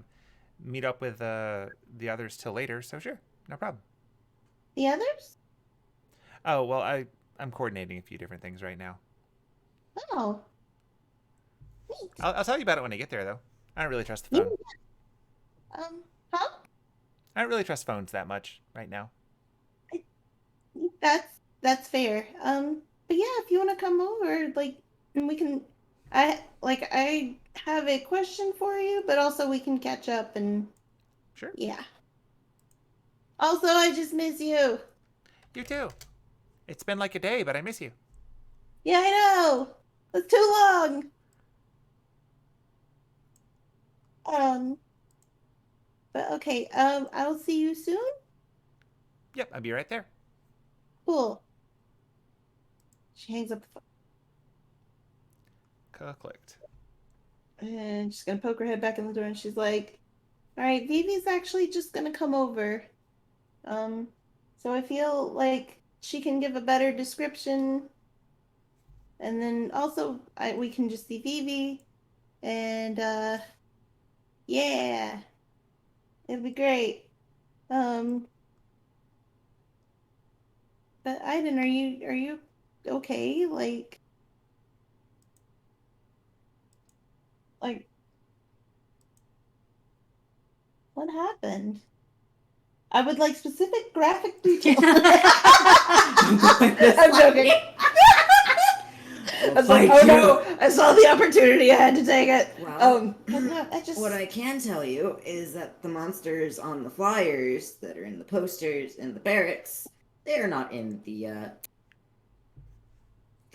meet up with the others till later, so sure, no problem. The others? Oh, well, I'm coordinating a few different things right now. Oh. Neat. I'll tell you about it when I get there, though. I don't really trust the phone. Yeah. Huh? I don't really trust phones that much right now. That's fair. But yeah, if you want to come over, like, and we can. I have a question for you, but also we can catch up and. Sure. Yeah. Also, I just miss you. You too. It's been like a day, but I miss you. Yeah, I know. It's too long. But okay. I'll see you soon. Yep, I'll be right there. Cool. She hangs up the phone. Clicked. And she's gonna poke her head back in the door, and she's like, "All right, Vivi's actually just gonna come over. So I feel like she can give a better description, and then also we can just see Vivi, and yeah, it'd be great. But Aidin, are you okay? Like, what happened? I would like specific graphic details. I'm joking. I was like, oh no, I saw the opportunity, I had to take it. Well, But no, what I can tell you is that the monsters on the flyers that are in the posters in the barracks, they are not in the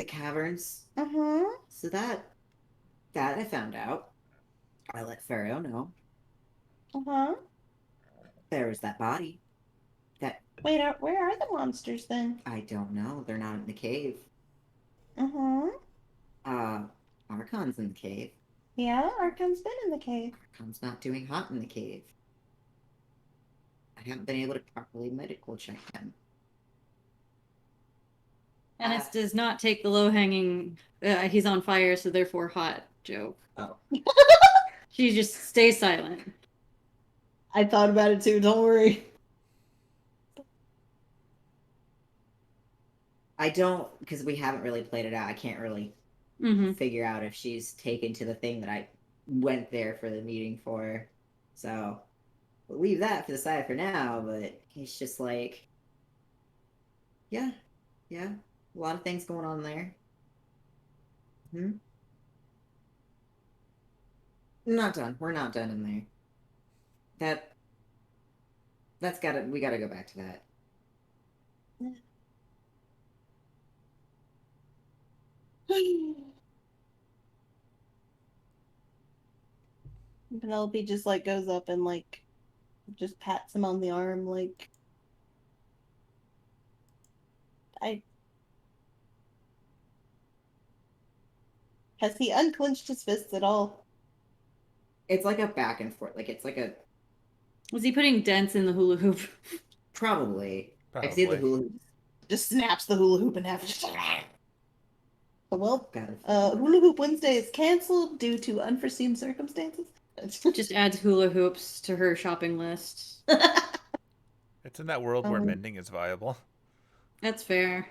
caverns. Uh-huh. So that I found out. I let Pharaoh know Uh-huh. there was that body. That Wait, where are the monsters then? I don't know. They're not in the cave. Uh-huh. Archon's in the cave. Yeah, Archon's been in the cave. Archon's not doing hot in the cave. I haven't been able to properly medical check him. Anise does not take the low-hanging, he's on fire, so therefore hot joke. Oh. She just stays silent. I thought about it too, don't worry. I don't, because we haven't really played it out. I can't really figure out if she's taken to the thing that I went there for the meeting for. So we'll leave that to the side for now, but he's just like, yeah, a lot of things going on there. Not done. We're not done in there. We gotta go back to that. Penelope just like goes up and like just pats him on the arm like Has he unclenched his fists at all? It's like a back and forth. Like it's like a Was he putting dents in the hula hoop? probably. Probably. I see the hula hoop. Just snaps the hula hoop in half. Well, Got it. Hula Hoop Wednesday is canceled due to unforeseen circumstances. Just adds hula hoops to her shopping list. It's in that world where mending is viable. That's fair.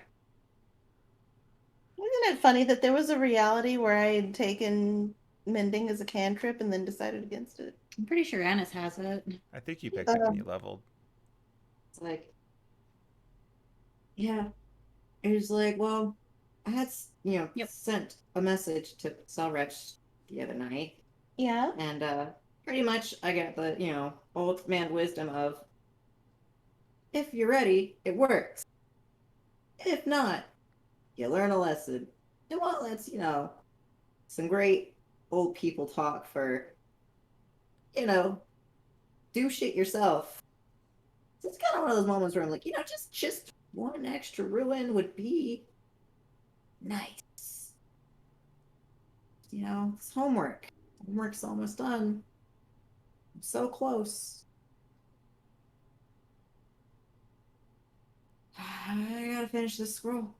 Isn't it funny that there was a reality where I had taken mending as a cantrip and then decided against it? I'm pretty sure Anise has it. I think you picked it when you leveled. It's like, yeah. It was like, well, I had, sent a message to Salrex the other night. Yeah. And pretty much I got the, old man wisdom of, if you're ready, it works. If not, you learn a lesson. And well, that's, some great old people talk for, do shit yourself. So it's kind of one of those moments where I'm like, just one extra ruin would be nice. It's homework. Homework's almost done. I'm so close. I gotta finish this scroll.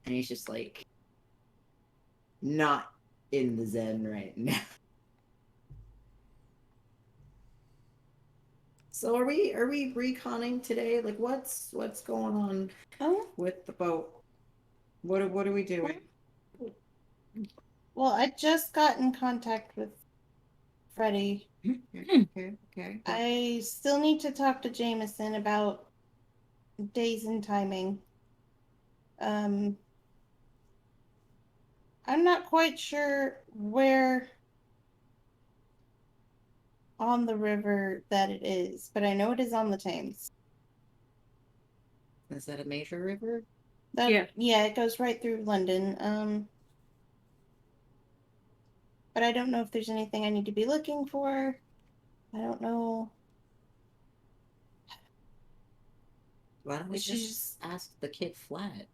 And he's just like not in the zen right now. So are we reconning today? Like what's going on with the boat? What are we doing? Well, I just got in contact with Freddie. Okay. I still need to talk to Jameson about days and timing. I'm not quite sure where on the river that it is, but I know it is on the Thames. Is that a major river? Yeah. Yeah, it goes right through London. But I don't know if there's anything I need to be looking for. I don't know. Why don't we just ask the kid flat?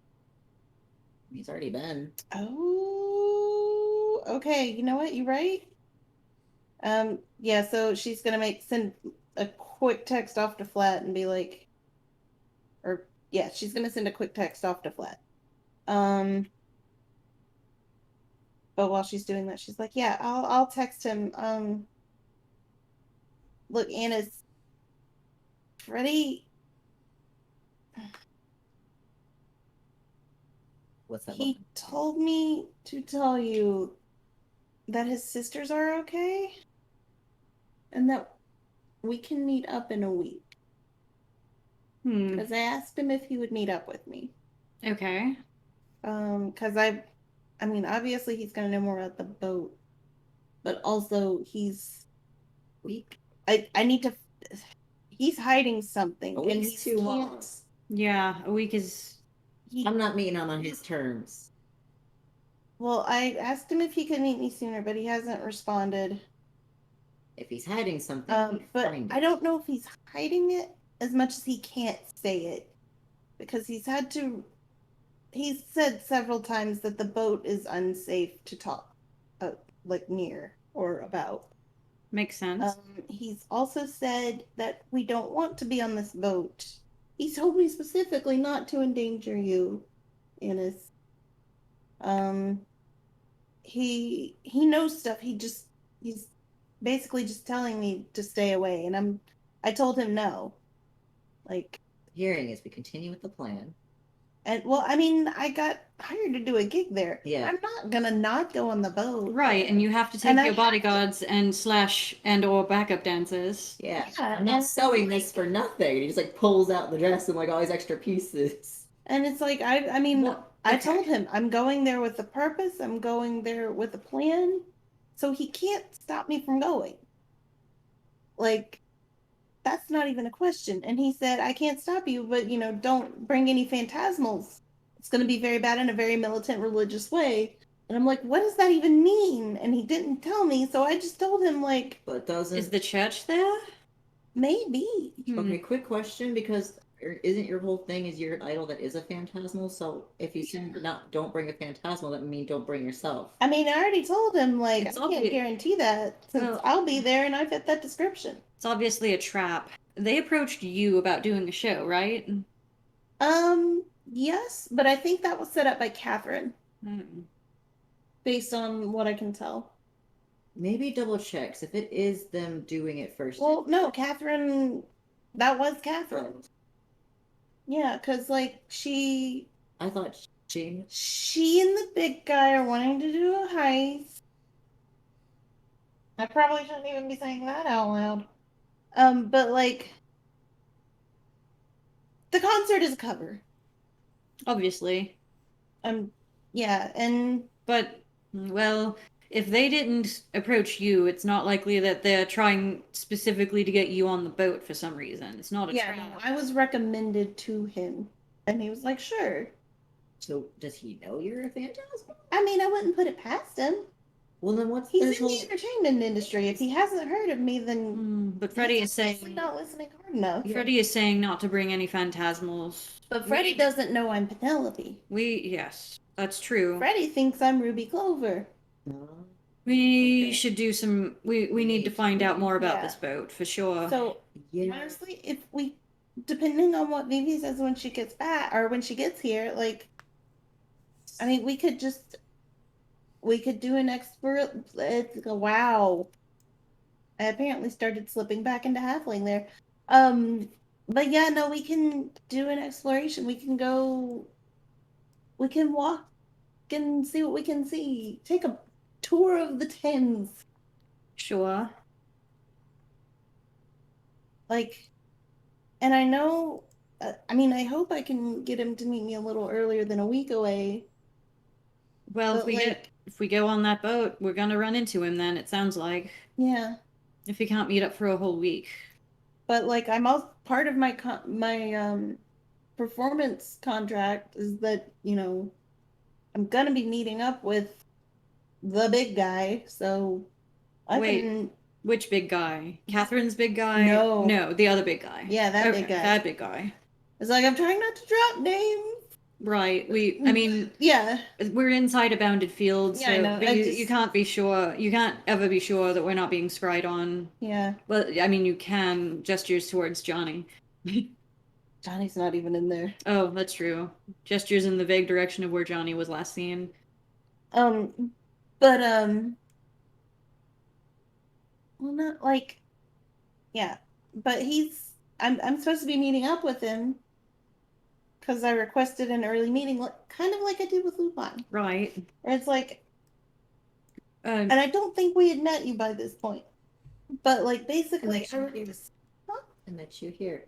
He's already been. Oh, okay. You know what? You're right. Yeah, so she's gonna send a quick text off to Flat and be like, she's gonna send a quick text off to Flat. But while she's doing that, she's like, yeah, I'll text him. Look, Anna's Freddie. What's that? He told me to tell you that his sisters are okay and that we can meet up in a week. Because I asked him if he would meet up with me. Okay. Because obviously he's gonna know more about the boat, but also he's weak. I need to. He's hiding something. A week's too long. Yeah, a week is. I'm not meeting him on his terms. Well, I asked him if he could meet me sooner, but he hasn't responded. If he's hiding something, But find I it. don't know if he's hiding it as much as he can't say it. Because he's said several times that the boat is unsafe to talk, like near or about. Makes sense. He's also said that we don't want to be on this boat. He told me specifically not to endanger you, Anise. He knows stuff. He's basically just telling me to stay away, and I told him no. Like, Hearing is we continue with the plan. and well, I mean, I got hired to do a gig there. Yeah. I'm not gonna not go on the boat. Right, and you have to take And I your have to- bodyguards and or backup dancers. Yeah. Yeah, I'm not and- sewing this for nothing. And he just like pulls out the dress and like all these extra pieces. And it's like I mean, Well, I okay. told him I'm going there with a purpose. I'm going there with a plan. So he can't stop me from going. Like, that's not even a question. And he said, I can't stop you, but don't bring any phantasmals. It's going to be very bad in a very militant religious way. And I'm like, what does that even mean? And he didn't tell me, so I just told him, like, But doesn't Is the church there? maybe. Okay, quick question, because isn't your whole thing is you're an idol that is a phantasmal? So if you say don't bring a phantasmal, that mean don't bring yourself. I mean, I already told him, like, It's I can't obvious. guarantee that since Well- I'll be there and I fit that description. It's obviously a trap. They approached you about doing a show, right? Yes, but I think that was set up by Catherine, Hmm. based on what I can tell. Maybe double checks if it is them doing it first. Well, no, Catherine, that was Catherine. Oh, Yeah, because, like, she I thought she. and the big guy are wanting to do a heist. I probably shouldn't even be saying that out loud. But, like, the concert is a cover. Obviously. Yeah, and But, well, if they didn't approach you, it's not likely that they're trying specifically to get you on the boat for some reason. It's not a yeah, trap. no, I was recommended to him, and he was like, sure. So does he know you're a phantasmal? I mean, I wouldn't put it past him. Well, then what's He's this in the whole? entertainment industry. If he hasn't heard of me, then But Freddie is he's saying not listening hard enough. Freddie is saying not to bring any phantasmals. But Freddie doesn't know I'm Penelope. Yes, that's true. Freddie thinks I'm Ruby Clover. No. We Okay. should do some. We need to find out more about Yeah. this boat for sure. So Yeah. honestly, if we, depending on what Vivi says when she gets back or when she gets here, like, I mean, we could do an expert. Wow, I apparently started slipping back into halfling there. But yeah, no, we can do an exploration. We can walk and see what we can see. Take a tour of the Thames. Sure. Like, and I know, I mean, I hope I can get him to meet me a little earlier than a week away. Well, But, if we go on that boat, we're gonna run into him. Then it sounds like Yeah, if we can't meet up for a whole week. but like, I'm also part of my performance contract is that I'm gonna be meeting up with the big guy, so I Wait. can. Which big guy? Catherine's big guy? No. the other big guy. Yeah, that Okay, big guy. That big guy. It's like I'm trying not to drop names. Right. I mean, Yeah, we're inside a bounded field, Yeah, so I know, but I you just- can't be sure. You can't ever be sure that we're not being spied on. yeah. Well, I mean, you can gestures towards Johnny. Johnny's not even in there. Oh, that's true. Gestures in the vague direction of where Johnny was last seen. But well, not like, yeah. But I'm supposed to be meeting up with him because I requested an early meeting, kind of like I did with Lupin. Right. Where it's like, Uh, and I don't think we had met you by this point, but like basically, And that you hear.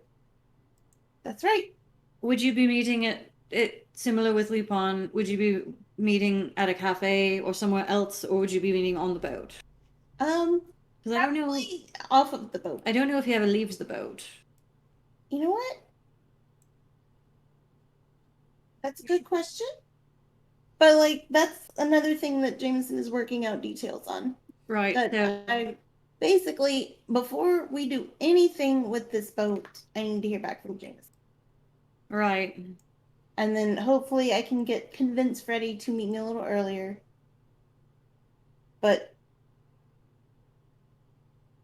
that's right. would you be meeting at it similar with Lupin? Would you be meeting at a cafe or somewhere else, or would you be meeting on the boat? Because I don't know. Probably off of the boat. I don't know if he ever leaves the boat. You know what? That's a good question. But like that's another thing that Jameson is working out details on. Right. But So basically, before we do anything with this boat, I need to hear back from Jameson. right. And then hopefully I can convince Freddie to meet me a little earlier. But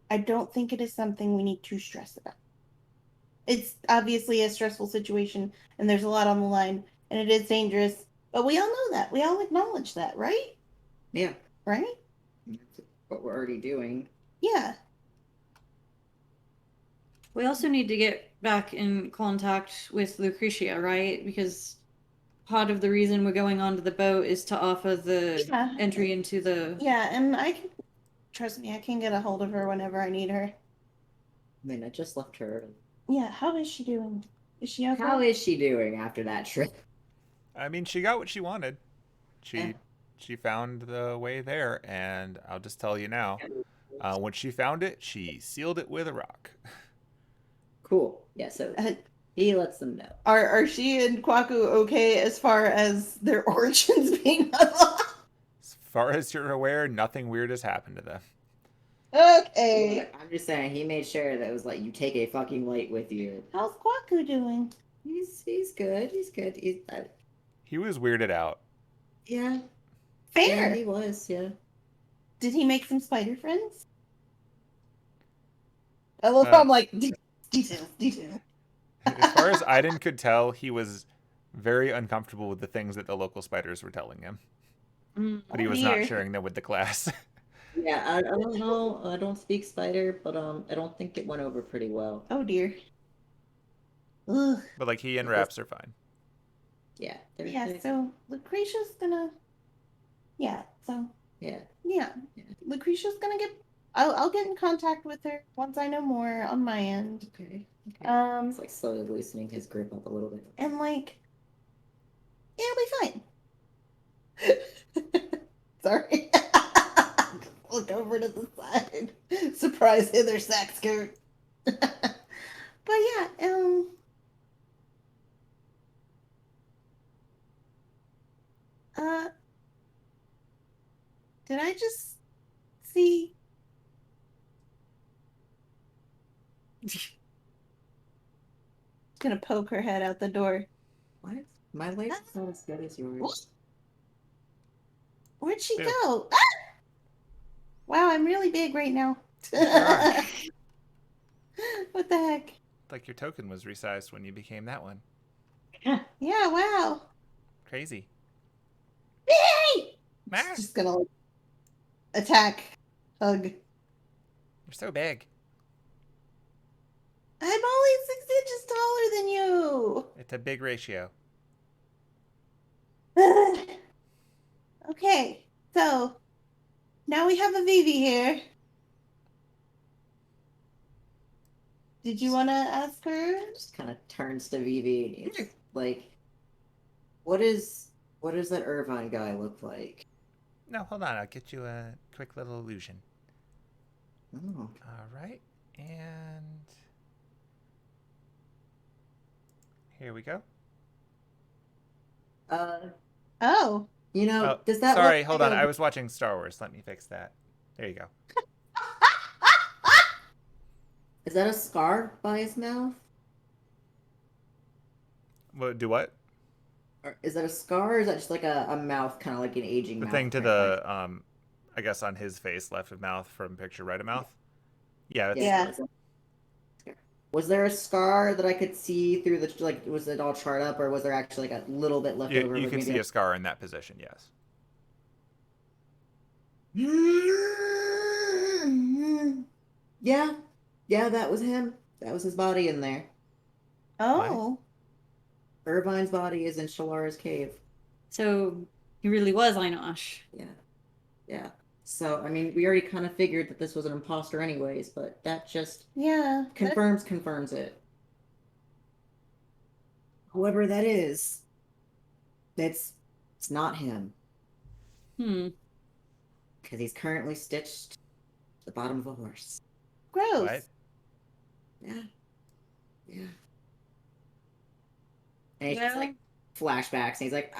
I don't think it is something we need to stress about. It's obviously a stressful situation, and there's a lot on the line, and it is dangerous. But we all know that. We all acknowledge that, right? Yeah. Right? That's what we're already doing. Yeah. We also need to get back in contact with Lucretia, right? Because part of the reason we're going onto the boat is to offer the entry into the... Yeah, and trust me, I can get a hold of her whenever I need her. I mean, I just left her. Yeah, how is she doing? Is she okay? How is she doing after that trip? I mean, she got what she wanted. She found the way there, and I'll just tell you now. When she found it, she sealed it with a rock. Cool. Yeah, so he lets them know. Are she and Kwaku okay as far as their origins being unlocked? As far as you're aware, nothing weird has happened to them. Okay. I'm just saying, he made sure that it was like, you take a fucking light with you. How's Kwaku doing? He's good. He's good. He was weirded out. Yeah. Fair. Yeah, he was. Yeah. Did he make some spider friends? I love how I'm like details. As far as Aidin could tell, he was very uncomfortable with the things that the local spiders were telling him. But he was not sharing them with the class. Yeah, I don't know. I don't speak spider, but I don't think it went over pretty well. Oh dear. Ugh. But like he and Raps are fine. Yeah. So Lucretia's gonna. Yeah. So. Yeah. Yeah. Lucretia's gonna get. I'll get in contact with her once I know more on my end. Okay. It's like slowly loosening his grip up a little bit. And like, it'll be fine. Sorry. Look over to the side. Surprise hither sack skirt. But yeah, did I just see? Gonna poke her head out the door. What? My leg's not as good as yours. Where'd she go? Ah! Wow, I'm really big right now. What the heck? Like your token was resized when you became that one. Yeah, wow. Crazy. Hey! Ah! Just gonna attack. Hug. You're so big. I'm only 6 inches taller than you. It's a big ratio. Okay, so now we have a Vivi here. Did you want to ask her? Just kind of turns to Vivi. It's like, what is that Irvine guy look like? No, hold on. I'll get you a quick little illusion. Oh. All right, and here we go. Oh. You know, Oh, does that sorry, look hold like on. I was watching Star Wars. Let me fix that. There you go. Is that a scar by his mouth? Do what? Or is that a scar, or is that just like a mouth, kind of like an aging The mouth? thing to the, I guess on his face, left of mouth from picture, right of mouth? Yeah. Yeah. Was there a scar that I could see through the, like, was it all charred up, or was there actually like a little bit left over? You can see a scar in that position, yes. Yeah, that was him. That was his body in there. Oh. Irvine's body is in Shalara's cave. So he really was Einosh. Yeah. So, I mean, we already kind of figured that this was an imposter anyways, but that just confirms it. Whoever that is, it's not him. Because he's currently stitched to the bottom of a horse. Gross. What? Yeah. And he's just like flashbacks, and he's like,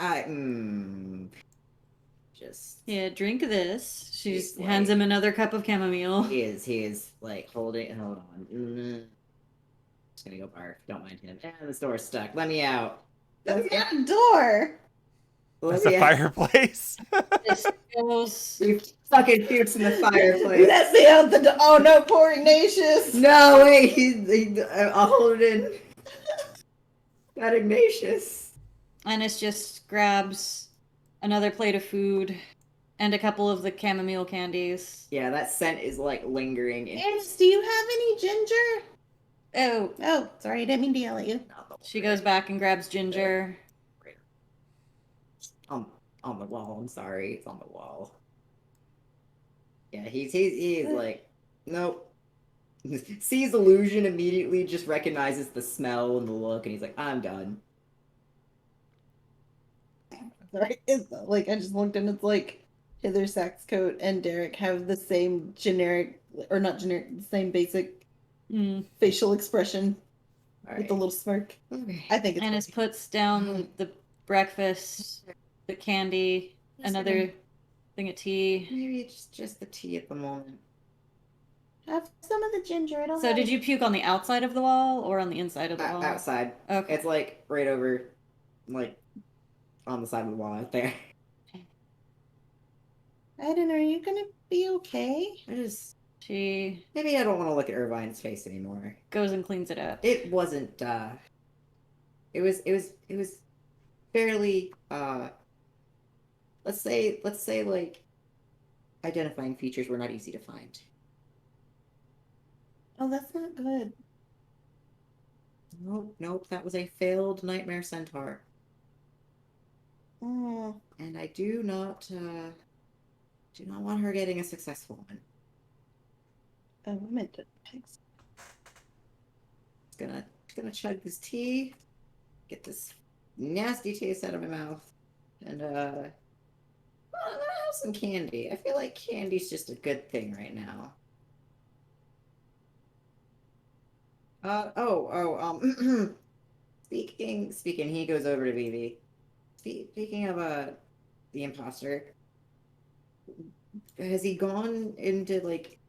just Yeah, drink this. She He's hands like- him another cup of chamomile. he is like hold on. Just gonna go barf. Don't mind him. And the door's stuck. Let me out. That's not a door. Let That's me a out. fireplace. This goes. He fucking shoots in the fireplace. That's the out the door. Oh no, poor Ignatius. No, wait, I'll hold it in. Not Ignatius. Anise just grabs another plate of food and a couple of the chamomile candies. Yeah, that scent is like lingering. Anise, do you have any ginger? Oh, Oh, sorry, I didn't mean to yell at you. she goes back and grabs ginger. On the wall. I'm sorry, it's on the wall. Yeah, he's like, nope. Sees illusion immediately, just recognizes the smell and the look, and he's like, I'm done. Sorry, it's like I just looked and it's like Hither Saxcoat and Derek have the same generic, or not generic, the same basic facial expression with the little smirk. Okay. I think it's Anise puts down the breakfast, the candy, another thing of tea. Maybe it's just the tea at the moment. have some of the ginger. I don't So have did you puke on the outside of the wall or on the inside of the wall? Outside. Okay. It's like right over, like, on the side of the wall out there. Aidin, are you gonna be okay? She Maybe I don't want to look at Irvine's face anymore. goes and cleans it up. It wasn't, it was fairly, let's say, like, identifying features were not easy to find. Oh, that's not good. Nope, that was a failed nightmare centaur. Mm. And I do not want her getting a successful one. Oh, I meant to text. Gonna chug this tea, get this nasty taste out of my mouth, and I'm gonna have some candy. I feel like candy's just a good thing right now. Speaking, he goes over to Vivi. Speaking of the imposter, has he gone into like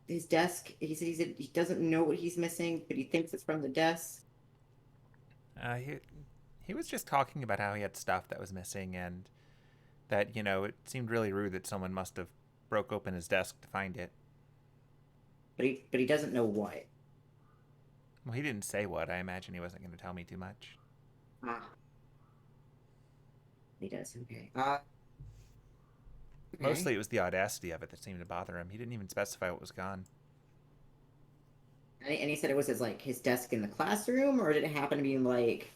his desk? He said he doesn't know what he's missing, but he thinks it's from the desk. He was just talking about how he had stuff that was missing and that, it seemed really rude that someone must have broke open his desk to find it. But he doesn't know what. Well, he didn't say what. I imagine he wasn't going to tell me too much. He does, okay. Mostly it was the audacity of it that seemed to bother him. He didn't even specify what was gone. And he said it was his desk in the classroom, or did it happen to be like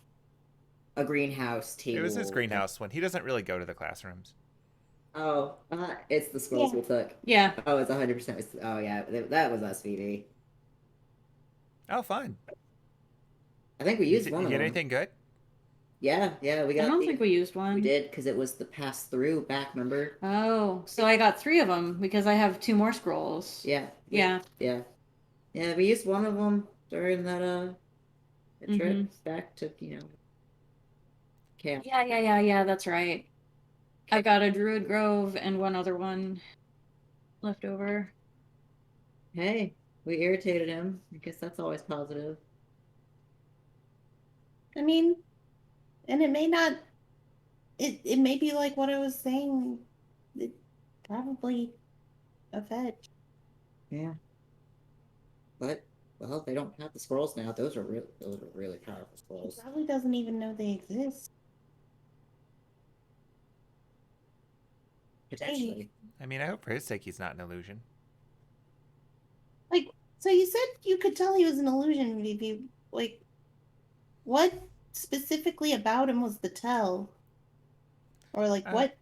a greenhouse table? It was his greenhouse one. He doesn't really go to the classrooms. Oh, it's the scrolls we took. Yeah. Oh, it's 100%. Oh, yeah, that was us, Phoebe. Oh, fine. I think we used one You of get them. anything good? Yeah, we got. I don't think we used one. We did, because it was the pass-through back, remember? Oh, so I got 3 of them because I have 2 more scrolls. Yeah. Yeah. Yeah, we used one of them during that, trip Mhm. back to, camp. Yeah, that's right. I got a Druid Grove and one other one left over. Hey, we irritated him. I guess that's always positive. I mean, and it may not. It may be like what I was saying. It probably a fetch. Yeah. But, well, they don't have the scrolls now. Those are really powerful He scrolls. probably doesn't even know they exist. Potentially. I mean, I hope for his sake he's not an illusion. So you said you could tell he was an illusion, Vivi. Like, what specifically about him was the tell? Or like what?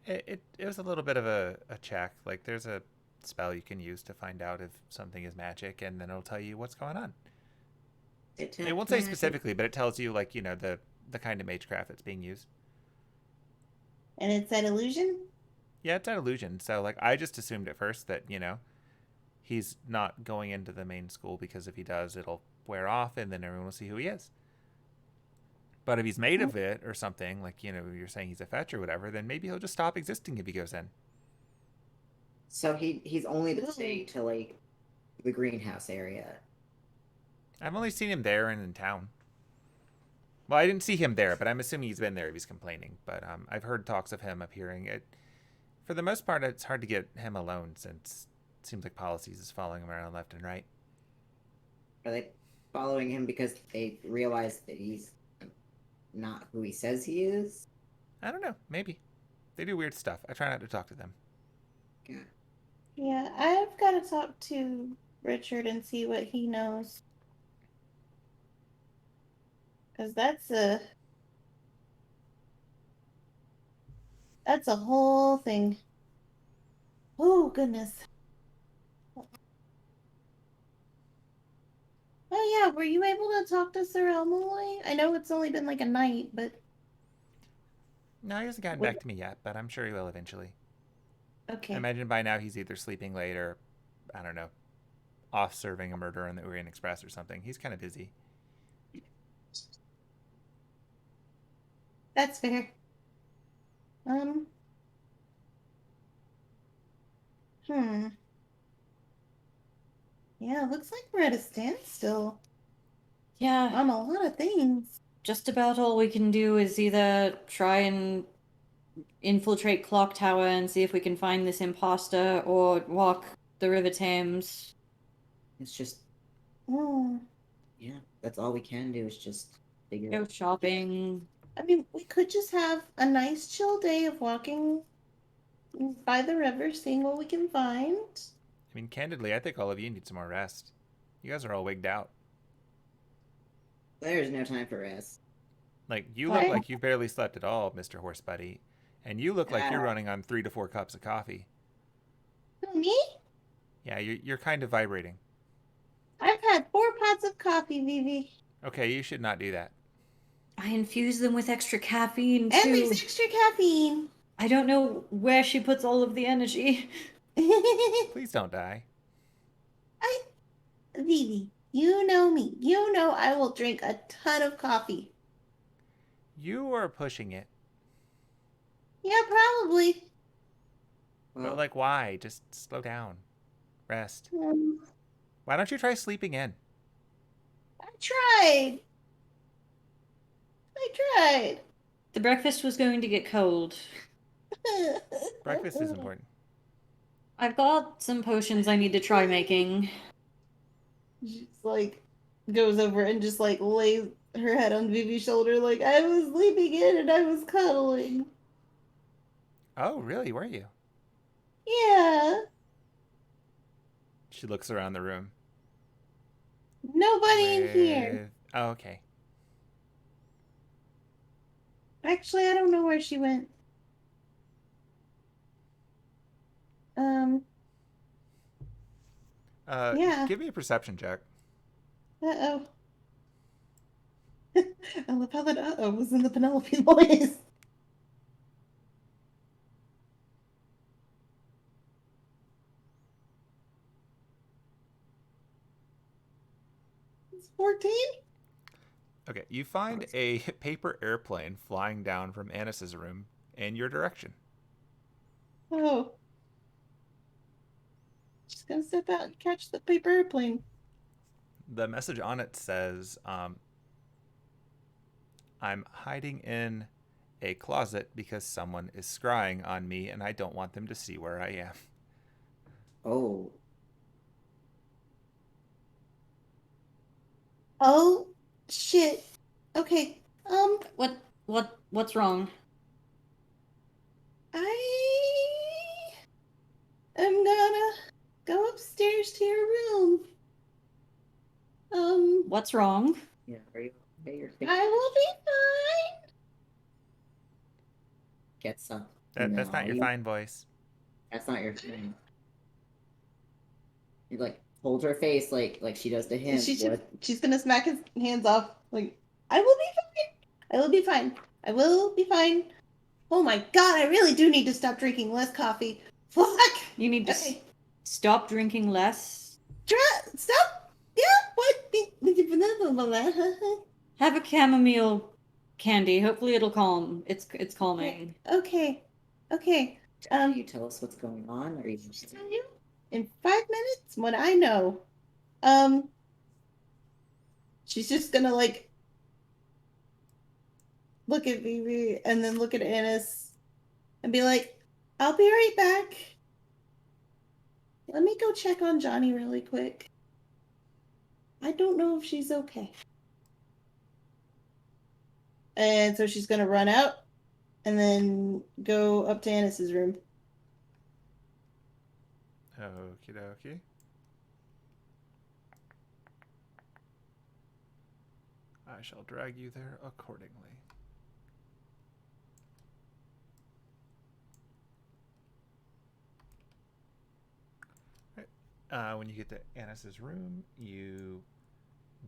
It was a little bit of a check. Like, there's a spell you can use to find out if something is magic, and then it'll tell you what's going on. It won't say specifically, but it tells you, like, the kind of magecraft that's being used. And it's an illusion? Yeah, it's an illusion. So, like, I just assumed at first that, he's not going into the main school because if he does, it'll wear off and then everyone will see who he is. But if he's made of it or something, like, you're saying he's a fetch or whatever, then maybe he'll just stop existing if he goes in. So he's only to stay to like the greenhouse area. I've only seen him there and in town. Well, I didn't see him there, but I'm assuming he's been there if he's complaining. But I've heard talks of him appearing. For the most part, it's hard to get him alone since it seems like Policies is following him around left and right. Are they following him because they realize that he's not who he says he is? I don't know. Maybe. They do weird stuff. I try not to talk to them. Yeah. Yeah, I've got to talk to Richard and see what he knows. Because that's a whole thing. Oh, goodness. Oh, yeah, were you able to talk to Sir El-Melloi? I know it's only been like a night, but... No, he hasn't gotten back to me yet, but I'm sure he will eventually. Okay. I imagine by now he's either sleeping late or, I don't know, off serving a murder on the Orient Express or something. He's kind of busy. That's fair. Yeah, looks like we're at a standstill Yeah, on a lot of things. just about all we can do is either try and infiltrate Clock Tower and see if we can find this imposter, or walk the River Thames. It's just Oh. yeah, that's all we can do is just figure Go out. shopping. I mean, we could just have a nice chill day of walking by the river, seeing what we can find. I mean, candidly, I think all of you need some more rest. You guys are all wigged out. There's no time for rest. Like, you What? look like you've barely slept at all, Mr. Horse Buddy. And you look like you're running on 3 to 4 cups of coffee. Who, me? Yeah, you're kind of vibrating. I've had 4 pots of coffee, Vivi. Okay, you should not do that. I infuse them with extra caffeine And too. there's extra caffeine. I don't know where she puts all of the energy. Please don't die. Vivi, you know me. You know I will drink a ton of coffee. You are pushing it. Yeah, probably. But, like, why? Just slow down. Rest. I Why don't you try sleeping in? tried. The breakfast was going to get cold. Breakfast is important. I've got some potions I need to try making. She's like, goes over and just like lays her head on Vivi's shoulder, like, I was sleeping in and I was cuddling. Oh, really? Were you? Yeah. She looks around the room. Nobody in here. Oh, okay. Actually, I don't know where she went. Yeah. Give me a perception check. Uh-oh. I love how that uh-oh was in the Penelope voice. It's 14? Okay, you find a paper airplane flying down from Anis's room in your direction. Oh. Just gonna step out and catch the paper airplane. The message on it says, I'm hiding in a closet because someone is scrying on me and I don't want them to see where I am. Oh. Oh, shit. Okay, What's wrong? I am gonna go upstairs to your room. What's wrong? Yeah, are you okay? You're I will be fine. Get some. That's not your fine voice. That's not your thing. You like hold her face like she does to him. She's gonna smack his hands off. Like, I will be fine. I will be fine. I will be fine. Oh my god, I really do need to stop drinking less coffee. Fuck! You need to Okay. stop drinking less. Stop! Yeah, what? Have a chamomile candy. Hopefully it'll calm. It's calming. Okay. Can you tell us what's going on, or you just Tell you in 5 minutes when I know. She's just gonna like look at Vivi and then look at Anise and be like, "I'll be right back. Let me go check on Johnny really quick. I don't know if she's okay." And so she's gonna run out and then go up to Anise's room. Okie dokie. I shall drag you there accordingly. When you get to Anis's room, you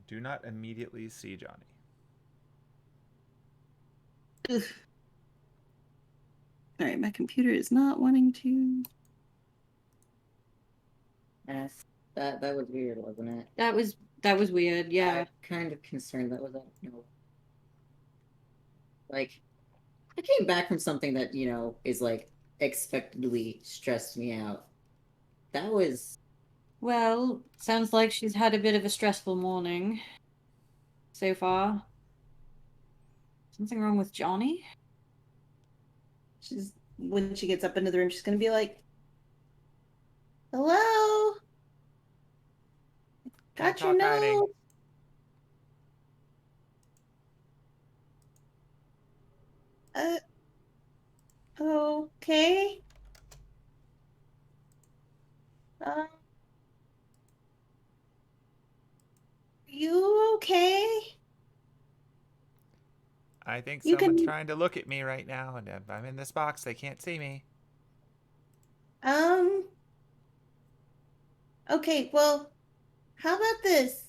do not immediately see Johnny. Ugh. All right, my computer is not wanting to. ask? That was weird, wasn't it? That was weird. Yeah. I'm kind of concerned that was, like, I came back from something that, is like expectedly stressed me out. That was Well, sounds like she's had a bit of a stressful morning so far. Something wrong with Johnny? When she gets up into the room, she's gonna be like, "Hello? Got your note." Okay. Are you okay? I think You someone's can, trying to look at me right now, and if I'm in this box, they can't see me. okay, well, how about this?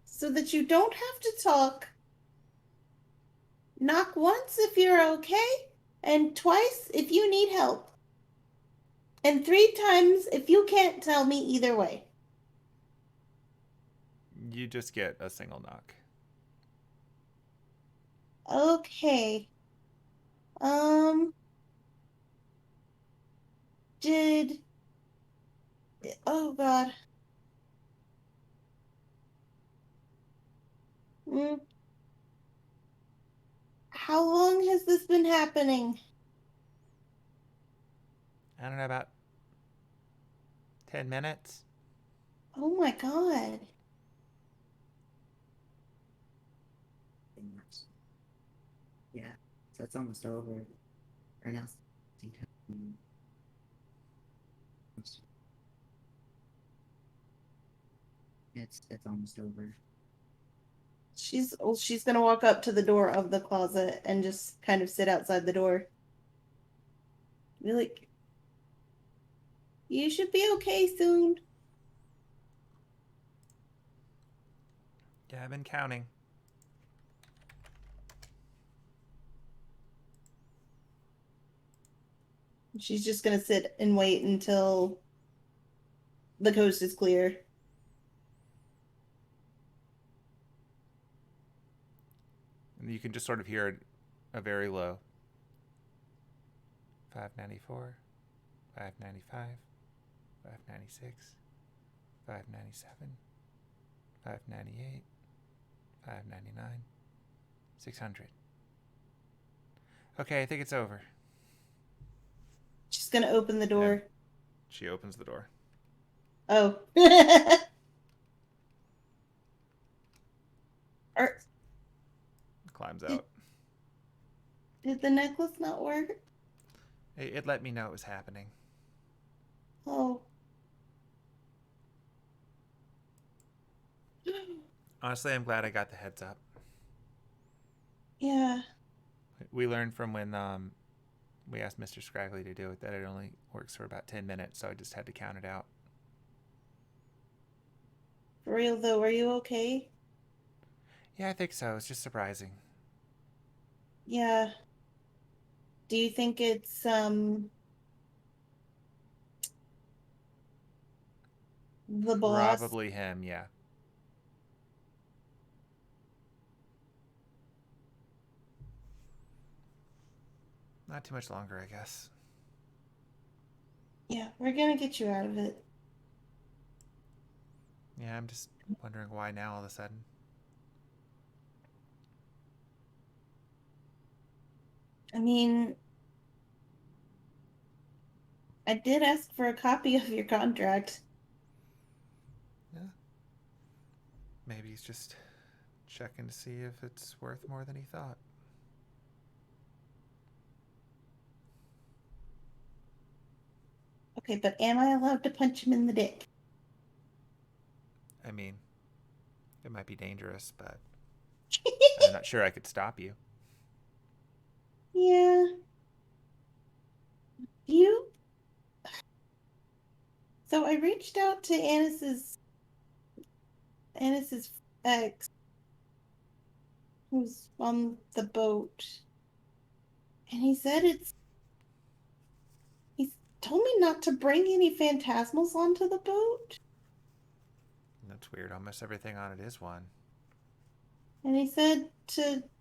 So that you don't have to talk, knock once if you're okay, and twice if you need help. And 3 times if you can't tell me either way. You just get a single knock. Okay. Did oh god. Mm, how long has this been happening? I don't know, about 10 minutes. Oh my god. yeah. So it's almost over. Or now, it's almost over. She's gonna walk up to the door of the closet and just kind of sit outside the door. Be like, "You should be okay soon." Yeah, I've been counting. She's just gonna sit and wait until the coast is clear. And you can just sort of hear a very low 594, 595, 596, 597, 598, 599, 600. Okay, I think it's over. She's gonna open the door. She opens the door. Oh. Climbs out. Did the necklace not work? It let me know it was happening. Oh. Honestly, I'm glad I got the heads up. Yeah. We learned from when we asked Mr. Scraggly to do it that it only works for about 10 minutes, so I just had to count it out. For real though, are you okay? Yeah, I think so. It's just surprising. Yeah. Do you think it's the boss? Probably him, yeah. Not too much longer, I guess. Yeah, we're gonna get you out of it. Yeah, I'm just wondering why now all of a sudden. I mean, I did ask for a copy of your contract. Yeah. Maybe he's just checking to see if it's worth more than he thought. Okay, but am I allowed to punch him in the dick? I mean, it might be dangerous, but I'm not sure I could stop you. Yeah. You? So I reached out to Anis's ex, who's on the boat, and he said he's told me not to bring any phantasmals onto the boat, That's weird. Almost everything on it is one. and he said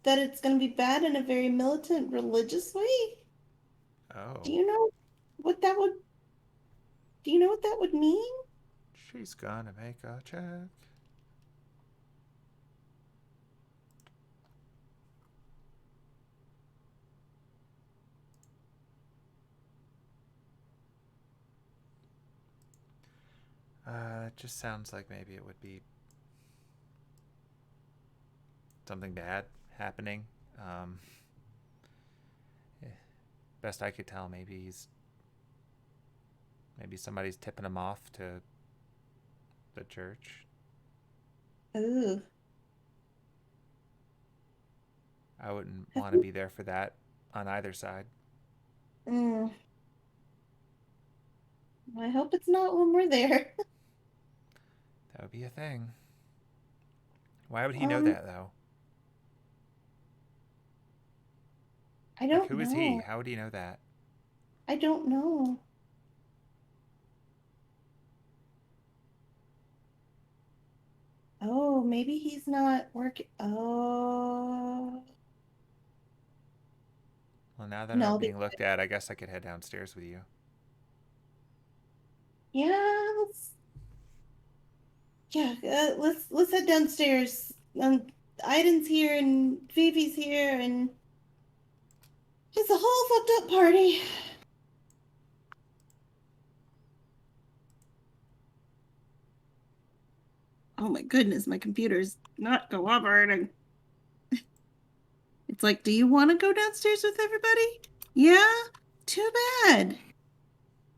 that it's going to be bad in a very militant religious way. Oh. Do you know what that would? Do you know what that would mean? She's gonna make a check. It just sounds like maybe it would be something bad happening. Best I could tell, maybe somebody's tipping him off to the church. Ooh. I wouldn't want to be there for that on either side. Mm. I hope it's not when we're there. That would be a thing. Why would he know that, though? I don't Like, who know. is he? How would he know that? I don't know. Oh, maybe he's not working. Oh. Well, now that No, I'm being looked at, I guess I could head downstairs with you. Yeah, let's head downstairs. Aidin's here and Phoebe's here and it's a whole fucked up party. Oh my goodness, my computer's not cooperating. It's like, do you want to go downstairs with everybody? Yeah? Too bad.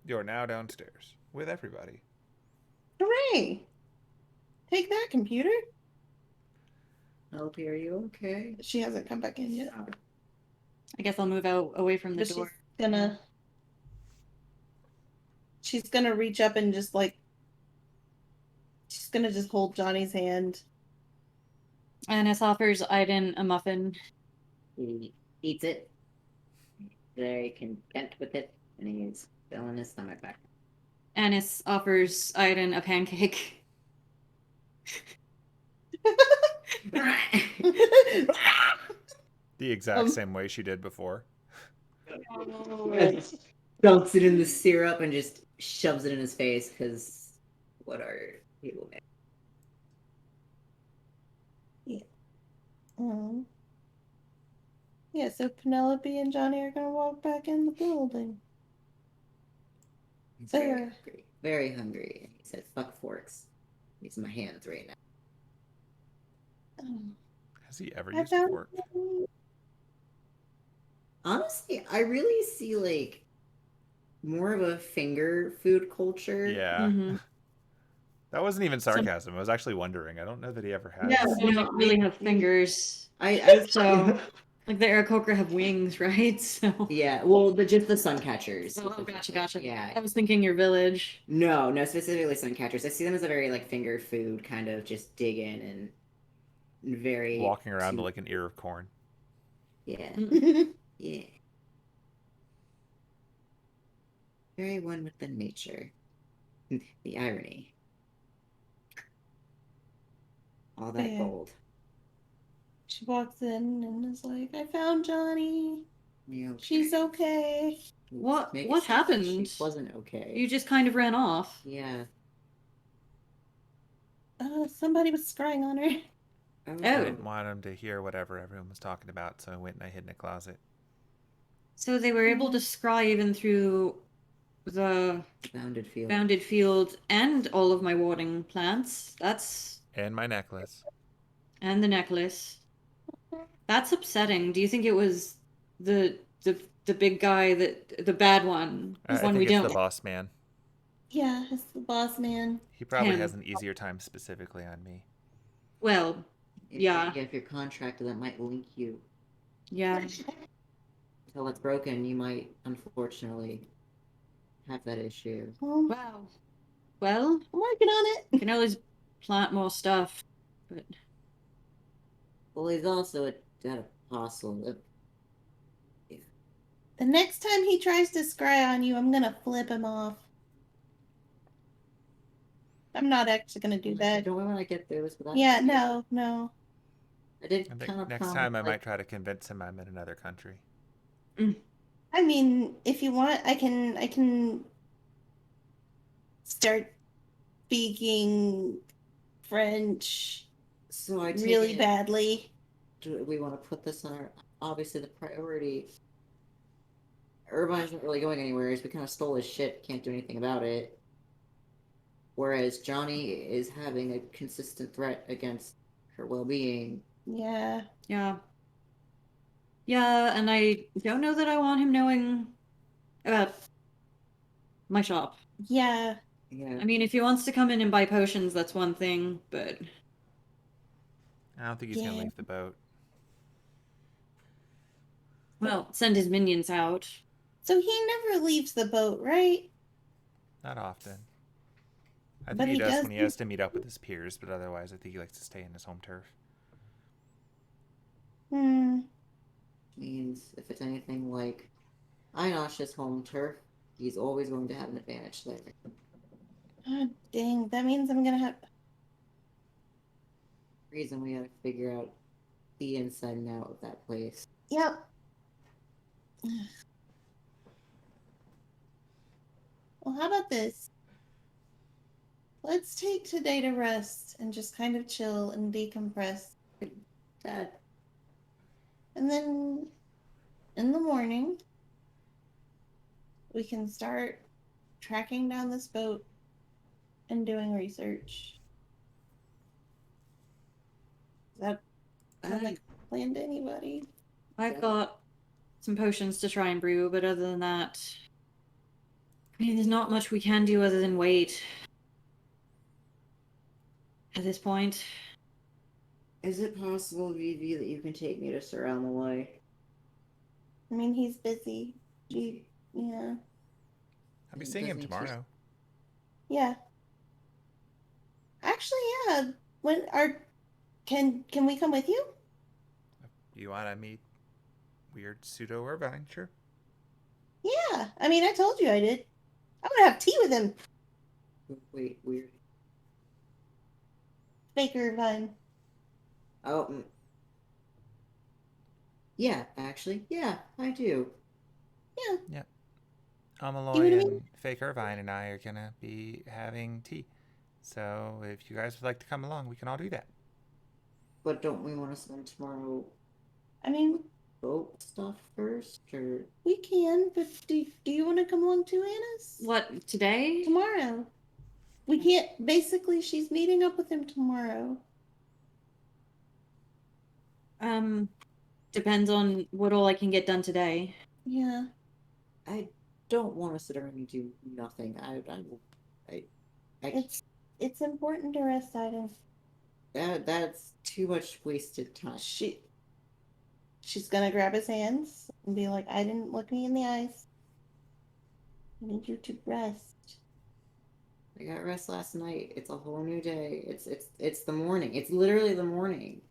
You're now downstairs with everybody. Hooray! Take that, computer. Penelope, are you okay? She hasn't come back in yet. I guess I'll move out away from the But door. she's gonna reach up and just like she's gonna just hold Johnny's hand. Anise offers Aidin a muffin. He eats it. Very content with it, and he's filling his stomach back. Anise offers Aidin a pancake. The exact same way she did before. Dunks it in the syrup and just shoves it in his face, because what are people made? Yeah, so Penelope and Johnny are gonna walk back in the building. He's very hungry. Very hungry. He said, fuck forks. Use my hands right now. Has he ever used a fork? Honestly, I really see like more of a finger food culture. Yeah. Mm-hmm. That wasn't even sarcasm. I was actually wondering. I don't know that he ever has. Yeah, They don't really have fingers. I So, like the Aarakocra have wings, right? So. Yeah, well, just the sun catchers. Oh, gotcha. Yeah. I was thinking your village. No, specifically sun catchers. I see them as a very like finger food kind of just dig in and very walking around like an ear of corn. Yeah. Yeah. Very one with the nature. The irony. All that gold. She walks in and is like, I found Johnny. You know, She's okay. What make it what seem like happened? She wasn't okay. You just kind of ran off. Yeah. Somebody was scrying on her. I Oh. didn't want him to hear whatever everyone was talking about, so I went and I hid in a closet. So they were able to scry even through the Bounded field. bounded field and all of my warding plants. That's And my necklace. and the necklace. That's upsetting. Do you think it was the big guy, the bad one, the I one think we it's don't? the boss man. Yeah, it's the boss man. He probably Him. has an easier time specifically on me. Well, yeah. If you're contracted, that might link you. Yeah. Until it's broken, you might, unfortunately, have that issue. Wow. Well, I'm working on it. you can always plant more stuff, but Well, he's also an apostle. The next time he tries to scry on you, I'm gonna flip him off. I'm not actually gonna do that. Don't we want to get through this without? Yeah, no. I did I kind think of next time I might try to convince him I'm in another country. I mean, if you want, I can start speaking French So I take really it- badly. Do we want to put this on our? Obviously, the priority. Irvine's not really going anywhere. We kind of stole his shit. Can't do anything about it. Whereas Johnny is having a consistent threat against her well-being. Yeah. yeah. Yeah, and I don't know that I want him knowing about my shop. Yeah. Yeah. I mean, if he wants to come in and buy potions, that's one thing, but I don't think he's going to Yeah. leave the boat. well, send his minions out. So he never leaves the boat, right? Not often. I But think he he does does when he has to meet up with his peers, but otherwise I think he likes to stay in his home turf. Means if it's anything like Inosh's home turf, he's always going to have an advantage there. Oh, dang, that means I'm gonna have. Reason we gotta figure out the inside and out of that place. Yep. Well, how about this? Let's take today to rest and just kind of chill and decompress. That And then in the morning, we can start tracking down this boat and doing research. Does that sound like a plan to anybody? I've got some potions to try and brew, but other than that, I mean, there's not much we can do other than wait. At this point. is it possible, Vivi, that you can take me to Sir El-Melloi? I mean, he's busy. Yeah. I'll be seeing him Doesn't tomorrow. Yeah. Actually, yeah. Can we come with you? You want to meet weird pseudo Irvine? Sure. Yeah. I mean, I told you I did. I want to have tea with him. Wait, weird. Baker Vine. Oh. Yeah, actually, yeah, I do. Yeah. El-Melloi You know what I and mean? Fake Irvine and I are going to be having tea. So if you guys would like to come along, we can all do that. But don't we want to spend tomorrow I mean, boat stuff first, or we can, but do you want to come along too, Annis? What, today? Tomorrow. We can't. Basically, she's meeting up with him tomorrow. Depends on what all I can get done today. Yeah. I don't want to sit around and do nothing. It's important to rest, Aidin. That's too much wasted time. She's gonna grab his hands and be like, "I didn't look me in the eyes. I need you to rest." I got rest last night. It's a whole new day. It's the morning. It's literally the morning.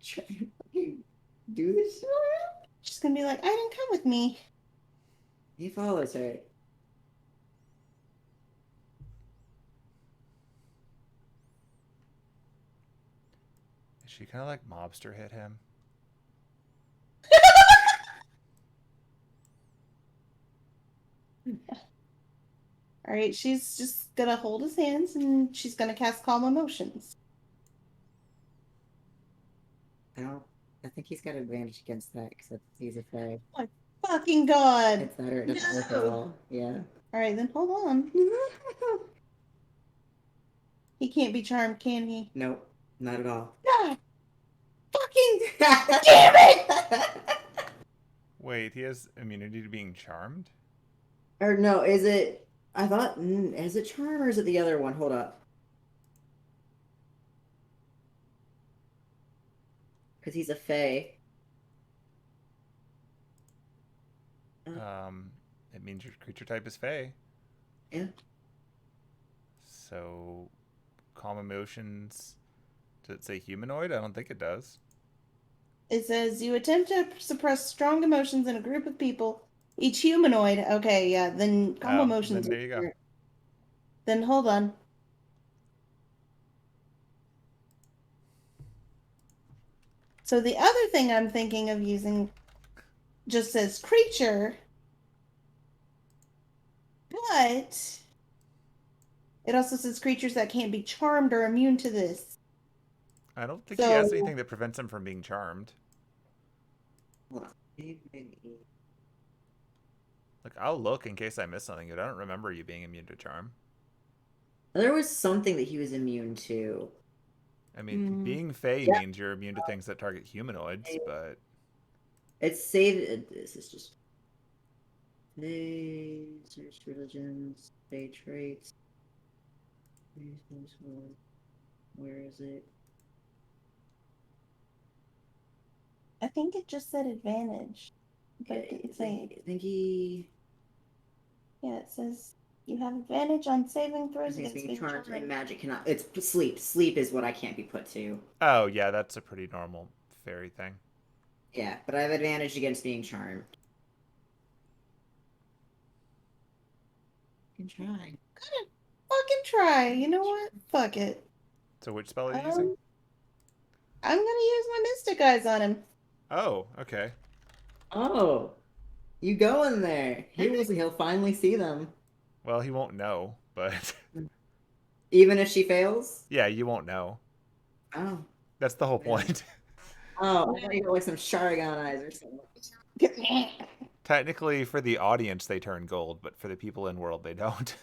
Try to fucking do this. She's gonna be like, "I didn't come with me." He follows her. Is she kind of like mobster hit him? All right, she's just gonna hold his hands and she's gonna cast Calm Emotions. I think he's got advantage against that because he's a fae. My fucking god! It's not her. It doesn't work at all. Yeah. All right, then hold on. He can't be charmed, can he? Nope. Not at all. God! Fucking damn it! Wait, he has immunity to being charmed? Or no, is it? I thought, is it charm or is it the other one? Hold up. Because he's a fae. It means your creature type is Fey. Yeah. So, calm emotions. Does it say humanoid? I don't think it does. It says you attempt to suppress strong emotions in a group of people. Each humanoid. Okay, yeah. Then calm emotions. Then there you go. Then hold on. So the other thing I'm thinking of using just says creature, but it also says creatures that can't be charmed or immune to this. I don't think he has anything that prevents him from being charmed. Hold on. Look, I'll look in case I miss something, but I don't remember you being immune to charm. There was something that he was immune to. I mean, being Fey means you're immune to things that target humanoids, but... It's saved. This is just. They search religions, Fey traits. Where is it? I think it just said advantage. But it didn't say. I think he. Yeah, it says you have advantage on saving throws It's against being being charged charmed. and magic cannot. It's sleep. Sleep is what I can't be put to. Oh, yeah, that's a pretty normal fairy thing. Yeah, but I have advantage against being charmed. You can try. Fucking try. You know what? Fuck it. So which spell are you using? I'm gonna use my Mystic Eyes on him. Oh, okay. Oh, you go in there. He'll finally see them. Well, he won't know, but... Even if she fails? yeah, you won't know. Oh. That's the whole point. Oh, I thought you got like some Sharagon eyes or something. Technically, for the audience, they turn gold, but for the people in world, they don't.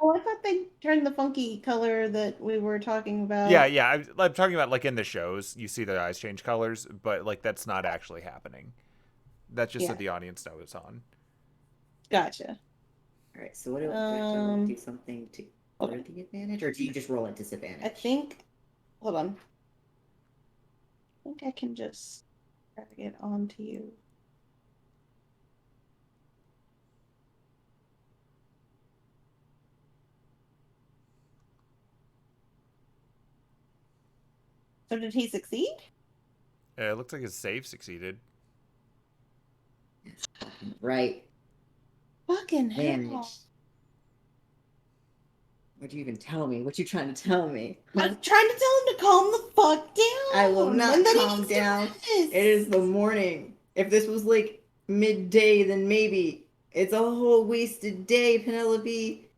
Oh, I thought they turned the funky color that we were talking about. Yeah, I'm talking about, like, in the shows, you see their eyes change colors, but, like, that's not actually happening. That's just so the audience knows it's on. Gotcha. Alright, so what do I do something to order the advantage, or do you just roll at disadvantage? I think... Hold on. I think I can just drag it onto you. So did he succeed? It looks like his save succeeded. Right. Fucking hell. Advantage. What'd you even tell me? What you trying to tell me? I'm trying to tell him to calm the fuck down. I will not calm down. It is the morning. If this was like midday, then maybe. It's a whole wasted day, Penelope.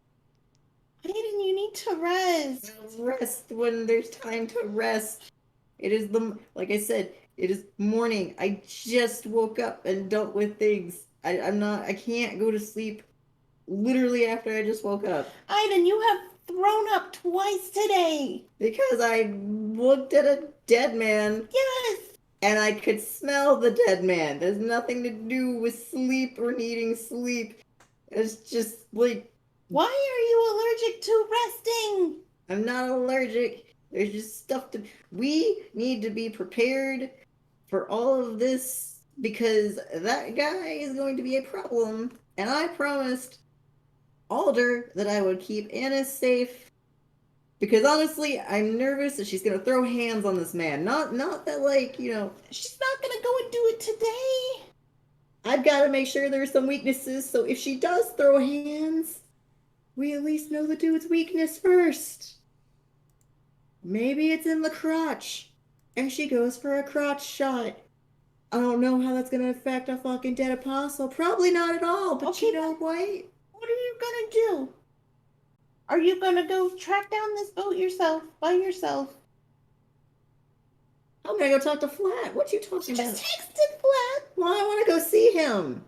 Aidin, you need to rest. Rest when there's time to rest. It is like I said, it is morning. I just woke up and dealt with things. I can't go to sleep literally after I just woke up. Aidin, you have thrown up twice today. Because I looked at a dead man. Yes. And I could smell the dead man. There's nothing to do with sleep or needing sleep. It's just like... Why are you allergic to resting? I'm not allergic. There's just stuff to... We need to be prepared for all of this because that guy is going to be a problem. And I promised Alder that I would keep Anise safe. Because honestly, I'm nervous that she's going to throw hands on this man. Not that, like, you know... She's not going to go and do it today. I've got to make sure there's some weaknesses, so if she does throw hands, we at least know the dude's weakness first. Maybe it's in the crotch, and she goes for a crotch shot. I don't know how that's gonna affect a fucking dead apostle. Probably not at all, but Okay, you know what? What are you gonna do? Are you gonna go track down this boat yourself, by yourself? I'm gonna go talk to Flat. What you talking about? Just texted Flat. Well, I want to go see him.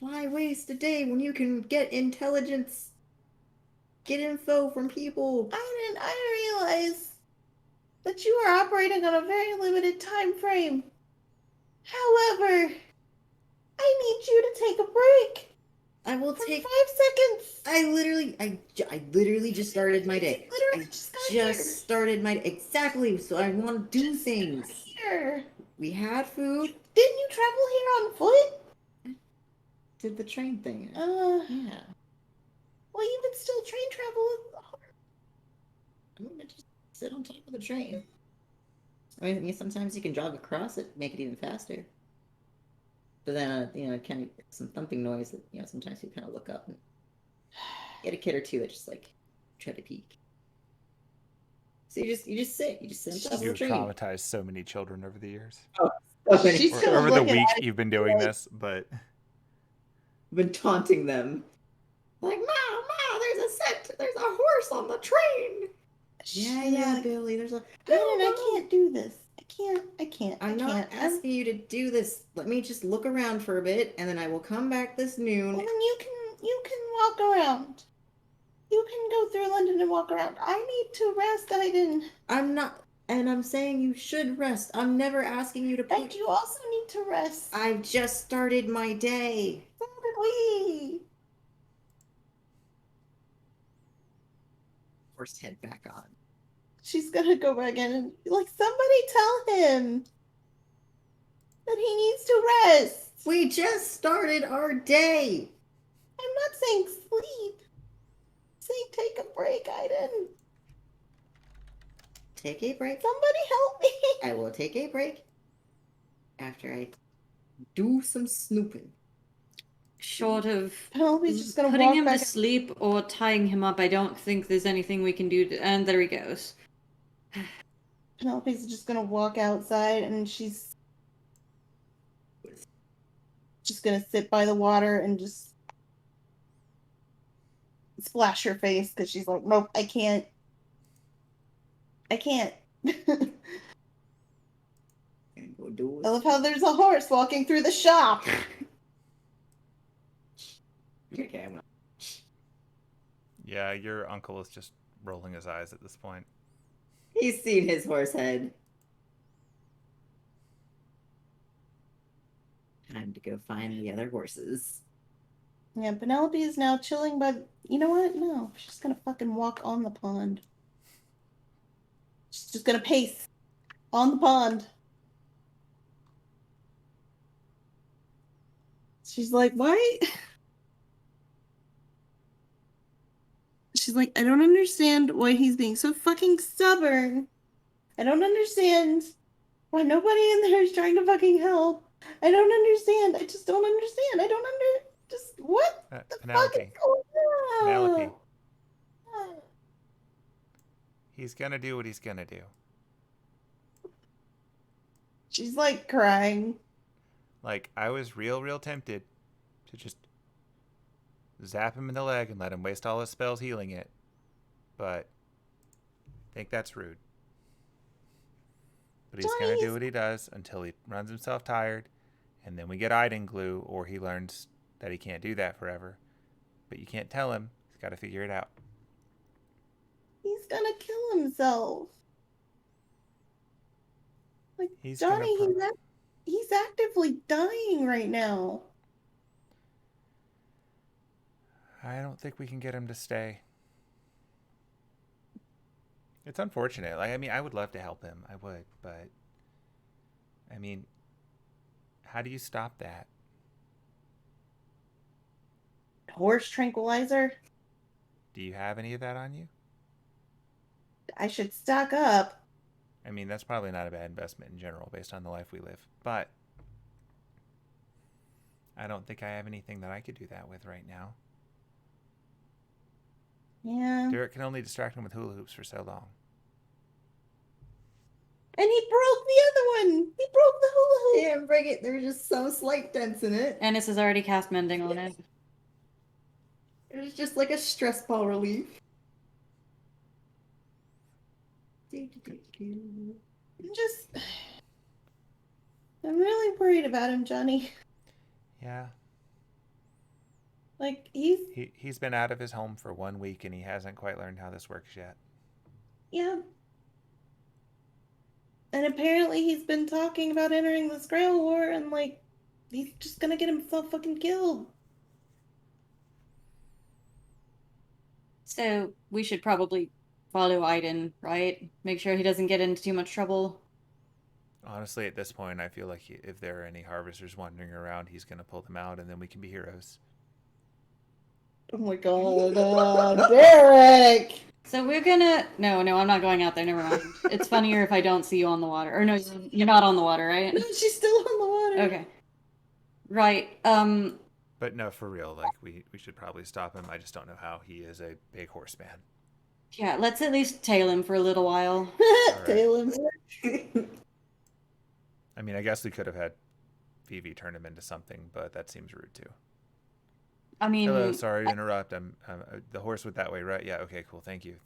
Why waste a day when you can get intelligence, get info from people? I realize that you are operating on a very limited time frame. However, I need you to take a break. I will For take 5 seconds. I literally just started my day. Literally I just got here. started my exactly. So I want to do things. Here. We had food. Didn't you travel here on foot? Did the train thing. Yeah. Well, you could still train travel. I'm gonna just sit on top of the train. I mean, sometimes you can jog across it, make it even faster. But then, kind of some thumping noise that, sometimes you kind of look up and get a kid or two that just like try to peek. So you just sit on top of the You've train. traumatized so many children over the years. She's Or gonna over the look week at you've been doing this, but Been taunting them. Like, Ma, there's a horse on the train. Yeah, like, Billy, there's a... I can't do this. I can't. I'm not asking you to do this. Let me just look around for a bit, and then I will come back this noon. Well, then you can walk around. You can go through London and walk around. I need to rest, Aidin. I'm not... And I'm saying you should rest. I'm never asking you to put... And you also need to rest. I've just started my day. So did we. First head back on. She's gonna go back in and like, somebody tell him that he needs to rest. We just started our day. I'm not saying sleep. I'm saying take a break, Aidin. Take a break. Somebody help me. I will take a break after I do some snooping. Short of Penelope's just gonna putting walk him to back. sleep or tying him up, I don't think there's anything we can do to... And there he goes. Penelope's just gonna walk outside and she's just gonna sit by the water and just splash her face because she's like, nope, I can't. Go do it. I love how there's a horse walking through the shop. Okay, yeah, your uncle is just rolling his eyes at this point. he's seen his horse head. Time to go find the other horses. Yeah, Penelope is now chilling by. You know what? No, she's gonna fucking walk on the pond. She's just gonna pace on the pond. She's like, why? She's like, I don't understand why he's being so fucking stubborn. I don't understand why nobody in there is trying to fucking help. I don't understand. I just don't understand. I don't just what the fuck is Penelope. going on? Penelope. He's gonna do what he's gonna do. She's like crying. Like, I was real tempted to just zap him in the leg and let him waste all his spells healing it. But I think that's rude. But he's going to do what he does until he runs himself tired. And then we get Aidin glue, or he learns that he can't do that forever. But you can't tell him. He's got to figure it out. He's gonna kill himself. Like, He's Johnny, gonna he's actively dying right now. I don't think we can get him to stay. It's unfortunate. Like, I mean, I would love to help him. I would, but I mean, how do you stop that? Horse tranquilizer? Do you have any of that on you? I should stock up. I mean, that's probably not a bad investment in general based on the life we live. But I don't think I have anything that I could do that with right now. Yeah. Derek can only distract him with hula hoops for so long. And he broke the other one. He broke the hula hoop. Yeah, break it. There's just some slight dents in it. Anise has already cast mending on it. It's just like a stress ball relief. I'm really worried about him, Johnny. Yeah. Like, He's been out of his home for 1 week and he hasn't quite learned how this works yet. Yeah. And apparently he's been talking about entering this Grail War and, like, he's just gonna get himself fucking killed. So we should probably follow Aidin, right? Make sure he doesn't get into too much trouble. Honestly, at this point, I feel like if there are any harvesters wandering around, he's going to pull them out and then we can be heroes. Oh my god, Derek! So we're gonna... No, I'm not going out there, never mind. It's funnier if I don't see you on the water. Or no, you're not on the water, right? No, she's still on the water. Okay. Right, But no, for real, like, we should probably stop him. I just don't know how. He is a big horseman. yeah, let's at least tail him for a little while. Tail him. I mean, I guess we could have had Vivi turn him into something, but that seems rude too. I mean... Hello, sorry to interrupt. I'm the horse went that way, right? Yeah, okay, cool. Thank you.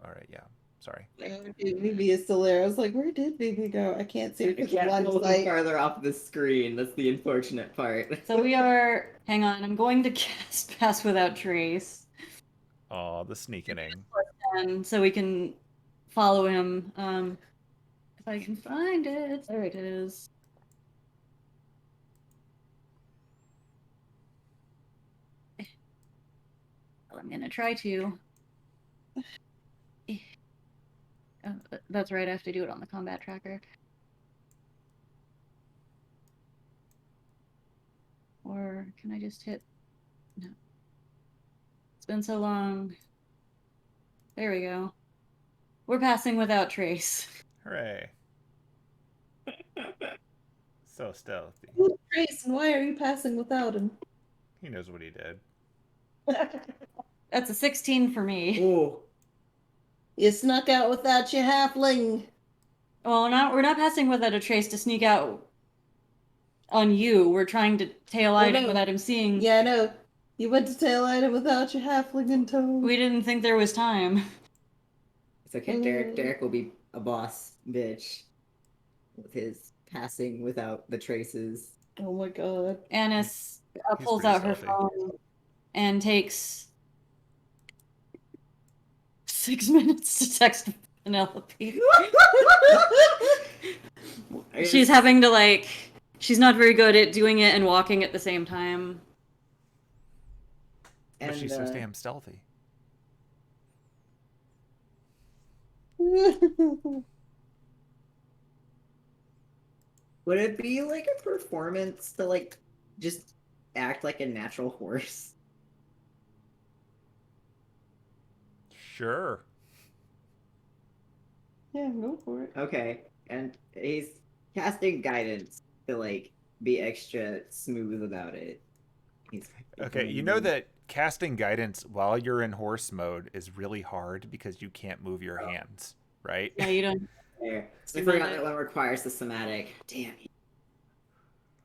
All right, yeah. Sorry. Vivi is still there. I was like, where did Vivi go? I can't see her because Yeah, line a of little sight. farther off the screen. That's the unfortunate part. So we are... Hang on, I'm going to cast Pass Without Trace. Oh, the sneaking. And so we can follow him. If I can find it. There it is. Well, I'm gonna try to. Oh, that's right, I have to do it on the combat tracker. Or can I just hit... No. It's been so long. There we go. We're passing without trace. Hooray. So stealthy. Trace, and why are you passing without him? He knows what he did. That's a 16 for me. Ooh. You snuck out without your halfling. Well, we're not passing without a trace to sneak out on you. We're trying to tail Aidin without him seeing. Yeah, I know. You went to tail Aidin without your halfling in tow. We didn't think there was time. It's okay, Derek. Derek will be a boss bitch with his passing without the traces. Oh my god. Anise He's pulls pretty out her stealthy. phone and takes 6 minutes to text Penelope. She's having to, like... She's not very good at doing it and walking at the same time. But she's so damn stealthy. Would it be like a performance to like just act like a natural horse? Sure. Yeah, go for it. Okay, and he's casting guidance to like be extra smooth about it. Okay, you know that casting guidance while you're in horse mode is really hard because you can't move your hands, right? Yeah, you don't... There. I forgot that one requires the somatic. Damn.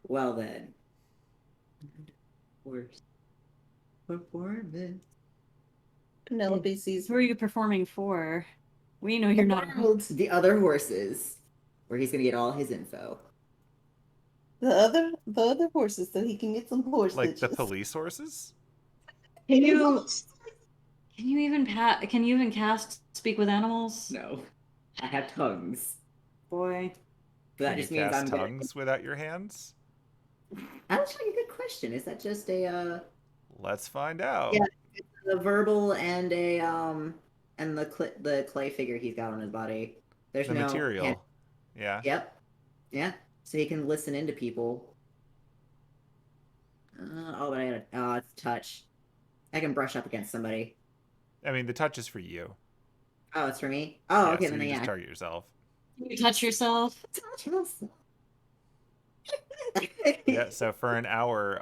Well then. Horse. Performance. Penelope sees Who are you performing for? We know you're not... The other horses, where he's gonna get all his info. the other horses so he can get some horse Like the stitches. police horses? Can you even cast Speak with Animals? No. I have tongues. Boy. But that Can just you means cast I'm good. tongues without your hands? Actually, a good question. Is that just a Let's find out. Yeah. a verbal and a and the clay figure he's got on his body? There's The no material. hand- Yeah. Yep. Yeah. So he can listen into people. But I gotta. Oh, it's touch. I can brush up against somebody. I mean, the touch is for you. Oh, it's for me. Oh, Yeah, okay, so then you yeah. just target yourself. You touch yourself. Touch yourself. Yeah, so for an hour,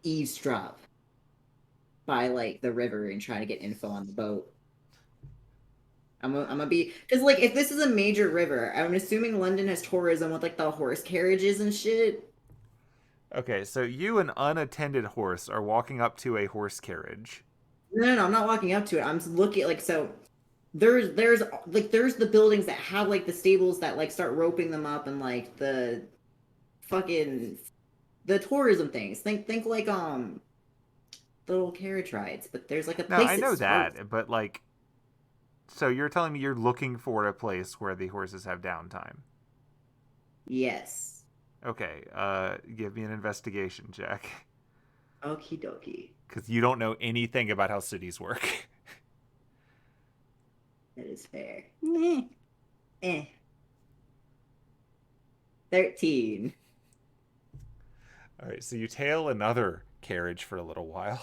Eavesdrop by like the river and try to get info on the boat. I'm gonna be because like if this is a major river, I'm assuming London has tourism with like the horse carriages and shit. okay, so you, an unattended horse, are walking up to a horse carriage. No, I'm not walking up to it. I'm just looking like so. There's the buildings that have like the stables that like start roping them up and like the fucking the tourism things. Think like the little carriage rides, but there's like a No, place I that know starts. that, but like, so you're telling me you're looking for a place where the horses have downtime? Yes. Okay, give me an investigation check. Okie dokie. Because you don't know anything about how cities work. That is fair. Eh. 13. All right, so you tail another carriage for a little while.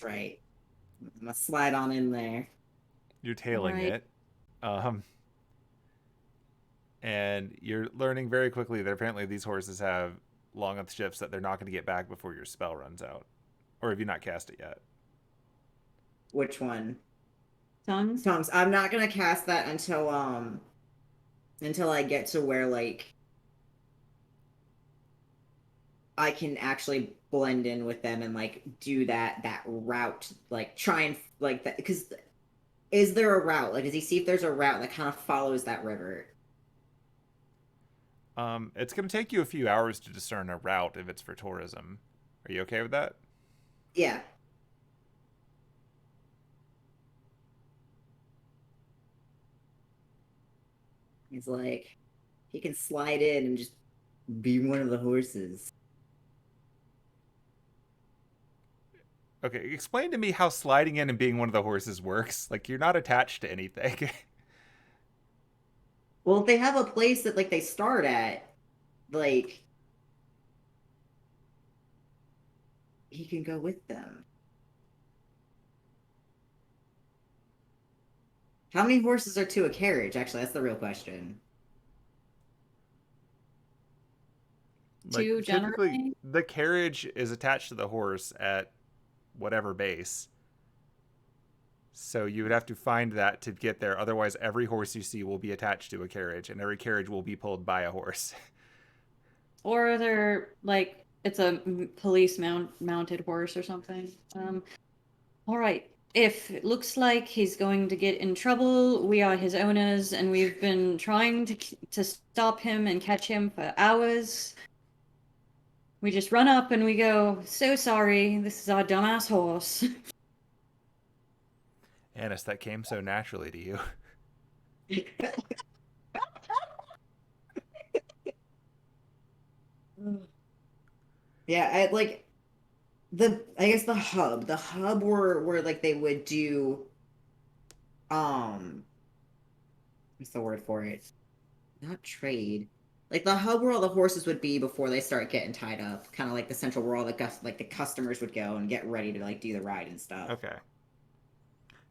Right. I'm gonna slide on in there. You're tailing Right. it. Um, and you're learning very quickly that apparently these horses have long enough shifts that they're not going to get back before your spell runs out. Or have you not cast it yet? Which one? Tongues. Tongues. I'm not gonna cast that until I get to where like I can actually blend in with them and like do that route, like try and like that because is there a route? Like, does he see if there's a route that kind of follows that river? It's going to take you a few hours to discern a route if it's for tourism. Are you okay with that? Yeah. He's like, he can slide in and just be one of the horses. Okay, explain to me how sliding in and being one of the horses works. Like, you're not attached to anything. Well, if they have a place that like they start at, like he can go with them. How many horses are to a carriage? Actually, that's the real question. Like, Two typically, generally. the carriage is attached to the horse at whatever base. So you would have to find that to get there. Otherwise, every horse you see will be attached to a carriage, and every carriage will be pulled by a horse. Or they're like it's a police mounted horse or something. All right. If it looks like he's going to get in trouble, we are his owners, and we've been trying to stop him and catch him for hours. We just run up and we go, "So sorry, this is our dumbass horse." Anise, that came so naturally to you. Yeah, I like I guess the hub where like they would do um what's the word for it? Not trade. Like the hub where all the horses would be before they start getting tied up, kind of like the central where all like the customers would go and get ready to like do the ride and stuff. Okay.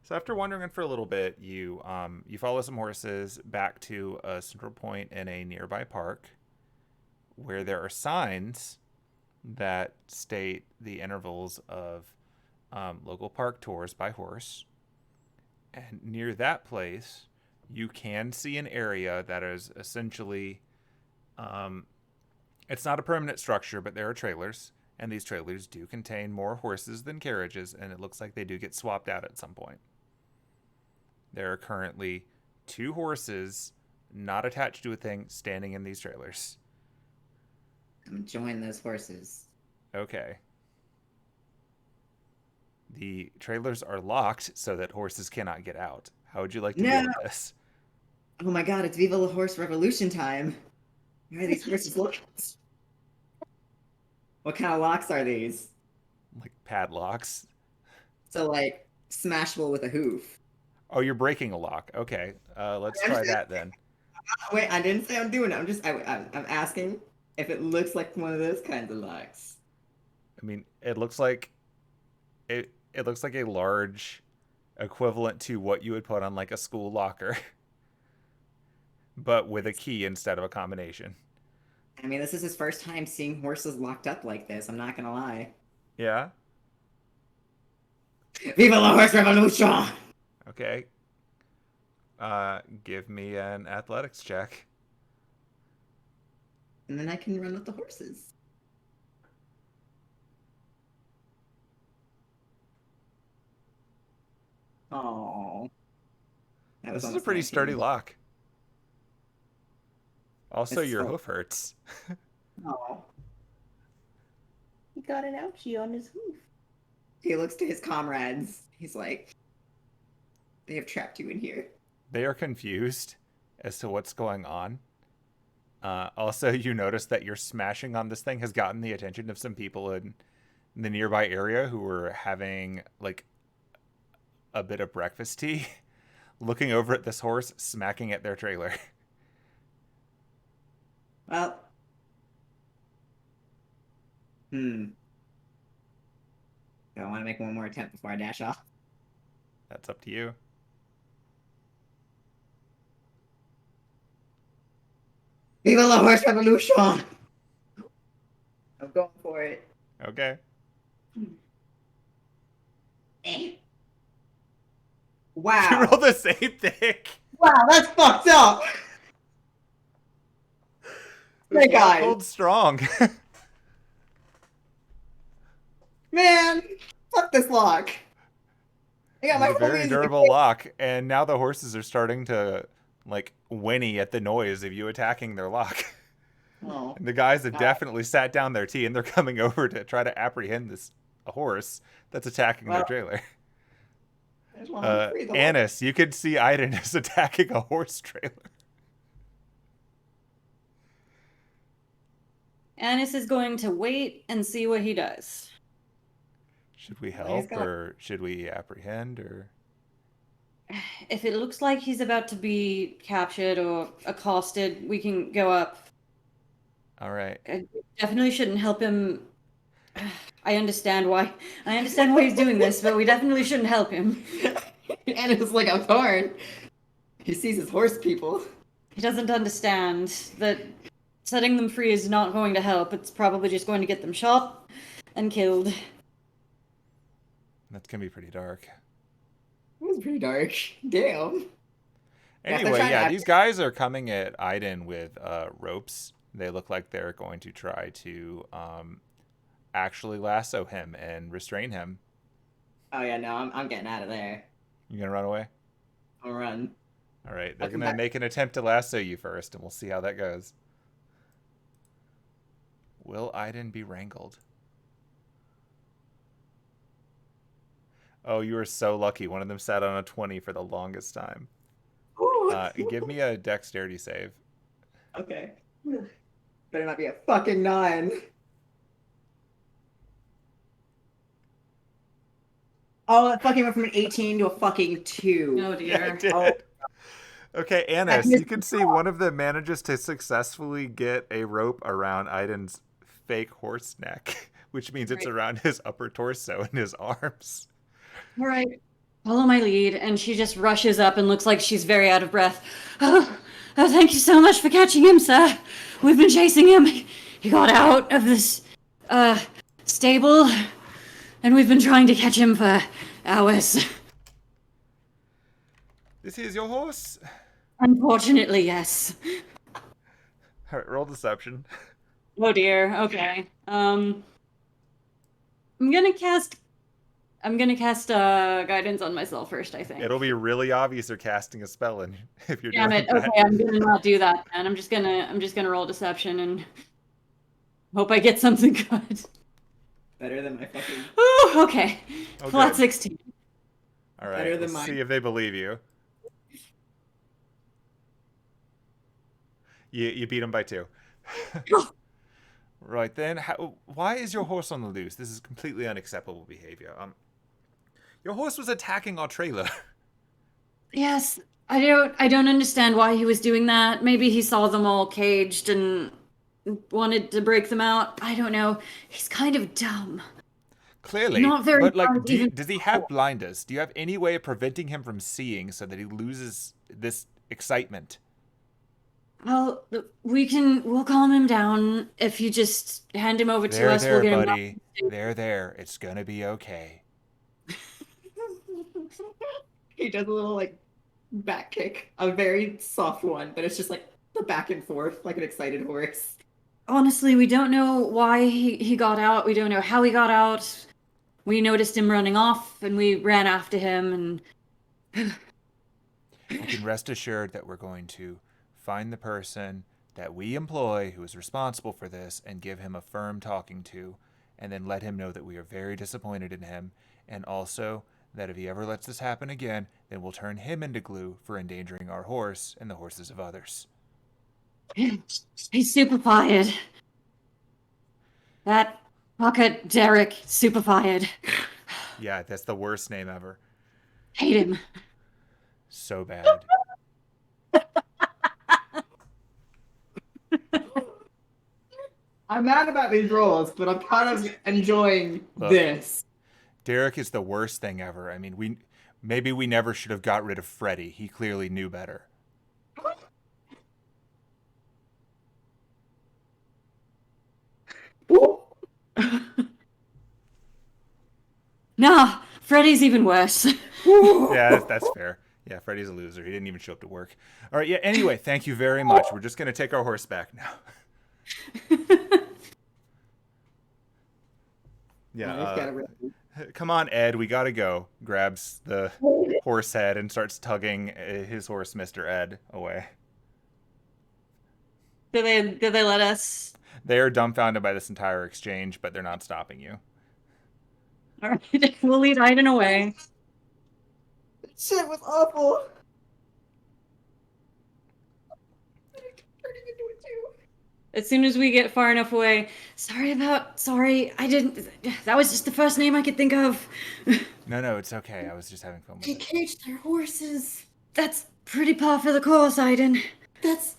So after wandering for a little bit, you follow some horses back to a central point in a nearby park, where there are signs that state the intervals of local park tours by horse. And near that place, you can see an area that is essentially, it's not a permanent structure, but there are trailers. And these trailers do contain more horses than carriages, and it looks like they do get swapped out at some point. There are currently 2 horses not attached to a thing standing in these trailers. I'm enjoying those horses. Okay. The trailers are locked so that horses cannot get out. How would you like to deal No! with this? Oh my god, it's Viva la Horse Revolution time. Where are these horses looking? What kind of locks are these? Like padlocks? So like smashable with a hoof. Oh, you're breaking a lock. Okay. Let's try that then. Wait, I didn't say I'm doing it. I'm asking if it looks like one of those kinds of locks. I mean, it looks like it looks like a large equivalent to what you would put on like a school locker. but with a key instead of a combination. I mean, this is his first time seeing horses locked up like this, I'm not gonna lie. Yeah? Viva la horse revolution! Okay. Give me an athletics check. And then I can run with the horses. Oh. This is a pretty sturdy lock. Also, your hoof hurts. Oh. He got an ouchie on his hoof. He looks to his comrades. He's like, they have trapped you in here. They are confused as to what's going on. Also, you notice that your smashing on this thing has gotten the attention of some people in the nearby area who were having, like, a bit of breakfast tea, looking over at this horse, smacking at their trailer. Well. Do I want to make one more attempt before I dash off? That's up to you. Viva la horse revolution! I'm going for it. Okay. Wow. You roll the same thing. Wow, that's fucked up! This Hey, guys. Hold strong. Man, fuck this lock. I got my It's a very homies- durable lock, and now the horses are starting to, like, whinny at the noise of you attacking their lock. Oh. And the guys have definitely sat down their tea, and they're coming over to try to apprehend this horse that's attacking their trailer. I just wanna free the horse. Anise, you can see Aidin is attacking a horse trailer. Anise is going to wait and see what he does. Should we Well, he's help, got- or should we apprehend, or... If it looks like he's about to be captured or accosted, we can go up. All right. I definitely shouldn't help him. I understand why. I understand why he's doing this, but we definitely shouldn't help him. And it was like a thorn. He sees his horse people. He doesn't understand that setting them free is not going to help. It's probably just going to get them shot and killed. That's going to be pretty dark. It was pretty dark. Damn. Anyway, yeah, these guys are coming at Aidin with ropes. They look like they're going to try to actually lasso him and restrain him. Oh yeah, no, I'm getting out of there. You gonna run away? I'll run. All right, they're I'll come gonna back. make an attempt to lasso you first, and we'll see how that goes. Will Aidin be wrangled? Oh, you were so lucky. One of them sat on a 20 for the longest time. Give me a dexterity save. Okay. Better not be a fucking 9. Oh, it fucking went from an 18 to a fucking 2. Oh Yeah, dear. it did. Oh. Okay, Anise, missed you can see one of them manages to successfully get a rope around Aidin's fake horse neck, which means it's Right. around his upper torso and his arms. All right. Follow my lead, and she just rushes up and looks like she's very out of breath. Oh, thank you so much for catching him, sir. We've been chasing him. He got out of this stable, and we've been trying to catch him for hours. This is your horse? Unfortunately, yes. All right, roll deception. Oh dear. Okay. I'm gonna cast guidance on myself first, I think. It'll be really obvious you're casting a spell in if you're Damn doing it. that. Okay, I'm gonna not do that, man. I'm just gonna roll deception and hope I get something good. Better than my fucking... Ooh, okay. Oh, Flat good. 16. All Better right, than let's mine. see if they believe you. You beat him by 2. Right then, why is your horse on the loose? This is completely unacceptable behavior. Your horse was attacking our trailer. Yes, I don't understand why he was doing that. Maybe he saw them all caged and wanted to break them out. I don't know. He's kind of dumb. Clearly, Not very but like, smart even- does he have blinders? Do you have any way of preventing him from seeing so that he loses this excitement? We'll calm him down. If you just hand him over to us, we'll There, get him back. buddy. There. It's gonna be okay. He does a little like back kick, a very soft one, but it's just like the back and forth, like an excited horse. Honestly, we don't know why he got out. We don't know how he got out. We noticed him running off, and we ran after him, and You can rest assured that we're going to find the person that we employ who is responsible for this and give him a firm talking to, and then let him know that we are very disappointed in him, and also that if he ever lets this happen again, then we'll turn him into glue for endangering our horse and the horses of others. he's super fired. That fucker Derek, super fired. Yeah, that's the worst name ever. Hate him. So bad. I'm mad about these rolls, but I'm kind of enjoying this. Derek is the worst thing ever. I mean, maybe we never should have got rid of Freddy. He clearly knew better. Nah, Freddy's even worse. Yeah, that's fair. Yeah, Freddy's a loser. He didn't even show up to work. All right, yeah, anyway, thank you very much. We're just going to take our horse back now. Yeah, come on, Ed, we got to go. Grabs the horse head and starts tugging his horse, Mr. Ed, away. Did they let us? They are dumbfounded by this entire exchange, but they're not stopping you. All right, we'll lead Aidin away. Shit was awful. As soon as we get far enough away, sorry, I didn't, that was just the first name I could think of. No, it's okay. I was just having fun with They it. caged their horses. That's pretty par for the course, Aidin. That's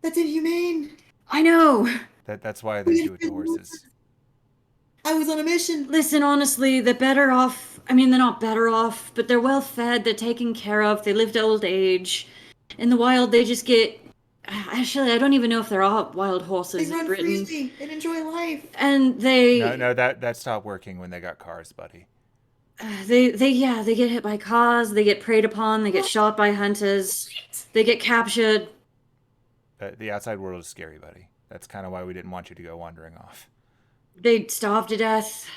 inhumane. I know. That's why they do it to horses. I was on a mission. Listen, honestly, they're better off. I mean, they're not better off, but they're well fed, they're taken care of, they live to old age. In the wild, they just get... Actually, I don't even know if there are wild horses They in run Britain. freely and enjoy life. And they... No, that stopped working when they got cars, buddy. They get hit by cars, they get preyed upon, they get shot by hunters, they get captured. The outside world is scary, buddy. That's kind of why we didn't want you to go wandering off. They starve to death.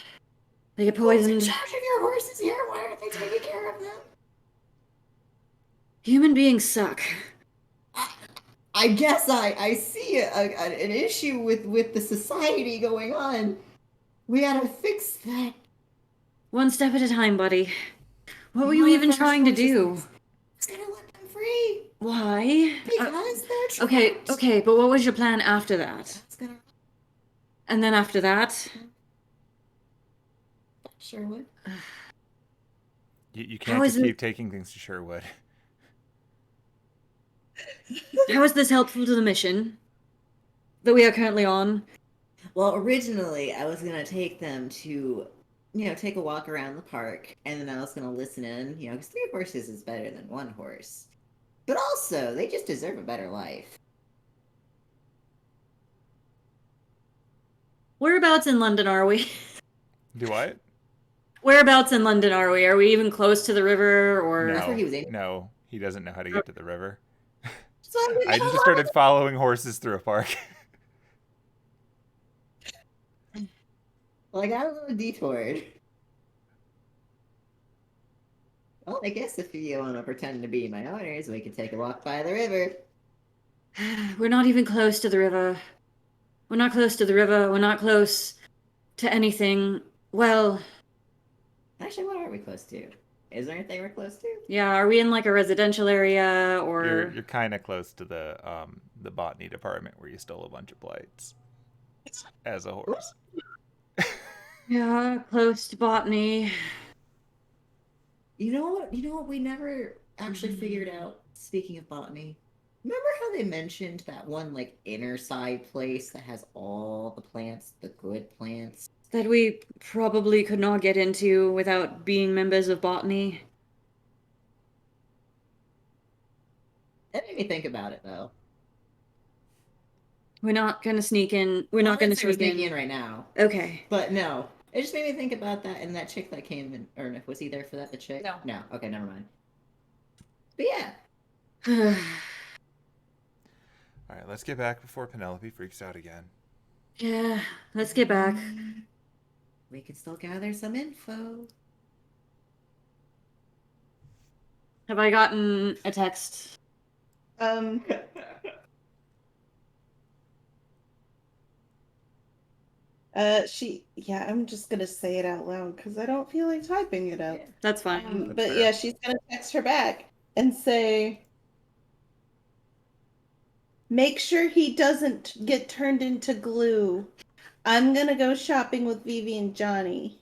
They get poisoned. Charging your horses here. Why aren't they taking care of them? Human beings suck. I guess I see an issue with the society going on. We gotta fix that. One step at a time, buddy. What were you even trying to do? I was gonna let them free. Why? Because they're trapped. Okay, but what was your plan after that? Gonna... And then after that? Sherwood. You can't just keep taking things to Sherwood. How is this helpful to the mission that we are currently on? Well, originally I was gonna take them to, take a walk around the park, and then I was gonna listen in, because 3 horses is better than 1 horse. But also, they just deserve a better life. Whereabouts in London are we? Do what? Whereabouts in London are we? Are we even close to the river, or... That's where he was aiming. No, he doesn't know how to get to the river. So I just started following horses through a park. Well, I got a little detoured. Well, I guess if you want to pretend to be my owners, we could take a walk by the river. We're not even close to the river. We're not close to the river. We're not close to anything. Well... Actually, what are we close to? Is there anything we're close to? Yeah, are we in like a residential area, or... You're kind of close to the botany department where you stole a bunch of blights as a horse. Yeah, close to botany. You know what we never actually figured out, speaking of botany? Remember how they mentioned that one, like, inner side place that has all the plants, the good plants? That we probably could not get into without being members of botany. That made me think about it, though. We're not gonna sneak in. We're not gonna sneak sneak in. in right now. Okay. But no, it just made me think about that and that chick that came in. Or was he there for that? The chick? No. No. Okay, never mind. But yeah. All right, let's get back before Penelope freaks out again. Yeah, let's get back. We could still gather some info. Have I gotten a text? I'm just gonna say it out loud because I don't feel like typing it up. That's fine. That's But fair. yeah, she's gonna text her back and say, make sure he doesn't get turned into glue. I'm gonna go shopping with Vivi and Johnny.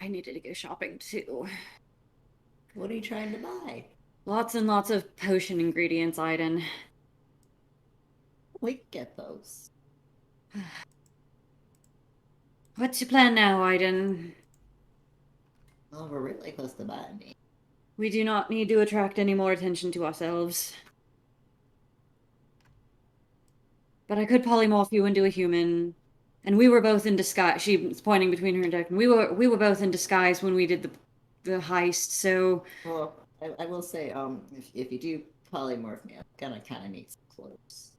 I needed to go shopping too. What are you trying to buy? Lots and lots of potion ingredients, Aidin. We can get those. What's your plan now, Aidin? Well, we're really close to botany. We do not need to attract any more attention to ourselves. But I could polymorph you into a human. And we were both in disguise. She's pointing between her and Declan. We were both in disguise when we did the heist, so Well, I will say, if you do polymorph me, I'm gonna kind of need some clothes.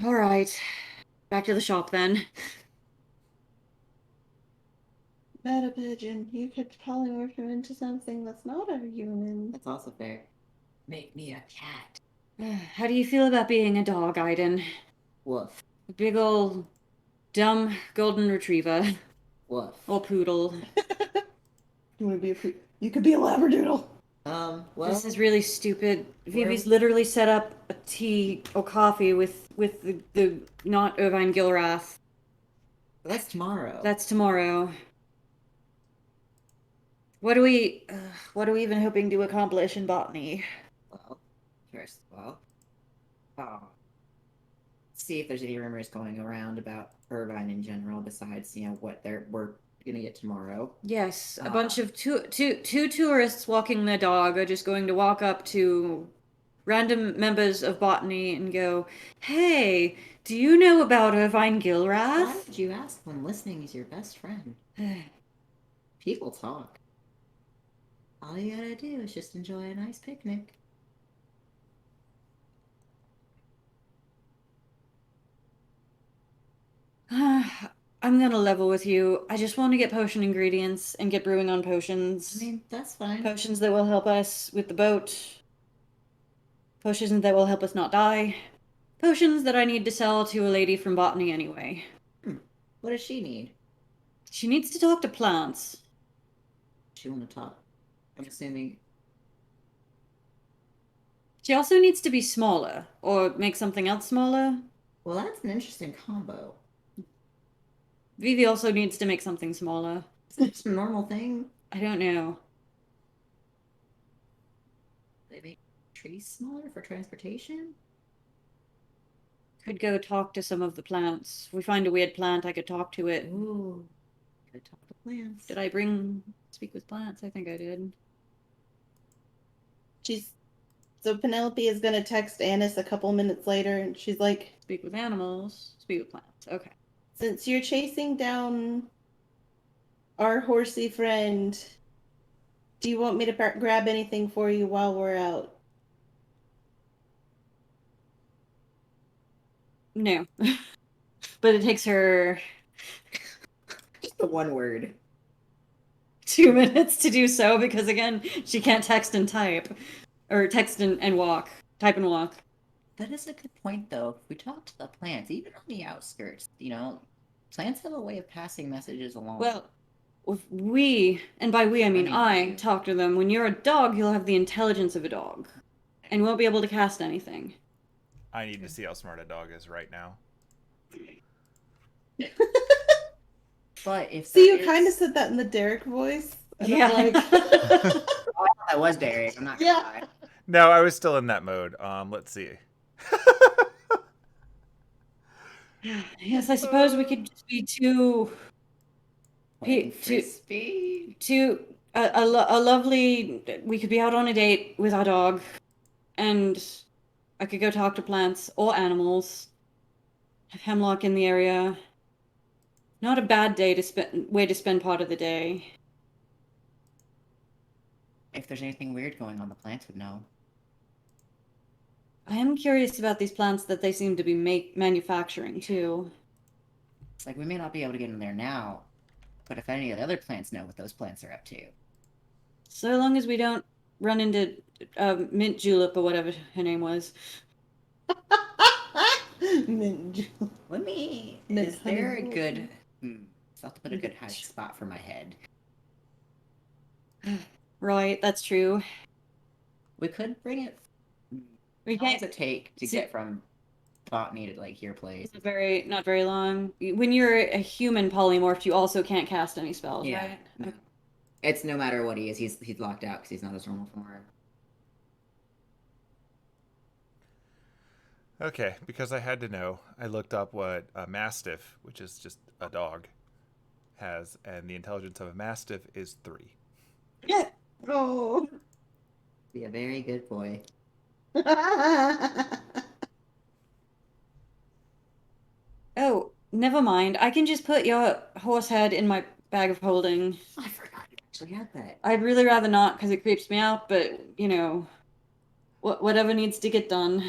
alright. Back to the shop then. Meta pigeon, you could polymorph him into something that's not a human. That's also fair. Make me a cat. How do you feel about being a dog, Aidin? Woof. A big ol' dumb golden retriever. Woof. Or poodle. You want to be you could be a labradoodle. Well, This is really stupid. Vivi's literally set up a tea or coffee with the not Irvine Gilrathe. that's tomorrow. That's tomorrow. What are we even hoping to accomplish in botany? Well, first of all, see if there's any rumors going around about Irvine in general, besides what we're gonna get tomorrow. Yes, a bunch of two tourists walking their dog are just going to walk up to random members of botany and go, "Hey, do you know about Irvine Why Gilrathe?" would you ask when listening is your best friend? People talk. All you gotta do is just enjoy a nice picnic. I'm gonna level with you. I just want to get potion ingredients and get brewing on potions. I mean, that's fine. Potions that will help us with the boat. Potions that will help us not die. Potions that I need to sell to a lady from botany anyway. What does she need? She needs to talk to plants. She want to talk. I'm assuming. She also needs to be smaller, or make something else smaller. Well, that's an interesting combo. Vivi also needs to make something smaller. Is it just a normal thing? I don't know. They make trees smaller for transportation? Could go talk to some of the plants. If we find a weird plant, I could talk to it. Ooh. Gotta talk to plants. Did I speak with plants? I think I did. So Penelope is gonna text Anise a couple minutes later, and she's like, Speak with animals, speak with plants. Okay. since you're chasing down our horsey friend, do you want me to grab anything for you while we're out? No. But it takes her Just the one word. 2 minutes to do so because, again, she can't text and type. Or text and walk. Type and walk. That is a good point, though. If we talk to the plants, even on the outskirts, plants have a way of passing messages along. Well, if we, and by we I mean I, talk to them. When you're a dog, you'll have the intelligence of a dog. And won't be able to cast anything. I need to see how smart a dog is right now. But if See, you kind of said that in the Derek voice. And Yeah. I'm like, Oh, I thought that was Derek. I'm not gonna lie. No, I was still in that mode. Let's see. Yes, I suppose we could just be Plain to frisbee. a lovely. We could be out on a date with our dog, and I could go talk to plants or animals. Have hemlock in the area. Not a bad way to spend part of the day. If there's anything weird going on, the plants would know. I am curious about these plants that they seem to be manufacturing too. It's like we may not be able to get in there now, but if any of the other plants know what those plants are up to. So long as we don't run into mint julep or whatever her name was. Let me. Mint Is there a honeydew. good? I'll have to put a good hiding spot for my head. Right, that's true. We could bring it. We How long can't. does it take to get from botany to like your place? Not very long. When you're a human polymorph, you also can't cast any spells, Yeah. right? No. It's no matter what he is, he's locked out because he's not his normal form. Okay, because I had to know, I looked up what a mastiff, which is just a dog, has, and the intelligence of a mastiff is 3. Yeah. Oh. Be a very good boy. Oh, never mind. I can just put your horse head in my bag of holding. I forgot you actually had that. I'd really rather not because it creeps me out, but you know, whatever needs to get done.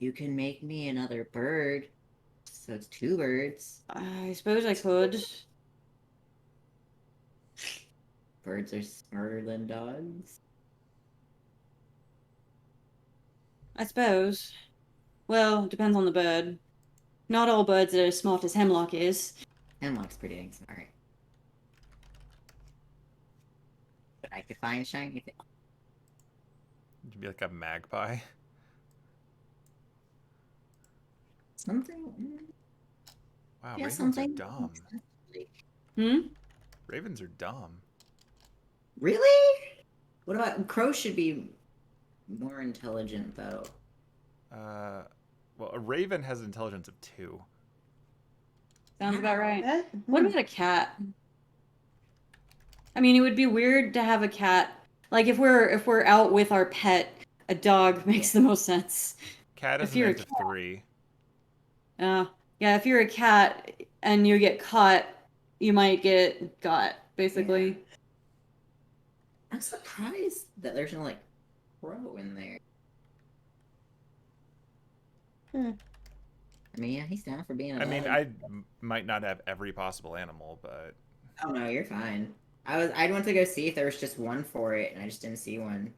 You can make me another bird, so it's 2 birds. I suppose I could. Birds are smarter than dogs. I suppose. Well, depends on the bird. Not all birds are as smart as Hemlock is. Hemlock's pretty dang smart. But I could find shiny things. You'd be like a magpie. Something. Wow, Yeah, ravens something. are dumb. Hmm? Ravens are dumb. Really? What about crows? Should be more intelligent though. Well, a raven has an intelligence of 2. Sounds about right. Huh? What about a cat? I mean, it would be weird to have a cat. Like if we're out with our pet, a dog makes the most sense. Cat If is an you're a int of 3. Yeah, if you're a cat and you get caught, you might get got, basically. Yeah. I'm surprised that there's no like crow in there. I mean, yeah, he's down for being a I mean, dog. I might not have every possible animal, but Oh no, you're fine. I went to go see if there was just one for it, and I just didn't see one.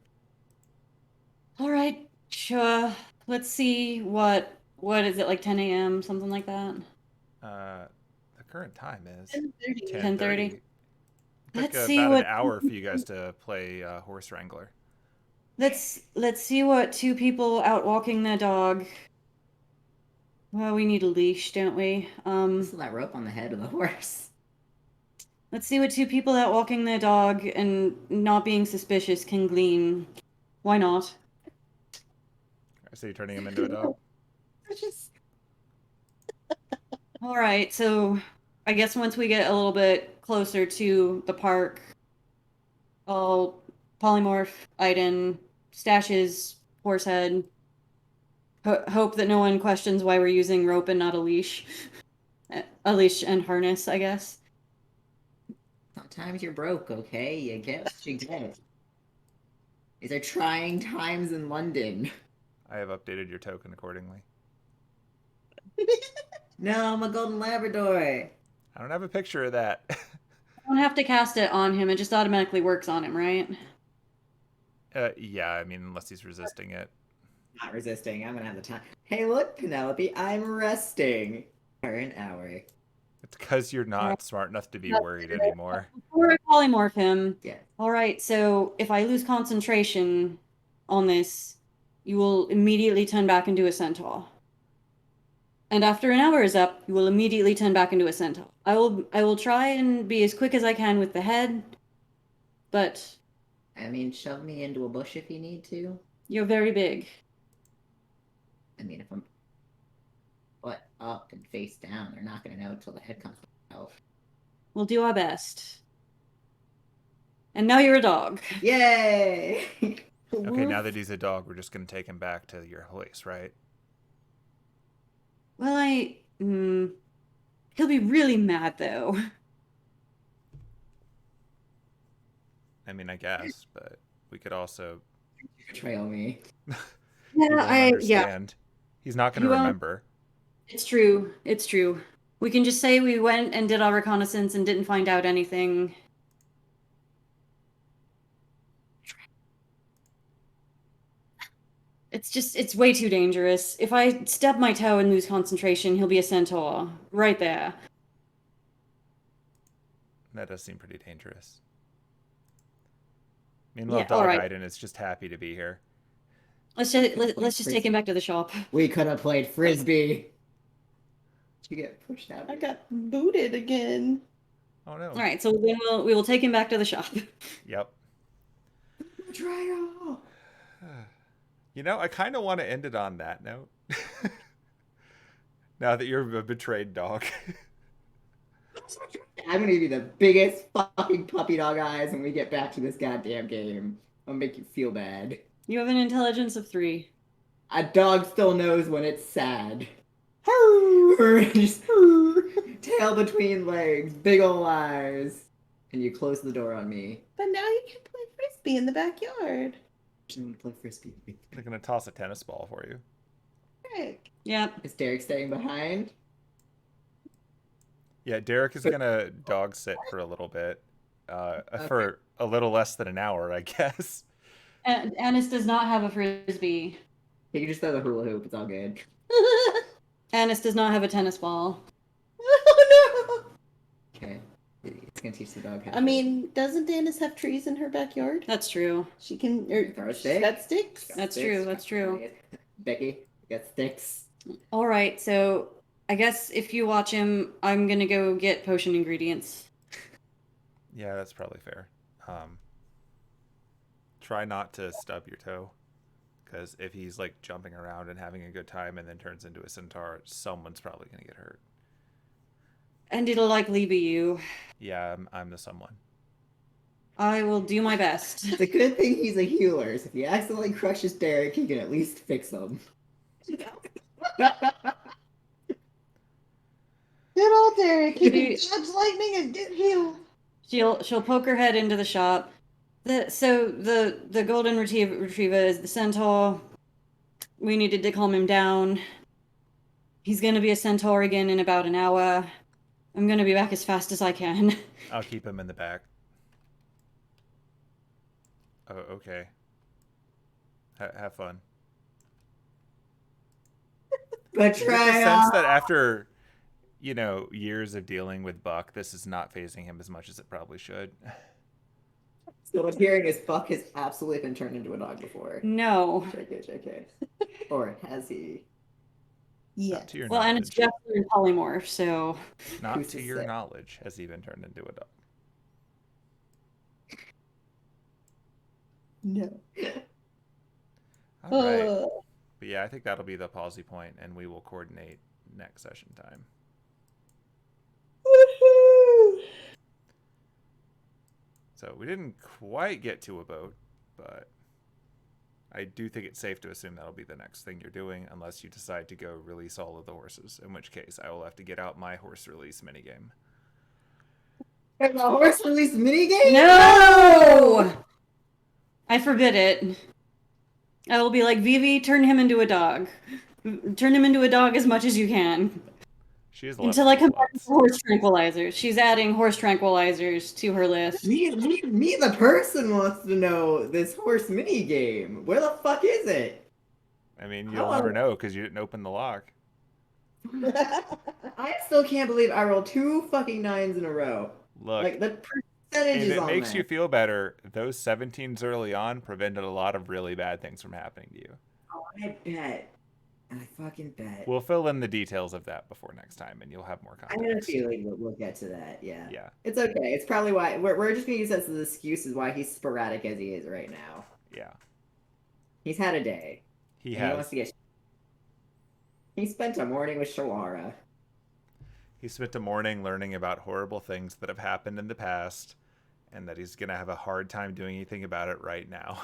All right, sure. Let's see what is it, like 10 a.m., something like that? the current time is 10:30. 10:30. It Let's took see about what an hour for you guys to play Horse Wrangler. let's see what 2 people out walking their dog. Well, we need a leash, don't we? Still that rope on the head of the horse. Let's see what 2 people out walking their dog and not being suspicious can glean. Why not? So you're turning him into a dog? All right, so I guess once we get a little bit closer to the park, I'll polymorph Aidin, stash his horse head, hope that no one questions why we're using rope and not a leash. A leash and harness, I guess. Sometimes you're broke, okay? You get what you get. These are trying times in London. I have updated your token accordingly. No, I'm a golden Labrador. I don't have a picture of that. I don't have to cast it on him, it just automatically works on him, right? Yeah, I mean, unless he's resisting it. Not resisting. I'm gonna have the time. Hey, look, Penelope, I'm resting for an hour. It's because you're not smart enough to be worried anymore. Before I polymorph him, Yeah. all right, so if I lose concentration on this, you will immediately turn back into a centaur. And after an hour is up, you will immediately turn back into a centaur. I will try and be as quick as I can with the head, but I mean, shove me into a bush if you need to. you're very big. I mean, if I'm butt up and face down, they're not gonna know until the head comes out. We'll do our best. And now you're a dog. Yay! Okay, now that he's a dog, we're just going to take him back to your place, right? Well, he'll be really mad, though. I mean, I guess, but we could also... Betrayal me. He won't understand. He's not going to He won't. remember. It's true. It's true. We can just say we went and did our reconnaissance and didn't find out anything. It's way too dangerous. If I stub my toe and lose concentration, he'll be a centaur. Right there. That does seem pretty dangerous. Meanwhile, Yeah, Dog alright. Aidin is just happy to be here. Let's just take him back to the shop. We could have played frisbee. Did you get pushed out? I got booted again. Oh no. Alright, so then we will take him back to the shop. Yep. Betrayal. You know, I kind of want to end it on that note. Now that you're a betrayed dog. I'm gonna give you the biggest fucking puppy dog eyes when we get back to this goddamn game. I'll make you feel bad. You have an intelligence of 3. A dog still knows when it's sad. Just tail between legs, big ol' eyes. And you close the door on me. But now you can play frisbee in the backyard. I want to play frisbee. They're going to toss a tennis ball for you. Heck. Yep. Is Derek staying behind? Yeah, Derek is going to dog sit for a little bit. For a little less than an hour, I guess. Anise does not have a frisbee. He can just throw the hula hoop, it's all good. Anise does not have a tennis ball. Oh no! Okay. It's gonna teach the dog how I mean, doesn't Anise have trees in her backyard? That's true. She can. Throw a She's stick? got sticks. That's true. That's true. Becky, you got sticks. All right, so I guess if you watch him, I'm gonna go get potion ingredients. Yeah, that's probably fair. Try not to stub your toe. Because if he's like jumping around and having a good time and then turns into a centaur, someone's probably going to get hurt. And it'll likely be you. Yeah, I'm the someone. I will do my best. It's a good thing he's a healer, so if he accidentally crushes Derek, he can at least fix him. Good old Derek. He can dodge lightning and get healed. She'll poke her head into the shop. The golden retriever is the centaur. We needed to calm him down. He's gonna be a centaur again in about an hour. I'm gonna be back as fast as I can. I'll keep him in the back. Oh, okay. Have fun. Sense Betrayal! that after, years of dealing with Buck, this is not phasing him as much as it probably should. So what I'm hearing is Buck has absolutely been turned into a dog before. No. JK. Or has he? Yeah. Not to your Well, and knowledge. it's just in polymorph, so Not Who's to to your say? knowledge has he been turned into a dog. No. All right. Uh, But yeah, I think that'll be the palsy point, and we will coordinate next session time. woohoo! So we didn't quite get to a boat, but I do think it's safe to assume that'll be the next thing you're doing, unless you decide to go release all of the horses, in which case I will have to get out my horse release minigame. There's a horse release minigame? no! I forbid it. I will be like, Vivi, turn him into a dog. Turn him into a dog as much as you can. She is Until I come back with horse tranquilizers. She's adding horse tranquilizers to her list. Me, the person, wants to know this horse minigame. Where the fuck is it? I mean, you'll never know because you didn't open the lock. I still can't believe I rolled 2 fucking 9s in a row. Look, Like, the percentages if it on makes that. you feel better, those 17s early on prevented a lot of really bad things from happening to you. Oh, I bet. I fucking bet. We'll fill in the details of that before next time, and you'll have more I have a context. feeling we'll get to that, yeah. Yeah, It's okay. It's probably why we're just gonna use that as an excuse as why he's sporadic as he is right now. yeah. He's had a day. He and He wants has. to get. He spent a morning with Shawara. He spent a morning learning about horrible things that have happened in the past, and that he's going to have a hard time doing anything about it right now.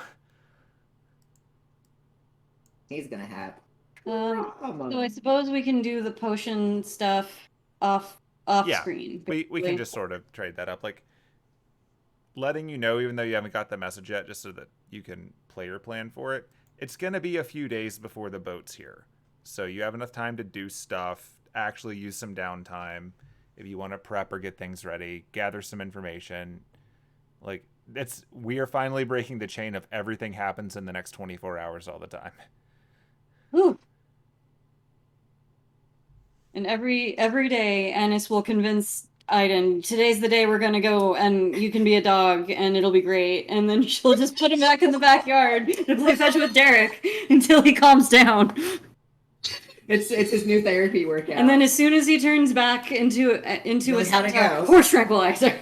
He's gonna have. So I suppose we can do the potion stuff off Yeah, screen. we can basically. just sort of trade that up, like letting you know, even though you haven't got the message yet, just so that you can play your plan for it. It's going to be a few days before the boat's here, so you have enough time to do stuff, actually use some downtime if you want to prep or get things ready, gather some information. Like, we are finally breaking the chain of everything happens in the next 24 hours all the time. Whew. And every day, Anise will convince Aidin, today's the day we're gonna go, and you can be a dog, and it'll be great. And then she'll just put him back in the backyard and play fetch with Derek until he calms down. It's his new therapy workout. And then as soon as he turns back into Like, a how'd it centaur, go? horse tranquilizer.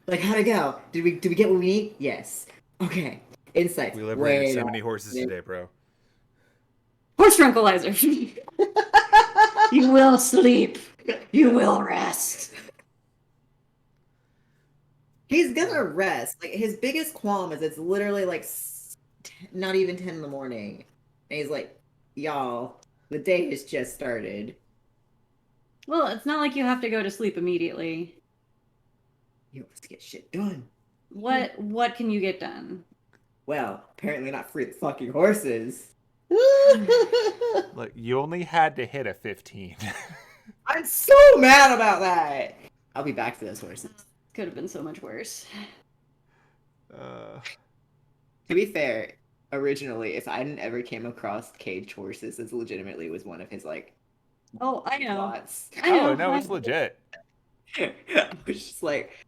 Like, how'd it go? Did we get what we need? Yes. Okay. Insights. We liberated Wait so a many horses minute. today, bro. Horse tranquilizer. You will sleep. You will rest. He's gonna rest. Like, his biggest qualm is it's literally like not even 10 in the morning. And he's like, y'all, the day has just started. Well, it's not like you have to go to sleep immediately. You have to get shit done. What can you get done? Well, apparently not free the fucking horses. Look, you only had to hit a 15. I'm so mad about that. I'll be back for those horses. Could have been so much worse. To be fair, originally, if I didn't ever came across caged horses, this legitimately was one of his, like, Oh, I know. plots. I know. Oh, no, it's legit. I was just like,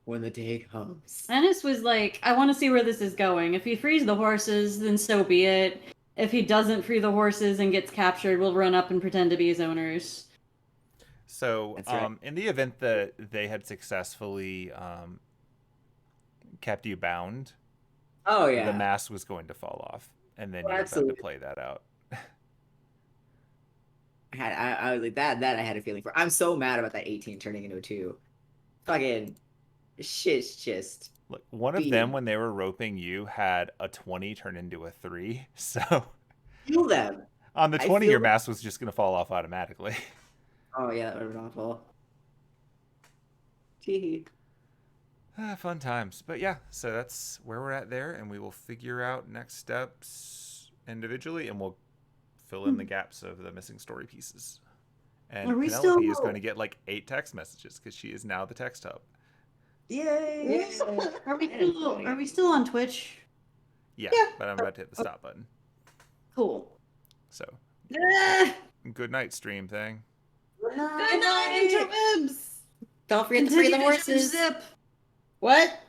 when the day comes. Anise was like, I want to see where this is going. If he frees the horses, then so be it. If he doesn't free the horses and gets captured, we'll run up and pretend to be his owners. So, That's right. in the event that they had successfully kept you bound, Oh, yeah. the mask was going to fall off, and then you had to absolutely. play that out. I was like, that I had a feeling for. I'm so mad about that 18 turning into a 2. Fucking shit's just. Look, one of them, when they were roping you, had a 20 turn into a 3. So Feel them. on the I 20, feel your them. mask was just going to fall off automatically. Oh, yeah, that would have been awful. Gee. Fun times. But yeah, so that's where we're at there, and we will figure out next steps individually, and we'll fill in the gaps of the missing story pieces. And Are we Penelope still- is going to get like 8 text messages because she is now the text hub. Yay! Are we still on Twitch? Yeah, Yeah. but I'm about to hit the stop button. Cool. So, Ah! good night, stream thing. Good Good night, interwebs. Don't forget to free the horses. Zip. What?